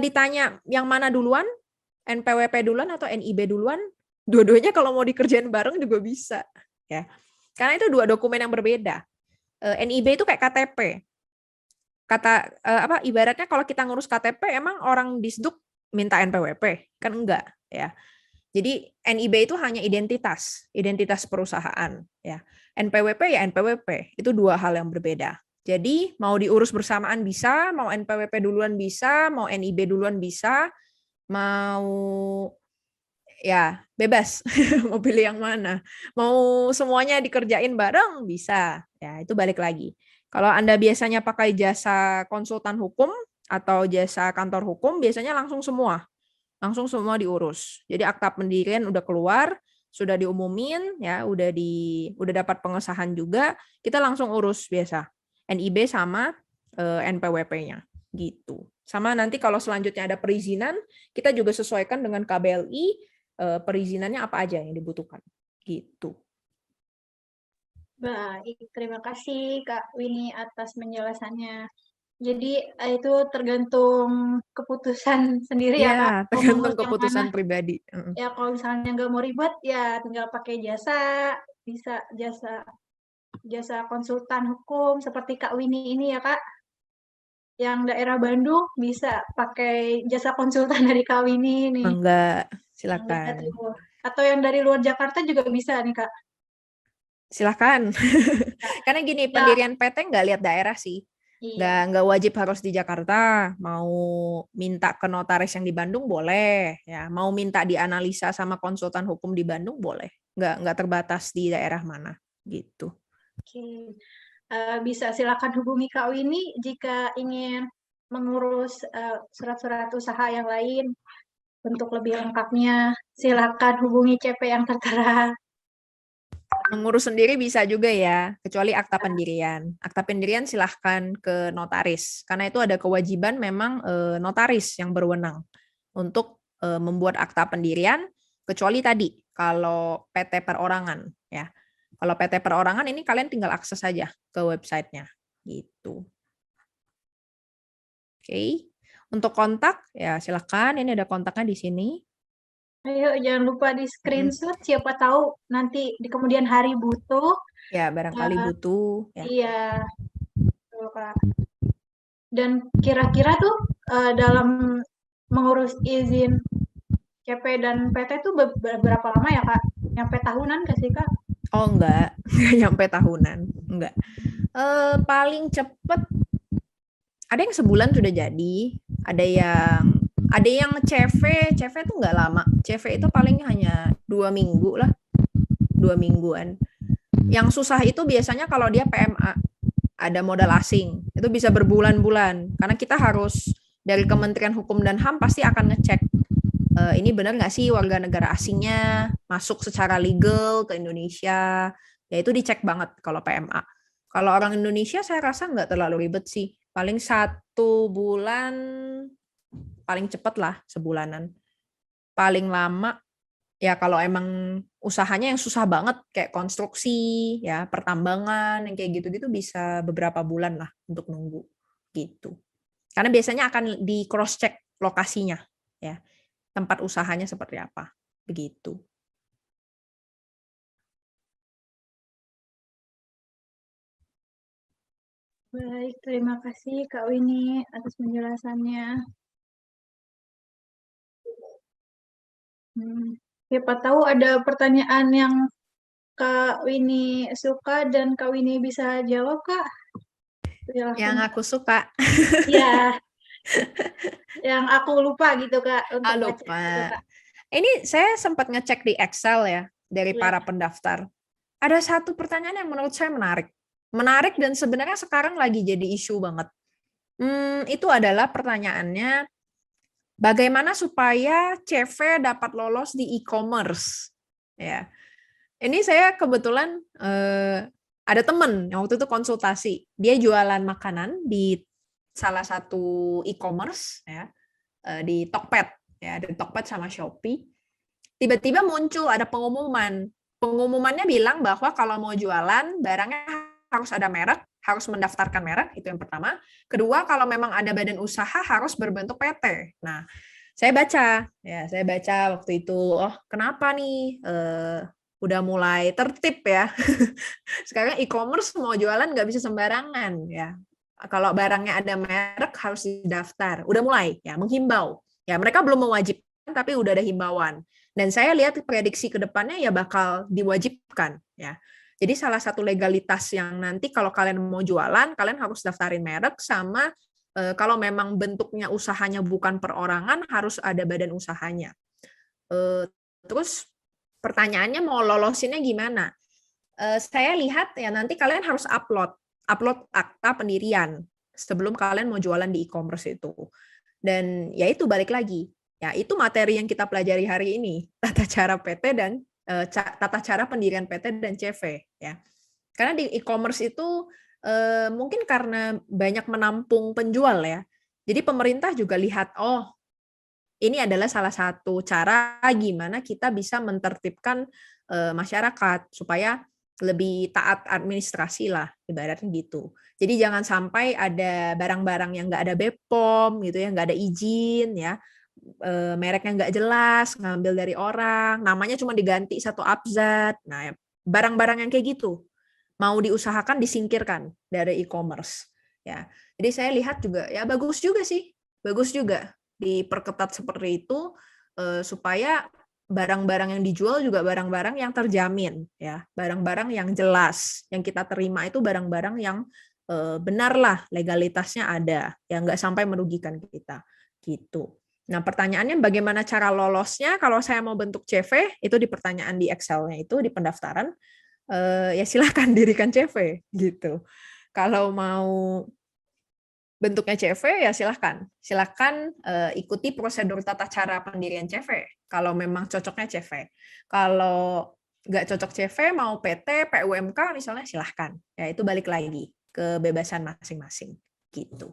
Ditanya yang mana duluan? NPWP duluan atau NIB duluan? Dua-duanya kalau mau dikerjain bareng juga bisa, ya. Karena itu dua dokumen yang berbeda. NIB itu kayak KTP. Ibaratnya kalau kita ngurus KTP emang orang Disduk minta NPWP? Kan enggak, ya. Jadi NIB itu hanya identitas perusahaan, ya. NPWP ya NPWP, itu dua hal yang berbeda. Jadi mau diurus bersamaan bisa, mau NPWP duluan bisa, mau NIB duluan bisa, mau ya bebas mau pilih yang mana. Mau semuanya dikerjain bareng bisa. Ya, itu balik lagi. Kalau Anda biasanya pakai jasa konsultan hukum atau jasa kantor hukum, biasanya langsung semua diurus. Jadi akta pendirian udah keluar, sudah diumumin ya, udah dapat pengesahan juga, kita langsung urus biasa. NIB sama NPWP-nya gitu. Sama nanti kalau selanjutnya ada perizinan, kita juga sesuaikan dengan KBLI perizinannya apa aja yang dibutuhkan. Gitu. Baik, terima kasih Kak Winnie atas penjelasannya. Jadi itu tergantung keputusan sendiri ya Kak, Iya, mau tergantung mengurus yang mana. keputusan pribadi. Ya kalau misalnya nggak mau ribet, ya tinggal pakai jasa, bisa jasa konsultan hukum seperti Kak Winnie ini ya Kak. Yang daerah Bandung bisa pakai jasa konsultan dari Kak Winnie nih. Enggak, Enggak silakan. tuh. Atau yang dari luar Jakarta juga bisa nih Kak. Silahkan. Karena gini, Ya, pendirian PT nggak lihat daerah sih. iya. Nggak wajib harus di Jakarta. Mau minta ke notaris yang di Bandung boleh. Ya, mau minta dianalisa sama konsultan hukum di Bandung boleh. Nggak terbatas di daerah mana. Gitu. Oke. Bisa silakan hubungi Kak Winnie jika ingin mengurus surat-surat usaha yang lain. Untuk lebih lengkapnya, silakan hubungi CP yang tertera. Mengurus sendiri bisa juga ya, kecuali akta pendirian. Akta pendirian silahkan ke notaris, karena itu ada kewajiban memang notaris yang berwenang untuk membuat akta pendirian, kecuali tadi kalau PT perorangan ya. Kalau PT perorangan ini kalian tinggal akses saja ke websitenya gitu. Oke. Untuk kontak ya silakan, ini ada kontaknya di sini. Ayo, jangan lupa di screenshot, siapa tahu nanti di kemudian hari butuh. Ya, barangkali butuh ya. Iya, betul, Kak. Dan kira-kira tuh dalam mengurus izin CP dan PT tuh berapa lama ya, Kak? Nyampe tahunan nggak sih, Kak? Oh enggak, nggak nyampe tahunan, enggak. Paling cepet ada yang sebulan sudah jadi, ada yang CV itu nggak lama. CV itu paling hanya 2 minggu lah, 2 mingguan. Yang susah itu biasanya kalau dia PMA, ada modal asing, itu bisa berbulan-bulan karena kita harus dari Kementerian Hukum dan HAM pasti akan ngecek ini benar nggak sih warga negara asingnya masuk secara legal ke Indonesia, ya itu dicek banget kalau PMA. Kalau orang Indonesia saya rasa nggak terlalu ribet sih, paling 1 bulan, paling cepat lah sebulanan. Paling lama ya kalau emang usahanya yang susah banget kayak konstruksi, ya pertambangan, yang kayak gitu-gitu bisa beberapa bulan lah untuk nunggu gitu. Karena biasanya akan di cross check lokasinya, ya tempat usahanya seperti apa, begitu. Baik, terima kasih Kak Winnie atas penjelasannya. Siapa tahu ada pertanyaan yang Kak Winnie suka dan Kak Winnie bisa jawab, Kak. Silahkan. Yang aku suka. Ya, yang aku lupa gitu, Kak, untuk baca Lupa. gitu, Kak. Ini saya sempat ngecek di Excel ya, dari Ya. para pendaftar. Ada satu pertanyaan yang menurut saya menarik. Menarik dan sebenarnya sekarang lagi jadi isu banget. Itu adalah pertanyaannya, bagaimana supaya CV dapat lolos di e-commerce? Ya, ini saya kebetulan ada temen yang waktu itu konsultasi. Dia jualan makanan di salah satu e-commerce ya, di Tokped ya, di Tokped sama Shopee. Tiba-tiba muncul ada pengumuman. Pengumumannya bilang bahwa kalau mau jualan barangnya harus ada merek, harus mendaftarkan merek, itu yang pertama. Kedua, kalau memang ada badan usaha harus berbentuk PT. Nah, saya baca waktu itu, oh kenapa nih udah mulai tertib ya. Sekarang e-commerce mau jualan nggak bisa sembarangan ya. Kalau barangnya ada merek harus didaftar. Udah mulai ya menghimbau. Ya mereka belum mewajibkan tapi udah ada himbauan. Dan saya lihat prediksi ke depannya ya bakal diwajibkan ya. Jadi salah satu legalitas yang nanti kalau kalian mau jualan, kalian harus daftarin merek sama kalau memang bentuknya usahanya bukan perorangan harus ada badan usahanya. Terus pertanyaannya mau lolosinnya gimana? Saya lihat ya nanti kalian harus upload akta pendirian sebelum kalian mau jualan di e-commerce itu. Dan ya itu balik lagi. Ya itu materi yang kita pelajari hari ini, tata cara PT dan tata cara pendirian PT dan CV ya. Karena di e-commerce itu mungkin karena banyak menampung penjual ya. Jadi pemerintah juga lihat, oh ini adalah salah satu cara gimana kita bisa mentertibkan masyarakat supaya lebih taat administrasi lah, ibaratnya gitu. Jadi jangan sampai ada barang-barang yang nggak ada BPOM gitu ya, nggak ada izin ya, mereknya nggak jelas, ngambil dari orang, namanya cuma diganti satu abzat. Nah, barang-barang yang kayak gitu mau diusahakan disingkirkan dari e-commerce. Ya, jadi saya lihat juga ya bagus juga sih, bagus juga diperketat seperti itu supaya barang-barang yang dijual juga barang-barang yang terjamin ya, barang-barang yang jelas, yang kita terima itu barang-barang yang benar lah legalitasnya ada, yang nggak sampai merugikan kita gitu. Nah pertanyaannya bagaimana cara lolosnya kalau saya mau bentuk CV itu di pertanyaan di Excel-nya itu di pendaftaran ya silahkan dirikan CV gitu. Kalau mau bentuknya CV ya silahkan ikuti prosedur tata cara pendirian CV kalau memang cocoknya CV. Kalau nggak cocok CV mau PT PUMK misalnya silahkan ya, itu balik lagi kebebasan masing-masing gitu.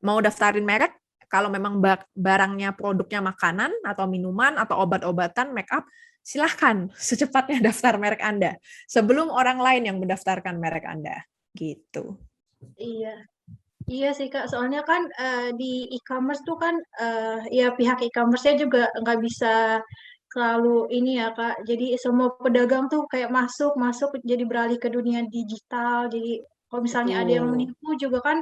Mau daftarin merek kalau memang barangnya produknya makanan atau minuman atau obat-obatan make up silahkan secepatnya daftar merek Anda sebelum orang lain yang mendaftarkan merek Anda gitu. Iya. Iya sih Kak, soalnya kan di e-commerce tuh kan ya pihak e-commerce-nya juga nggak bisa selalu ini ya Kak. Jadi semua pedagang tuh kayak masuk jadi beralih ke dunia digital. Jadi kalau misalnya ada yang Betul. menipu juga kan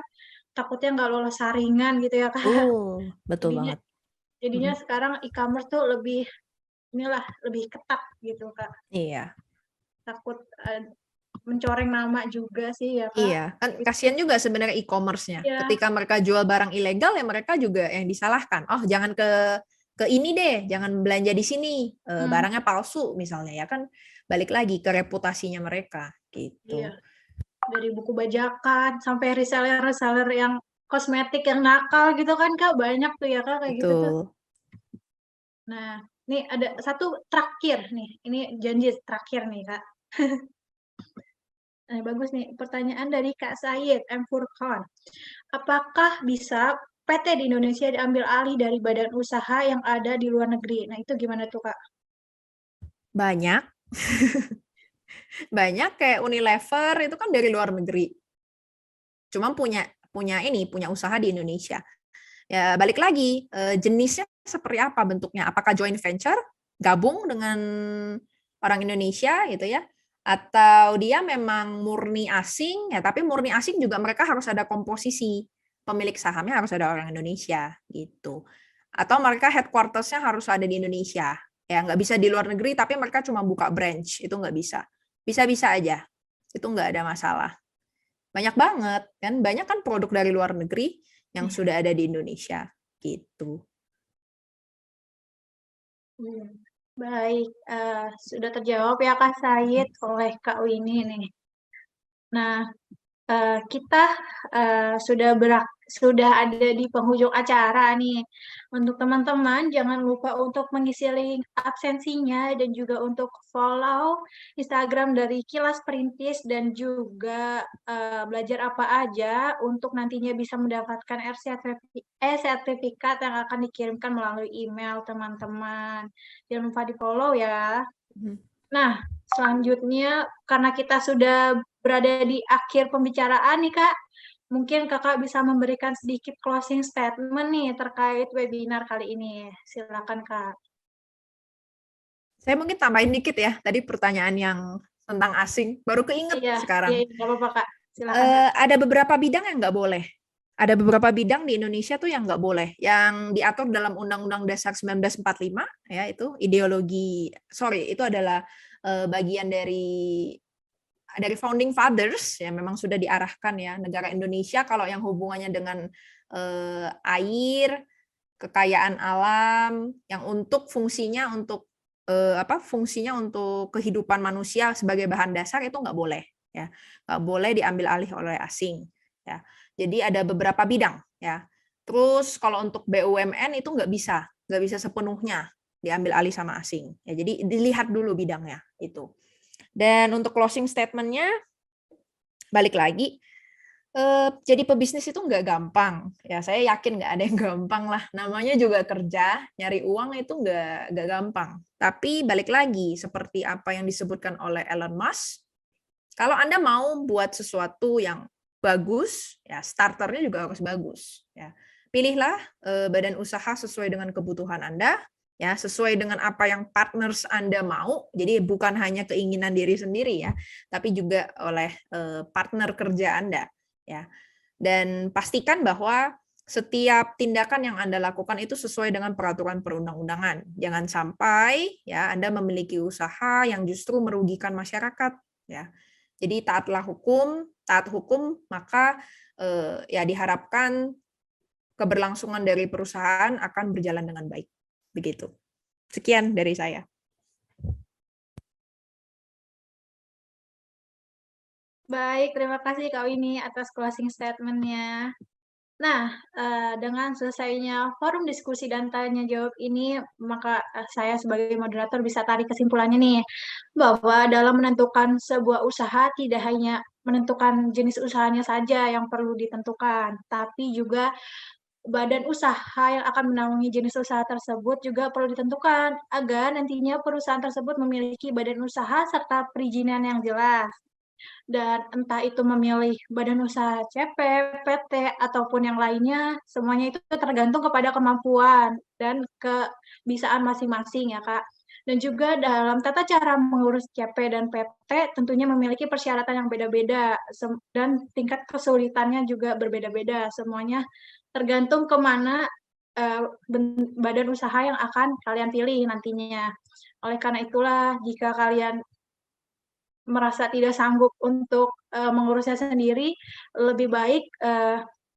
takutnya nggak lolos saringan gitu ya Kak. Betul Jadinya banget. jadinya sekarang e-commerce tuh lebih inilah lebih ketat gitu Kak. Iya. Takut mencoreng nama juga sih ya Kak. Iya, kan kasihan juga sebenarnya e-commerce-nya. Iya. Ketika mereka jual barang ilegal ya mereka juga yang disalahkan. Oh, jangan ke ini deh, jangan belanja di sini. Hmm, Barangnya palsu misalnya ya kan balik lagi ke reputasinya mereka iya. gitu. Dari buku bajakan sampai reseller-reseller yang kosmetik yang nakal gitu kan Kak, banyak tuh ya Kak kayak gitu tuh. Betul. Nah, nih ada satu terakhir nih, ini janji terakhir nih Kak. Nah, bagus nih, pertanyaan dari Kak Said M. Furqan. Apakah bisa PT di Indonesia diambil alih dari badan usaha yang ada di luar negeri? Nah, itu gimana tuh Kak? Banyak, banyak kayak Unilever itu kan dari luar negeri. Cuma punya punya usaha di Indonesia. Ya, balik lagi, jenisnya seperti apa bentuknya? Apakah joint venture, gabung dengan orang Indonesia gitu ya? Atau dia memang murni asing, ya tapi murni asing juga mereka harus ada komposisi. Pemilik sahamnya harus ada orang Indonesia gitu. Atau mereka headquarters-nya harus ada di Indonesia. Ya, nggak bisa di luar negeri, tapi mereka cuma buka branch, itu nggak bisa. Bisa-bisa aja, itu nggak ada masalah. Banyak banget, kan? Banyak kan produk dari luar negeri yang sudah ada di Indonesia gitu. Baik, sudah terjawab ya Kak Said oleh Kak Winnie nih. Nah, kita sudah ada di penghujung acara nih. Untuk teman-teman, jangan lupa untuk mengisi link absensinya dan juga untuk follow Instagram dari Kilas Perintis dan juga belajar apa aja untuk nantinya bisa mendapatkan sertifikat yang akan dikirimkan melalui email teman-teman. Jangan lupa di-follow ya. Nah, selanjutnya karena kita sudah berada di akhir pembicaraan nih Kak, mungkin Kakak bisa memberikan sedikit closing statement nih terkait webinar kali ini. Silakan Kak. Saya mungkin tambahin dikit ya, tadi pertanyaan yang tentang asing, baru keinget Iya, sekarang. nggak apa-apa Kak. Silakan Kak. Ada beberapa bidang yang nggak boleh. Ada beberapa bidang di Indonesia tuh yang nggak boleh, yang diatur dalam Undang-Undang Dasar 1945, ya itu ideologi, itu adalah bagian dari founding fathers ya memang sudah diarahkan ya negara Indonesia kalau yang hubungannya dengan air, kekayaan alam yang fungsinya untuk kehidupan manusia sebagai bahan dasar itu nggak boleh ya, nggak boleh diambil alih oleh asing ya. Jadi ada beberapa bidang ya. Terus kalau untuk BUMN itu nggak bisa sepenuhnya diambil alih sama asing ya. Jadi dilihat dulu bidangnya itu. Dan untuk closing statement-nya, balik lagi, Jadi pebisnis itu nggak gampang. Ya, saya yakin nggak ada yang gampang lah. Namanya juga kerja, nyari uang itu nggak gampang. Tapi balik lagi, seperti apa yang disebutkan oleh Elon Musk, kalau Anda mau buat sesuatu yang bagus, ya starternya juga harus bagus. Ya. Pilihlah badan usaha sesuai dengan kebutuhan Anda, ya sesuai dengan apa yang partners Anda mau. Jadi bukan hanya keinginan diri sendiri ya, tapi juga oleh partner kerja Anda. Ya. Dan pastikan bahwa setiap tindakan yang Anda lakukan itu sesuai dengan peraturan perundang-undangan. Jangan sampai ya Anda memiliki usaha yang justru merugikan masyarakat. Ya. Jadi taat hukum maka ya diharapkan keberlangsungan dari perusahaan akan berjalan dengan baik. Begitu. Sekian dari saya. Baik, terima kasih Kak Winnie atas closing statement-nya. Nah, dengan selesainya forum diskusi dan tanya jawab ini, maka saya sebagai moderator bisa tarik kesimpulannya nih, bahwa dalam menentukan sebuah usaha tidak hanya menentukan jenis usahanya saja yang perlu ditentukan, tapi juga badan usaha yang akan menaungi jenis usaha tersebut juga perlu ditentukan agar nantinya perusahaan tersebut memiliki badan usaha serta perizinan yang jelas. Dan entah itu memilih badan usaha CP, PT, ataupun yang lainnya, semuanya itu tergantung kepada kemampuan dan kebisaan masing-masing ya Kak. Dan juga dalam tata cara mengurus CP dan PT tentunya memiliki persyaratan yang beda-beda dan tingkat kesulitannya juga berbeda-beda. Semuanya tergantung kemana badan usaha yang akan kalian pilih nantinya. Oleh karena itulah, jika kalian merasa tidak sanggup untuk mengurusnya sendiri, lebih baik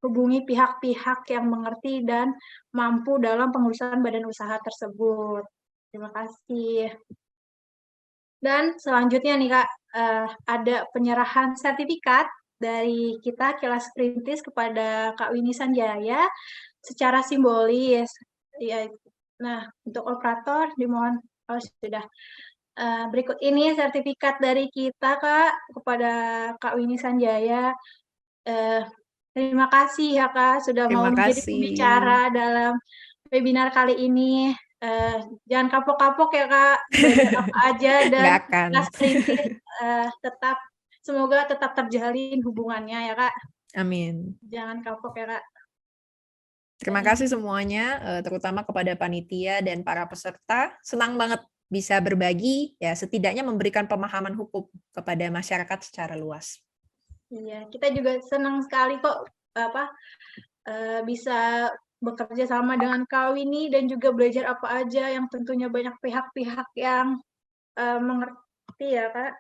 hubungi pihak-pihak yang mengerti dan mampu dalam pengurusan badan usaha tersebut. Terima kasih. Dan selanjutnya nih Kak, ada penyerahan sertifikat dari kita Kilas Perintis kepada Kak Winnie Sanjaya secara simbolis. Ya, nah, untuk operator dimohon, oh sudah. Berikut ini sertifikat dari kita Kak kepada Kak Winnie Sanjaya. Terima kasih ya Kak sudah mau Terima menjadi kasih. pembicara dalam webinar kali ini. Jangan kapok-kapok ya Kak, belajar apa aja dan Nggak akan. Kilas Perintis semoga tetap terjalin hubungannya ya Kak. Amin. Jangan kapok ya Kak. Terima kasih semuanya, terutama kepada panitia dan para peserta. Senang banget bisa berbagi, ya setidaknya memberikan pemahaman hukum kepada masyarakat secara luas. Iya, kita juga senang sekali kok bisa bekerja sama dengan Kak Winnie dan juga belajar apa aja yang tentunya banyak pihak-pihak yang mengerti ya Kak.